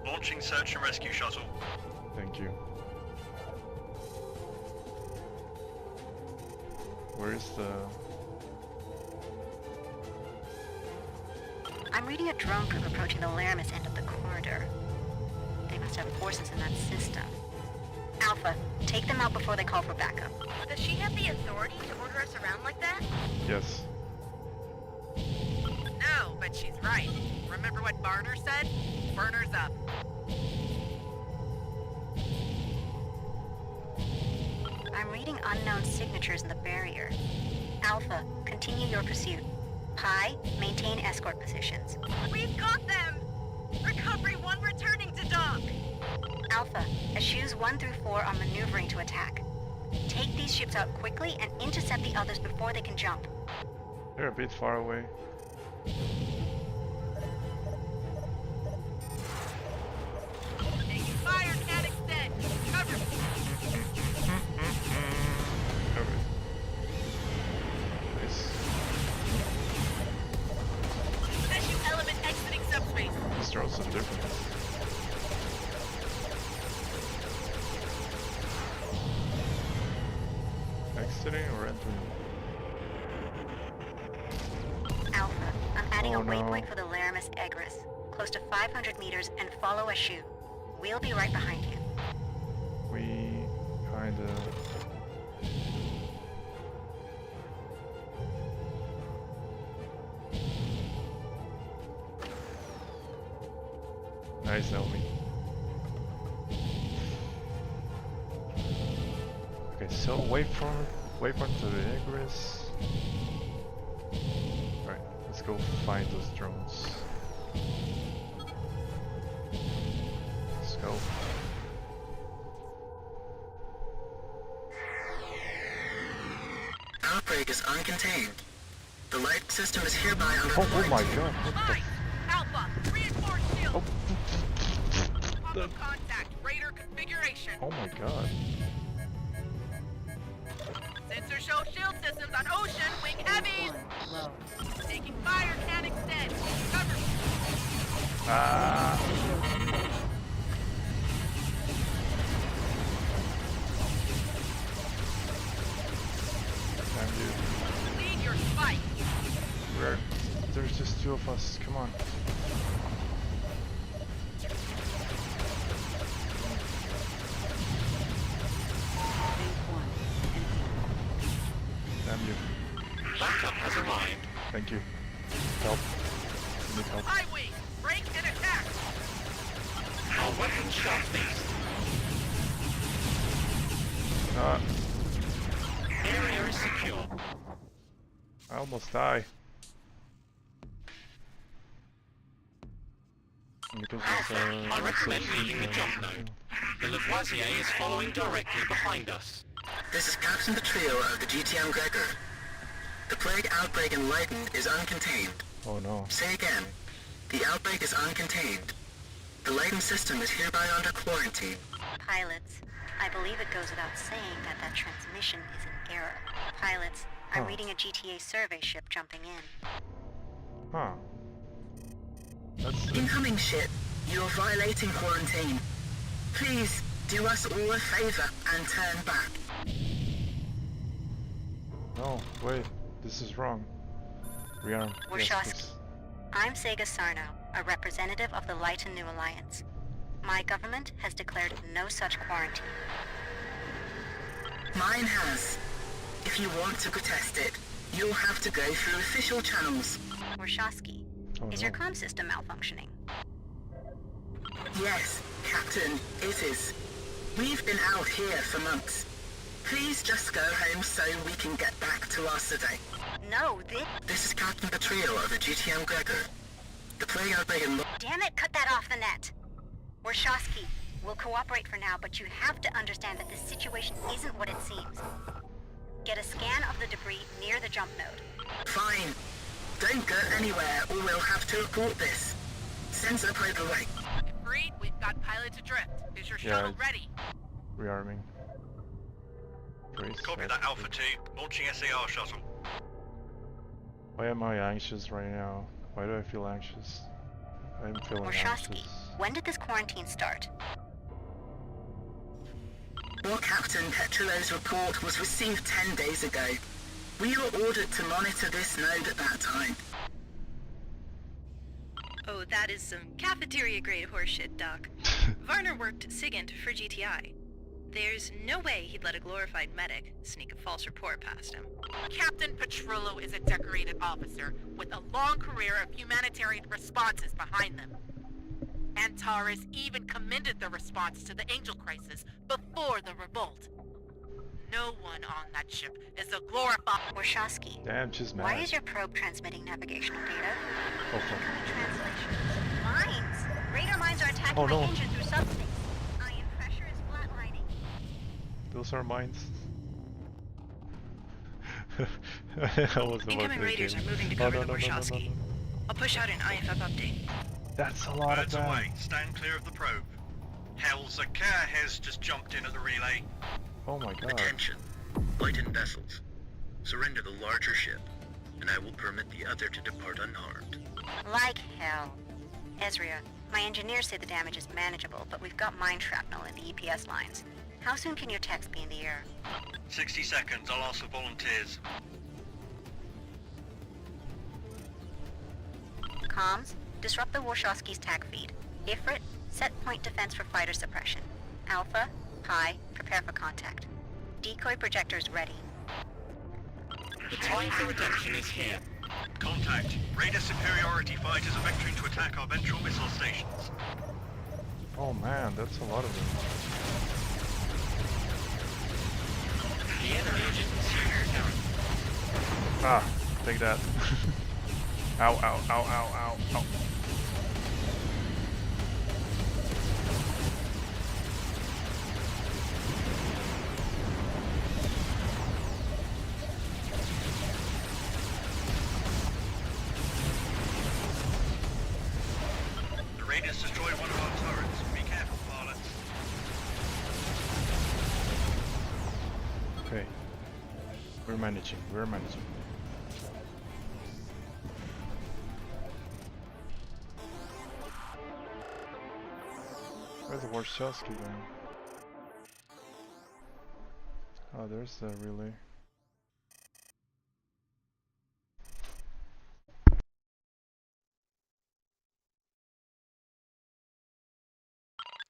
K: Launching search and rescue shuttle.
B: Thank you. Where is the...
U: I'm reading a drone group approaching the Laramis end of the corridor. They must have forces in that system. Alpha, take them out before they call for backup.
C: Does she have the authority to order us around like that?
B: Yes.
N: No, but she's right. Remember what Barner said? Burner's up.
U: I'm reading unknown signatures in the barrier. Alpha, continue your pursuit. Pi, maintain escort positions.
D: We've got them! Recovery 1 returning to dock!
U: Alpha, Eschew's 1 through 4 are maneuvering to attack. Take these ships out quickly and intercept the others before they can jump.
B: They're a bit far away.
N: Taking fire, can't extend. Cover me.
B: Nice.
N: Eschew element exiting subspace.
B: These drones are different. Exiting or entering?
U: Alpha, I'm adding
B: Oh,
U: a
B: no.
U: waypoint for the Laramis Egris, close to 500 meters, and follow Eschew. We'll be right behind you.
B: We kinda... Nice, Naomi. Okay, so waypoint to the Egris. Right, let's go find those drones. Let's go.
L: Outbreak is uncontained. The light system is hereby under
B: Oh my god, what the
N: Alpha, reinforce shield.
B: Oh.
N: Combo contact, radar configuration.
B: Oh my god.
N: Sensor show shield systems on ocean, wing heavies. Taking fire, can't extend. Cover me.
B: Ah. Damn you.
N: Lead your spike.
B: There's just 2 of us, come on. Damn you.
L: Backup has arrived.
B: Thank you. Help. Need help.
N: High wing, break and attack.
L: Our weapons sharp-faced.
B: Ah,
L: Area is secure.
B: I almost die. Because
L: I recommend leaving the jump node. The Lavoisier is following directly behind us. This is Captain Petrillo of the GTM Gregor. The plague outbreak in Leiden is uncontained.
B: Oh no.
L: Say again. The outbreak is uncontained. The Leiden system is hereby under quarantine.
U: Pilots, I believe it goes without saying that that transmission is in error. Pilots, I'm reading a GTA survey ship jumping in.
B: Huh. That's
L: Incoming ship, you are violating quarantine. Please, do us all a favor and turn back.
B: No, wait. This is wrong. Rearm. Yes,
U: Warshawski,
B: please.
U: I'm Sega Sarno, a representative of the Light and New Alliance. My government has declared no such quarantine.
L: Mine has. If you want to protest it, you'll have to go through official channels.
U: Warshawski, is your comm system malfunctioning?
L: Yes, Captain, it is. We've been out here for months. Please just go home so we can get back to our survey.
U: No,
L: This is Captain Petrillo of the GTM Gregor. The plague outbreak in...
U: Damn it, cut that off the net! Warshawski, we'll cooperate for now, but you have to understand that this situation isn't what it seems. Get a scan of the debris near the jump node.
L: Fine. Don't go anywhere or we'll have to report this. Sensor probe away.
N: Agreed, we've got pilot adrift. Is your
B: Yeah,
N: shuttle
B: it's-
N: ready?
B: Rearming. Brace.
K: Copy that, Alpha 2. Launching SAR shuttle.
B: Why am I anxious right now? Why do I feel anxious? I'm feeling
U: Warshawski,
B: anxious.
U: when did this quarantine start?
L: Well, Captain, Petrillo's report was received 10 days ago. We were ordered to monitor this node at that time.
I: Oh, that is some cafeteria-grade horseshit, Doc. Varner worked SIGINT for GTI. There's no way he'd let a glorified medic sneak a false report past him.
N: Captain Petrillo is a decorated officer with a long career of humanitarian responses behind them. Antares even commended the response to the Angel Crisis before the revolt. No one on that ship is a glorified...
U: Warshawski,
B: Damn, she's mad.
U: why is your probe transmitting navigational data?
B: Oh, fuck.
U: Translation. Mines! Radar mines are attacking
B: Oh, no.
U: my engine through subspace. Ion pressure is flatlining.
B: Those are mines. I was
I: Incoming raiders are moving to cover the Warshawski. I'll push out an IFF update.
B: That's a lot of
T: Birds
B: them.
T: away. Stand clear of the probe. Hell's a car has just jumped in at the relay.
B: Oh my god.
W: Attention. Lighten vessels. Surrender the larger ship, and I will permit the other to depart unharmed.
U: Like hell. Ezria, my engineers say the damage is manageable, but we've got mine shrapnel in the EPS lines. How soon can your techs be in the air?
T: 60 seconds. I'll ask for volunteers.
U: Comms, disrupt the Warshawski's TAC feed. Ifrit, set point defense for fighter suppression. Alpha, Pi, prepare for contact. Decoy projectors ready.
W: The time for reduction is here.
T: Contact. Raider superiority fighters are vectoring to attack our ventral missile stations.
B: Oh man, that's a lot of them.
W: The enemy agent is here.
B: Ah, take that. Ow, ow, ow, ow, ow, ow.
T: The raiders destroyed one of our turrets. Be careful, pilots.
B: Okay. We're managing, we're managing. Where's the Warshawski going? Oh, there's the relay.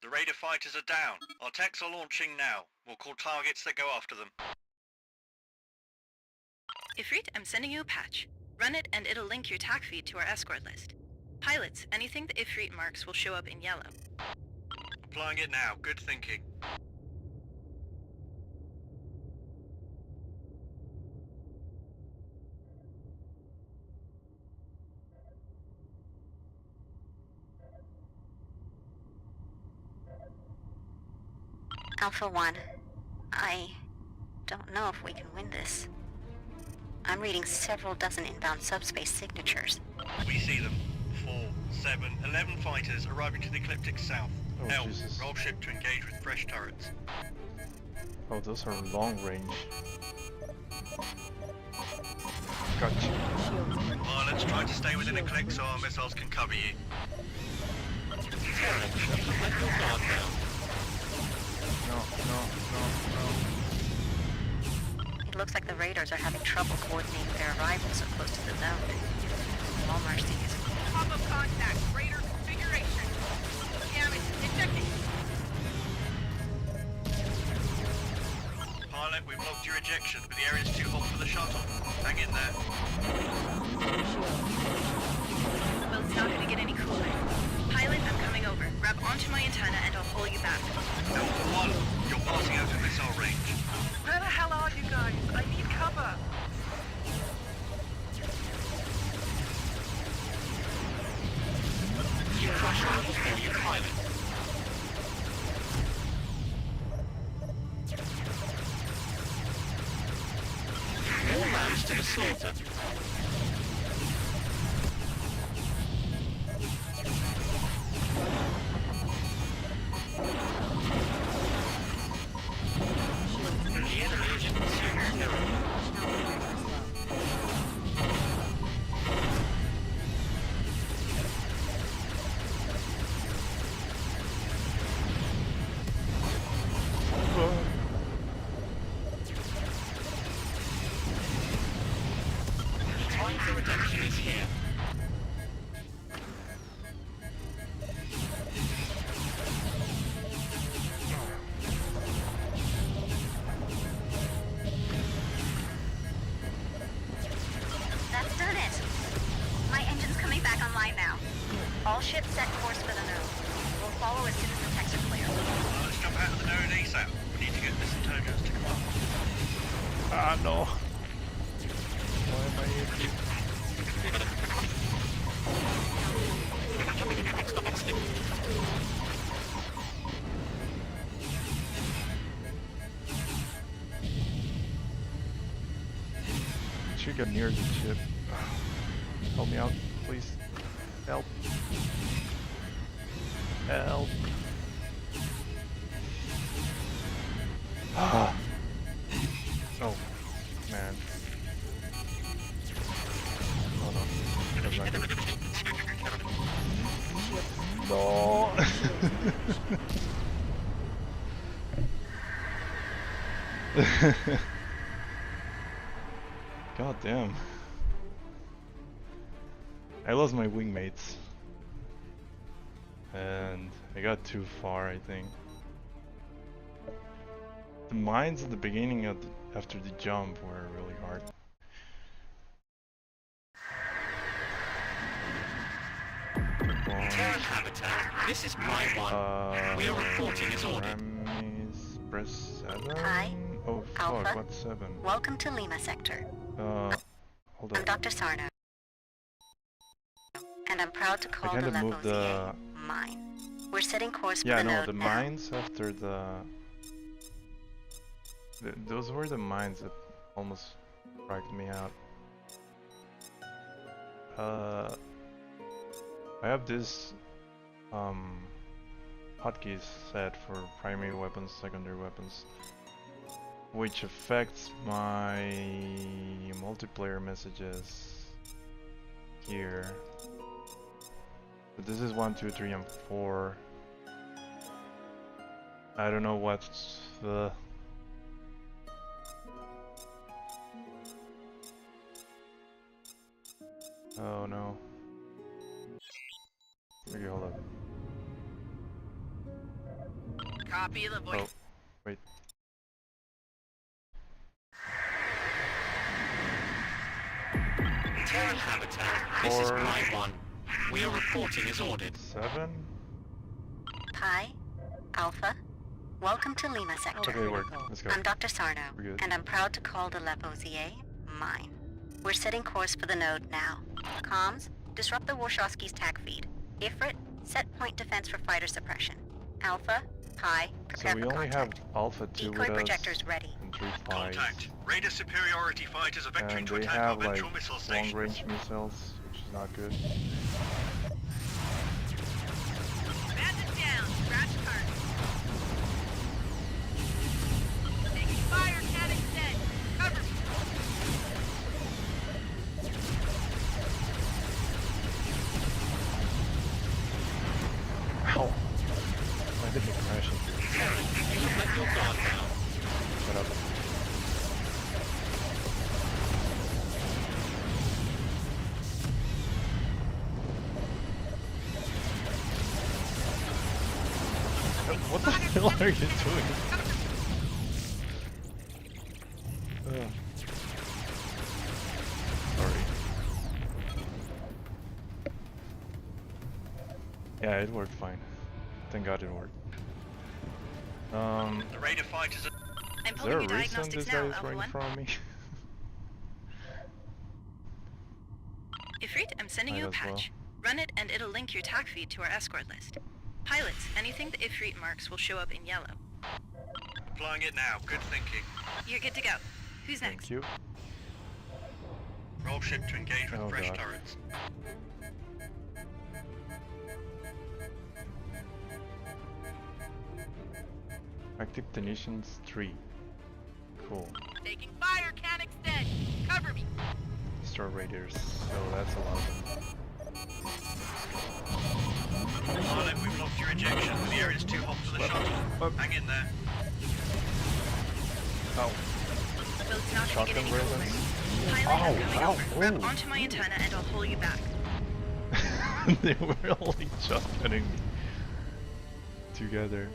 T: The raider fighters are down. Our techs are launching now. We'll call targets that go after them.
I: Ifrit, I'm sending you a patch. Run it and it'll link your TAC feed to our escort list. Pilots, anything the Ifrit marks will show up in yellow.
T: Applying it now. Good thinking.
U: Alpha 1, I don't know if we can win this. I'm reading several dozen inbound subspace signatures.
T: We see them. 4, 7, 11 fighters arriving to the ecliptic south.
B: Oh,
T: Helm,
B: Jesus.
T: roll ship to engage with fresh turrets.
B: Oh, those are long range. Gotcha.
T: Pilots, try to stay within a click so our missiles can cover you.
B: No, no, no, no.
U: It looks like the raiders are having trouble coordinating their arrival so close to the zone. All mercy is...
N: Top of contact. Raider configuration. Damage detected.
T: Pilot, we've locked your ejection, but the area's too hot for the shuttle. Hang in there.
I: Well, it's not gonna get any cooler. Pilot, I'm coming over. Grab onto my antenna and I'll pull you back.
T: Alpha 1, you're passing out of missile range.
N: Where the hell are you guys? I need cover.
W: You crush out before you pilot. All lambs to the slaughter. The enemy agent is here. Time for reduction is here.
D: set course for the node. We'll follow as soon as the techs are clear.
T: Let's jump out of the node ASAP. We need to get this intelligence to come up.
B: Ah, no. Why am I here? Should get near the ship. Help me out, please. Help. Help. Ah. Oh, man. Oh no. That's not good. No. God damn. I lost my wingmates. And I got too far, I think. The mines at the beginning of after the jump were really hard.
L: Terran habitat. This is my one. We are reporting as ordered.
B: Press 7?
U: Hi.
B: Oh
U: Alpha.
B: fuck, what's 7?
U: Welcome to Lima Sector.
B: Hold on.
U: I'm Dr. Sarno. And I'm proud to call the
B: kinda
U: level
B: moved the...
U: mine. We're setting course for
B: Yeah,
U: the
B: no,
U: node
B: the
U: now.
B: mines after the... Those were the mines that almost fragged me out. I have this hotkeys set for primary weapons, secondary weapons, which affects my multiplayer messages here. But this is 1, 2, 3, and 4. I don't know what's the... Oh no. Okay, hold up.
N: Copy the voice.
B: Oh, wait.
L: Terran habitat. This is my one. We are reporting as ordered.
B: 7?
U: Pi, Alpha, welcome to Lima Sector.
B: Okay, work. Let's go.
U: I'm Dr. Sarno,
B: We're good.
U: and I'm proud to call the Lavoisier mine. We're setting course for the node now. Comms, disrupt the Warshawski's tag feed. Ifrit, set point defense for fighter suppression. Alpha, Pi, prepare
B: So we
U: for
B: only
U: contact.
B: have Alpha 2 with
U: Decoy
B: us
U: projectors ready.
B: and 3 spies.
T: Contact. Radar superiority fighters are vectoring
B: And
T: to
B: they
T: attack
B: have
T: our
B: like
T: ventral missile stations.
B: long-range missiles, which is not good.
D: Bandit down. Scratch card. Taking fire. Cannon dead. Cover me.
B: Ow! Why did it crash into me?
L: You let your guard down.
B: Shut up. What the hell are you doing? Sorry. Yeah, it worked fine. Thank God it worked.
T: The radar fighters are...
I: I'm
B: Is
I: pulling
B: there a
I: your
B: reason
I: diagnostics
B: this
I: now,
B: guy is
I: Alpha
B: running
I: 1.
B: from me?
I: Ifrit, I'm sending
B: Might
I: you a
B: as well.
I: patch. Run it and it'll link your TAC feed to our escort list. Pilots, anything the Ifrit marks will show up in yellow.
T: Flying it now. Good thinking.
I: You're good to go. Who's next?
B: Thank you.
T: Roll ship to engage with
B: Oh,
T: fresh
B: God.
T: turrets.
B: Active technicians 3. Cool.
D: Taking fire. Cannon dead. Cover me.
B: Star Raiders. So that's a lot of them.
T: Pilot, we've locked your injection. The area's too hot for the shuttle. Hang in there.
B: Oh.
I: Well, it's not gonna get
B: Shotgun
I: any cooler.
B: raisins?
I: Pilot,
B: Ow,
I: I'm going
B: ow,
I: over. Grab
B: oh.
I: onto my antenna and I'll pull you back.
B: They were all like shotgunning me together.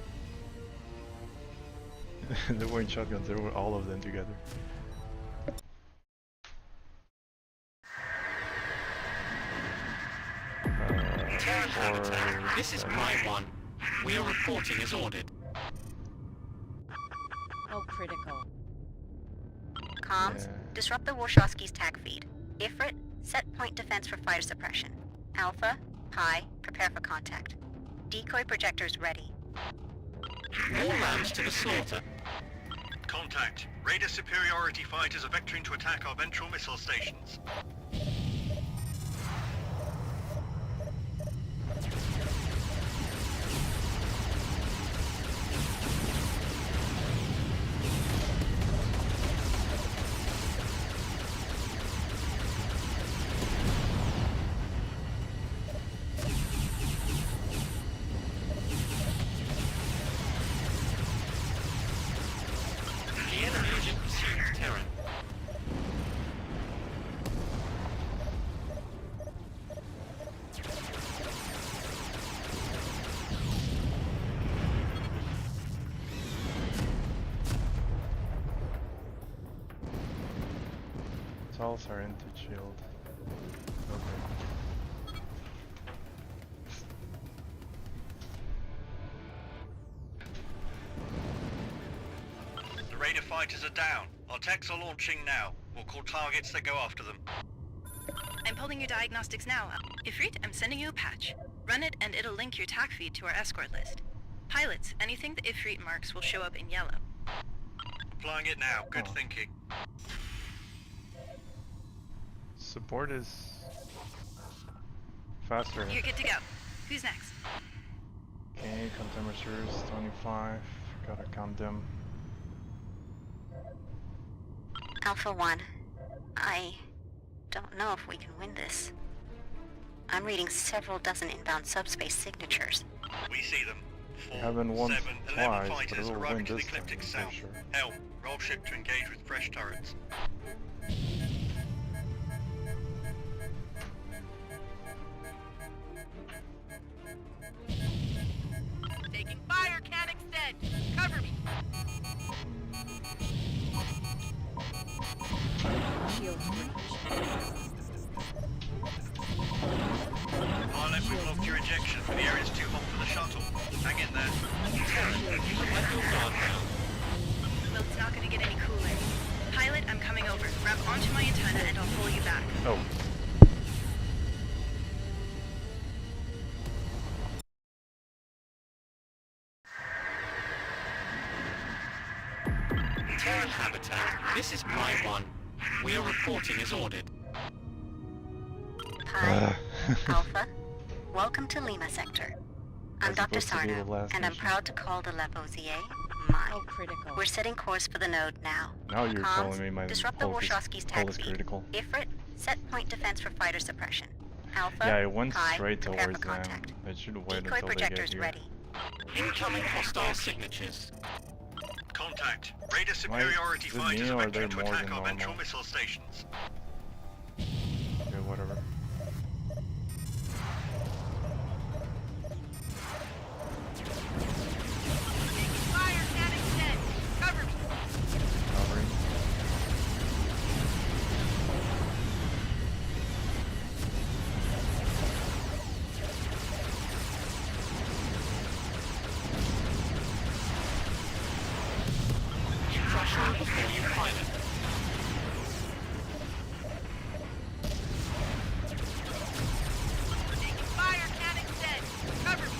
B: They weren't shotguns, they were all of them together.
L: Terran habitat. This is Prime 1. We are reporting as ordered.
A: Oh, critical.
U: Comms, disrupt the Warshawski's tag feed. Ifrit, set point defense for fighter suppression. Alpha, Pi, prepare for contact. Decoy projectors ready.
L: More lambs to the slaughter.
T: Contact. Raider superiority fighters are vectoring to attack our ventral missile stations.
L: The enemy is in pursuit of Terran.
B: Cells are into shield. Okay.
T: The Raider fighters are down. Our techs are launching now. We'll call targets that go after them.
I: I'm pulling your diagnostics now. Ifrit, I'm sending you a patch. Run it and it'll link your TAC feed to our escort list. Pilots, anything the Ifrit marks will show up in yellow.
T: Applying it now. Good thinking.
B: Support is faster.
I: You're good to go. Who's next?
B: Okay, temperatures 25. Gotta count them.
U: Alpha 1, I don't know if we can win this. I'm reading several dozen inbound subspace signatures.
T: We see them.
B: We haven't won
T: 7, 11
B: twice, but
T: fighters
B: we'll
T: arriving
B: win
T: to the
B: this time,
T: ecliptic
B: for
T: south.
B: sure.
T: Helm, roll ship to engage with fresh turrets.
N: Taking fire, can't extend. Cover me.
T: Pilot, we've locked your ejection. The area's too hot for the shuttle. Hang in there.
I: Well, it's not gonna get any cooler. Pilot, I'm coming over. Grab onto my antenna and I'll pull you back.
B: Oh.
L: Terran habitat. This is Prime 1. We are reporting as ordered.
U: Pi, Alpha, welcome to Lima Sector. I'm Dr.
B: supposed to be the
U: Sarno,
B: last
U: and I'm
B: mission.
U: proud to call the Lavoisier mine.
A: Oh, critical.
U: We're setting course for the node now.
B: Now you're
U: Comms,
B: telling me my
U: disrupt the
B: hull is,
U: Warshawski's
B: hull
U: tag
B: is
U: feed.
B: critical.
U: Ifrit, set point defense for fighter suppression. Alpha,
B: Yeah, I went
U: Pi,
B: straight
U: prepare
B: towards
U: for
B: them.
U: contact.
B: I should wait
U: Decoy
B: until they get
U: projectors
B: here.
U: ready.
L: Incoming hostile signatures.
T: Contact. Raider superiority
B: is it
T: fighters
B: me
T: are
B: or are they
T: vectoring to
B: more
T: attack
B: than
T: our ventral
B: normal?
T: missile stations.
B: Okay, whatever.
N: Fire, can't extend. Cover me.
B: Covering.
L: Pressure before you pilot.
N: Taking fire, can't extend. Cover me.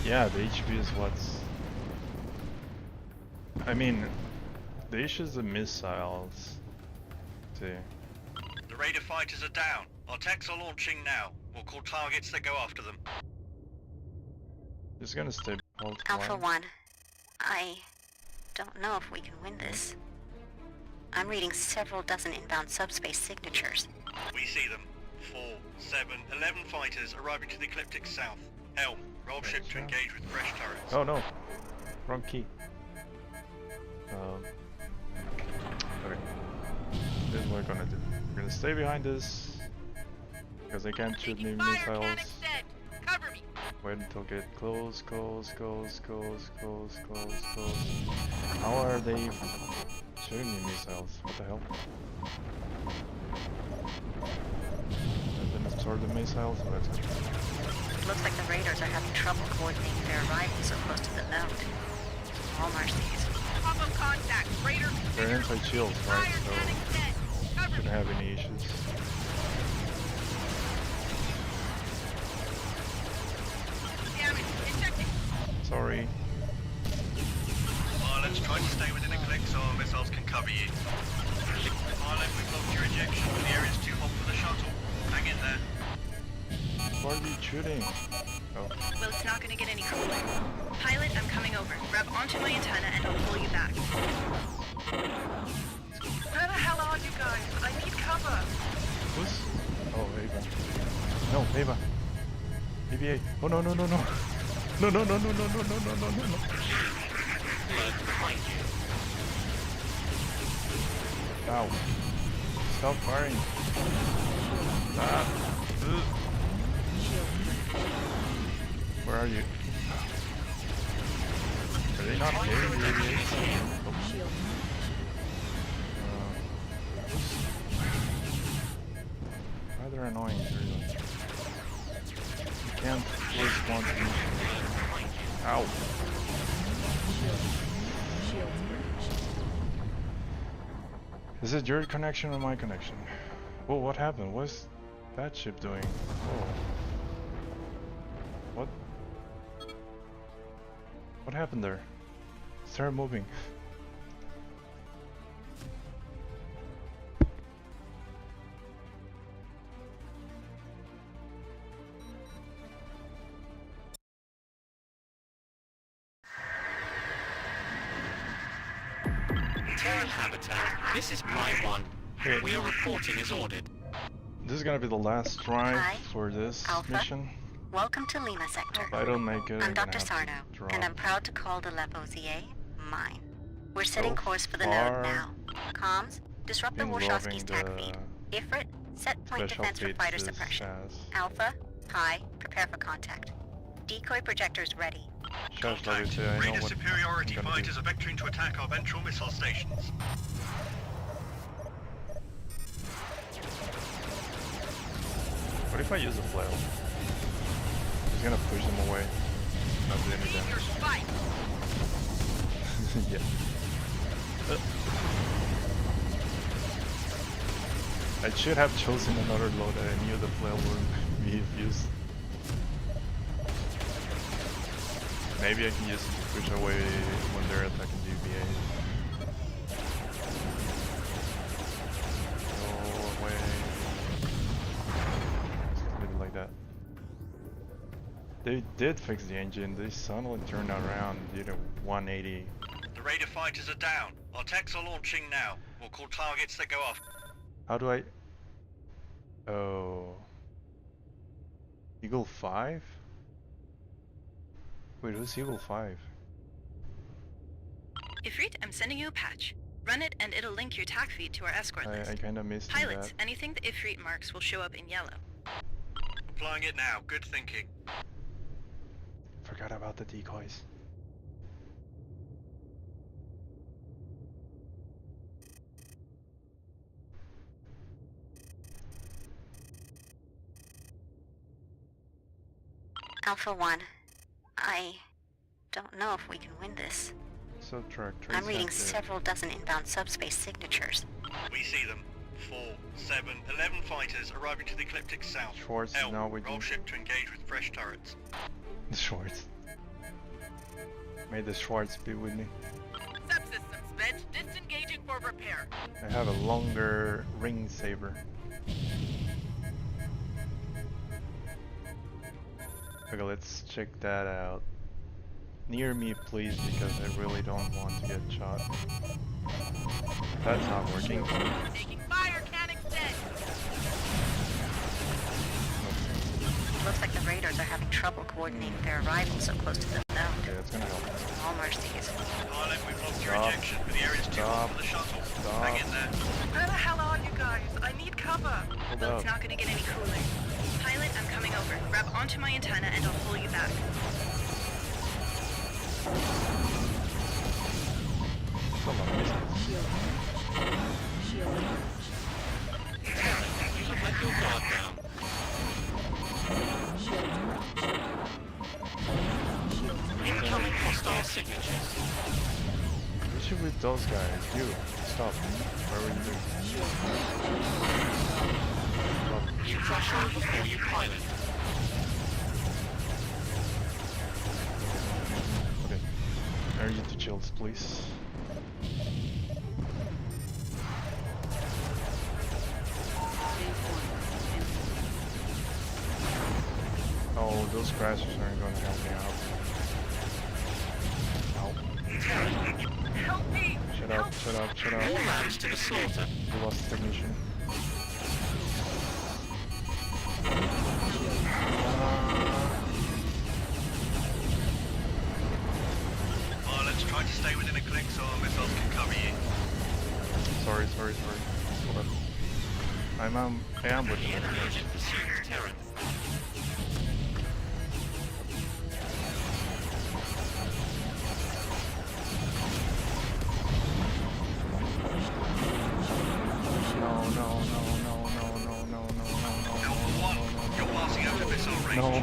B: Yeah, the HP is what's... I mean, the issue is the missiles. See.
T: The Raider fighters are down. Our techs are launching now. We'll call targets that go after them.
B: Just gonna stay hold
U: Alpha
B: line.
U: 1, I don't know if we can win this. I'm reading several dozen inbound subspace signatures.
T: We see them. 4, 7, 11 fighters arriving to the ecliptic south. Helm, roll ship to engage with fresh turrets.
B: Oh no! Wrong key. Okay. This is what we're gonna do. We're gonna stay behind this. Because they can't shoot me
N: Fire,
B: missiles.
N: can't extend. Cover me.
B: Wait until get close. How are they shooting me missiles? What the hell? I don't know. absorb the missiles, so that's good.
U: It looks like the raiders are having trouble coordinating their arrival so close to the node. All mercies.
C: Pop up contact. Raider.
B: They're anti-shields, right? So shouldn't have any issues.
C: Damage. Injecting.
B: Sorry.
T: Pilots, try to stay within a click so our missiles can cover you. Pilot, we've locked your ejection. The area's too hot for the shuttle. Hang in there.
B: Why are you shooting? Oh.
I: Well, it's not gonna get any cooler. Pilot, I'm coming over. Grab onto my antenna and I'll pull you back.
N: Where the hell are you guys? I need cover.
B: Who's? Oh, Ava. No, Ava. EVA. Oh, no, no, no, no. No, no, no, no, no, no, no, no, no, no, no. Ow. Stop firing. Ah. Ugh. Where are you? Are they not carrying the aviation? Oh. Rather annoying, really. You can't respond to me. Ow. Is it your connection or my connection? Whoa, what happened? What's that ship doing? Whoa. What? What happened there? It started moving.
L: Terran habitat, this is Prime 1.
B: Okay.
L: We are reporting as ordered.
B: This is gonna be the last try
U: Hi,
B: for this
U: Alpha.
B: mission.
U: Welcome to Lima Sector.
B: If I don't make it,
U: I'm Dr.
B: gonna have
U: Sarno,
B: to drop.
U: and I'm proud to call the Lavoisier mine. We're setting
B: So
U: course for the
B: far,
U: node now. Comms, disrupt the Warshawski's
B: involving
U: TAC feed. Ifrit, set point
B: special
U: defense for fighter
B: feeds
U: suppression.
B: as
U: Alpha, Pi, prepare for contact. Decoy projectors ready.
B: Shush, Lavoisier, I know
T: Raider
B: what
T: superiority
B: I'm gonna do.
T: fighters are vectoring to attack our ventral missile stations.
B: What if I use a flail? He's gonna push them away. Not do any damage. Yeah. I should have chosen another load. I knew the flail wouldn't be used. Maybe I can use it to push away when they're attacking DVA. Go away. Something like that. They did fix the engine. They suddenly turned around, did a 180.
T: The Raider fighters are down. Our techs are launching now. We'll call targets that go off.
B: How do I... Oh... Eagle 5? Wait, who's Eagle 5?
I: Ifrit, I'm sending you a patch. Run it and it'll link your TAC feed to our escort list.
B: I kinda missed
I: Pilots,
B: that.
I: anything the Ifrit marks will show up in yellow.
T: Applying it now. Good thinking.
B: Forgot about the decoys.
U: Alpha 1, I don't know if we can win this.
B: Subtract
U: I'm reading
B: active.
U: several dozen inbound subspace signatures.
T: We see them. 4, 7, 11 fighters arriving to the ecliptic south.
B: Schwartz,
T: Helm,
B: now we
T: roll
B: can...
T: ship to engage with fresh turrets.
B: Schwartz. May the Schwartz be with me.
N: Subsystems, Bench, disengaging for repair.
B: I have a longer ring saber. Okay, let's check that out. Near me, please, because I really don't want to get shot. That's not working.
N: Taking fire, cannons dead.
U: Looks like the raiders are having trouble coordinating their arrival so close to the node.
B: Okay, that's gonna help.
U: All mercies.
T: Pilot, we've lost your
B: Stop.
T: ejection, but the area's too hot for the shuttle.
B: Stop.
T: Hang in there.
N: Where the hell are you guys? I need cover.
B: Hold
I: Well,
B: up.
I: it's not gonna get any cooler. Pilot, I'm coming over. Grab onto my antenna and I'll pull you back.
B: Come on, miss it.
L: You have let your guard down.
B: especially with those guys. You, stop. Where were you doing? Stop.
L: You pressure before you pilot.
B: Okay. Energy to chills, please. Oh, those crashes aren't going to help me out.
L: Help me!
B: Shut up, shut up, shut up.
L: All rounds to the slaughter.
B: We lost the technician.
T: Oh, let's try to stay within a click so our missiles can cover you.
B: Sorry. Hold on. I am with you.
L: Urgent pursuit, Terran.
B: No.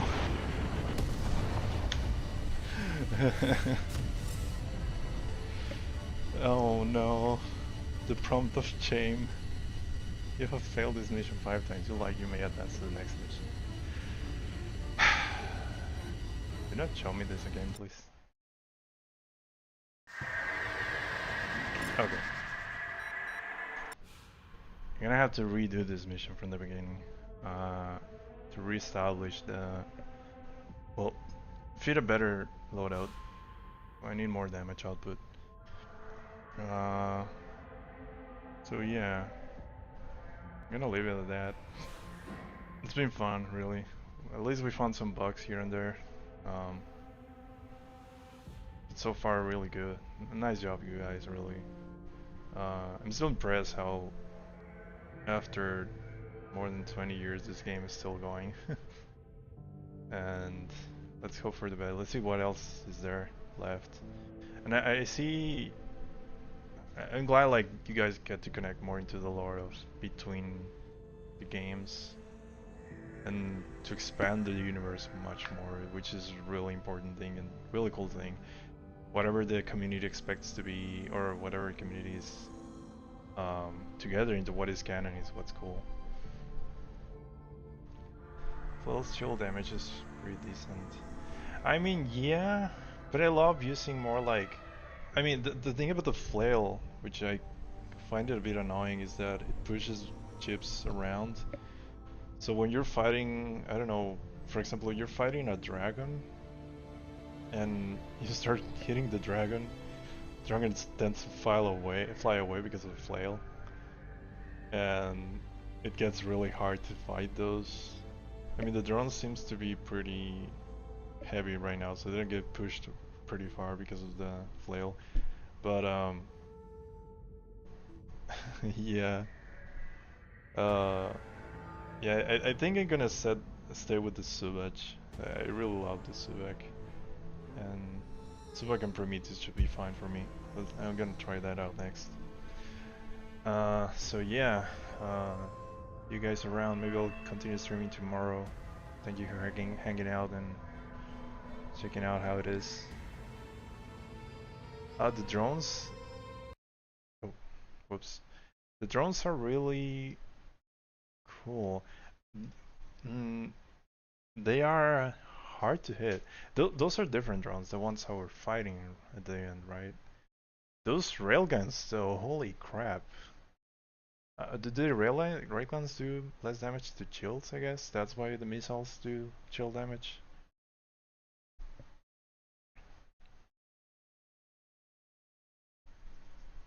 B: Oh no. The prompt of shame. You have failed this mission 5 times. You may advance to the next mission. Do not show me this again, please. Okay. You're gonna have to redo this mission from the beginning. To reestablish the... Well, fit a better loadout. I need more damage output. So yeah. I'm gonna leave it at that. It's been fun, really. At least we found some bugs here and there. But so far, really good. Nice job, you guys, really. I'm still impressed how after more than 20 years this game is still going. And let's hope for the best. Let's see what else is there left. And I see... I'm glad like you guys get to connect more into the lore of between the games and to expand the universe much more, which is a really important thing and really cool thing. Whatever the community expects to be, or whatever community is together into what is canon is what's cool. Flawless chill damage is pretty decent. I mean, yeah, but I love using more like... I mean, the thing about the flail, which I find it a bit annoying, is that it pushes chips around. So when you're fighting, I don't know, for example, you're fighting a dragon, and you start hitting the dragon tends to fly away because of the flail. And it gets really hard to fight those. I mean, the drone seems to be pretty heavy right now, so they don't get pushed pretty far because of the flail. But yeah. Yeah, I think I'm gonna stay with the Subak. I really love the Subak. And Subak and Prometheus should be fine for me. But I'm gonna try that out next. So yeah, you guys around, maybe I'll continue streaming tomorrow. Thank you for hanging out and checking out how it is. The drones... Oh, whoops. The drones are really cool. They are hard to hit. Those are different drones, the ones that we're fighting at the end, right? Those railguns though, holy crap. Do the railguns do less damage to chills, I guess? That's why the missiles do chill damage?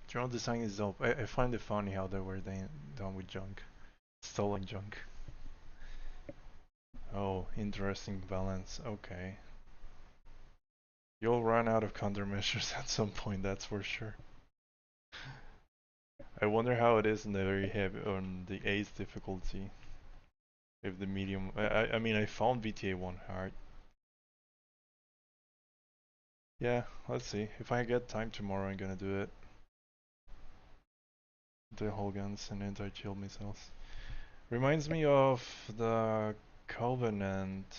B: Drone design is dope. I find it funny how they were done with junk. Stolen junk. Oh, interesting balance. Okay. You'll run out of countermeasures at some point, that's for sure. I wonder how it is in the very heavy, on the Ace difficulty. If the medium... I mean, I found VTA 1 hard. Yeah, let's see. If I get time tomorrow, I'm gonna do it. The hull guns and anti-chill missiles. Reminds me of the Covenant.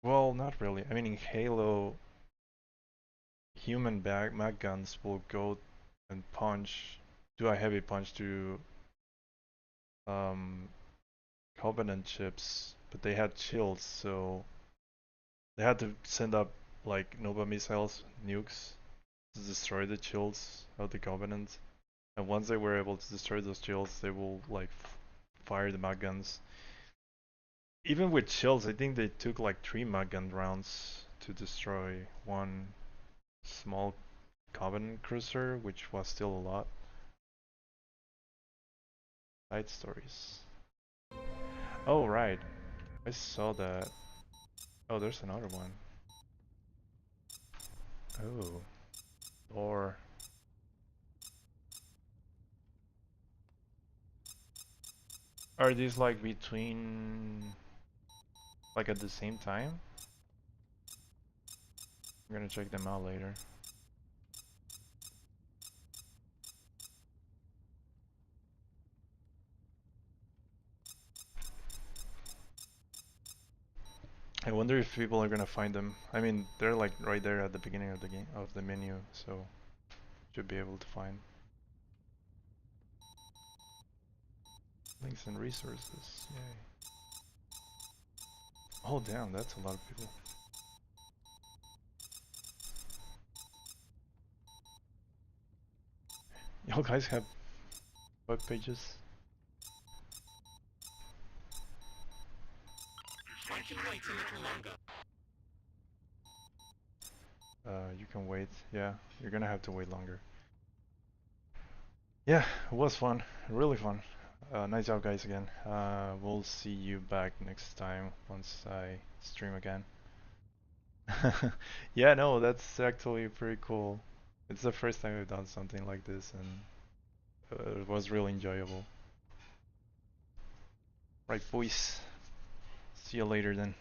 B: Well, not really. I mean, in Halo, human mag guns will go and punch, do a heavy punch to Covenant ships, but they had shields, so they had to send up like Nova missiles, nukes, to destroy the shields of the Covenant. And once they were able to destroy those shields, they will like fire the mag guns. Even with shields, I think they took like 3 mag gun rounds to destroy one small Covenant cruiser, which was still a lot. Side stories. Oh right, I saw that. Oh, there's another one. Oh, or are these like between, like at the same time? I'm gonna check them out later. I wonder if people are gonna find them. I mean, they're like right there at the beginning of the game, of the menu, so should be able to find links and resources. Yay! Oh damn, that's a lot of people. Y'all guys have web pages? You can wait. Yeah, you're gonna have to wait longer. Yeah, it was fun. Really fun. Nice job, guys, again. We'll see you back next time once I stream again. Yeah, no, that's actually pretty cool. It's the first time we've done something like this, and it was really enjoyable. Right, boys. See you later then.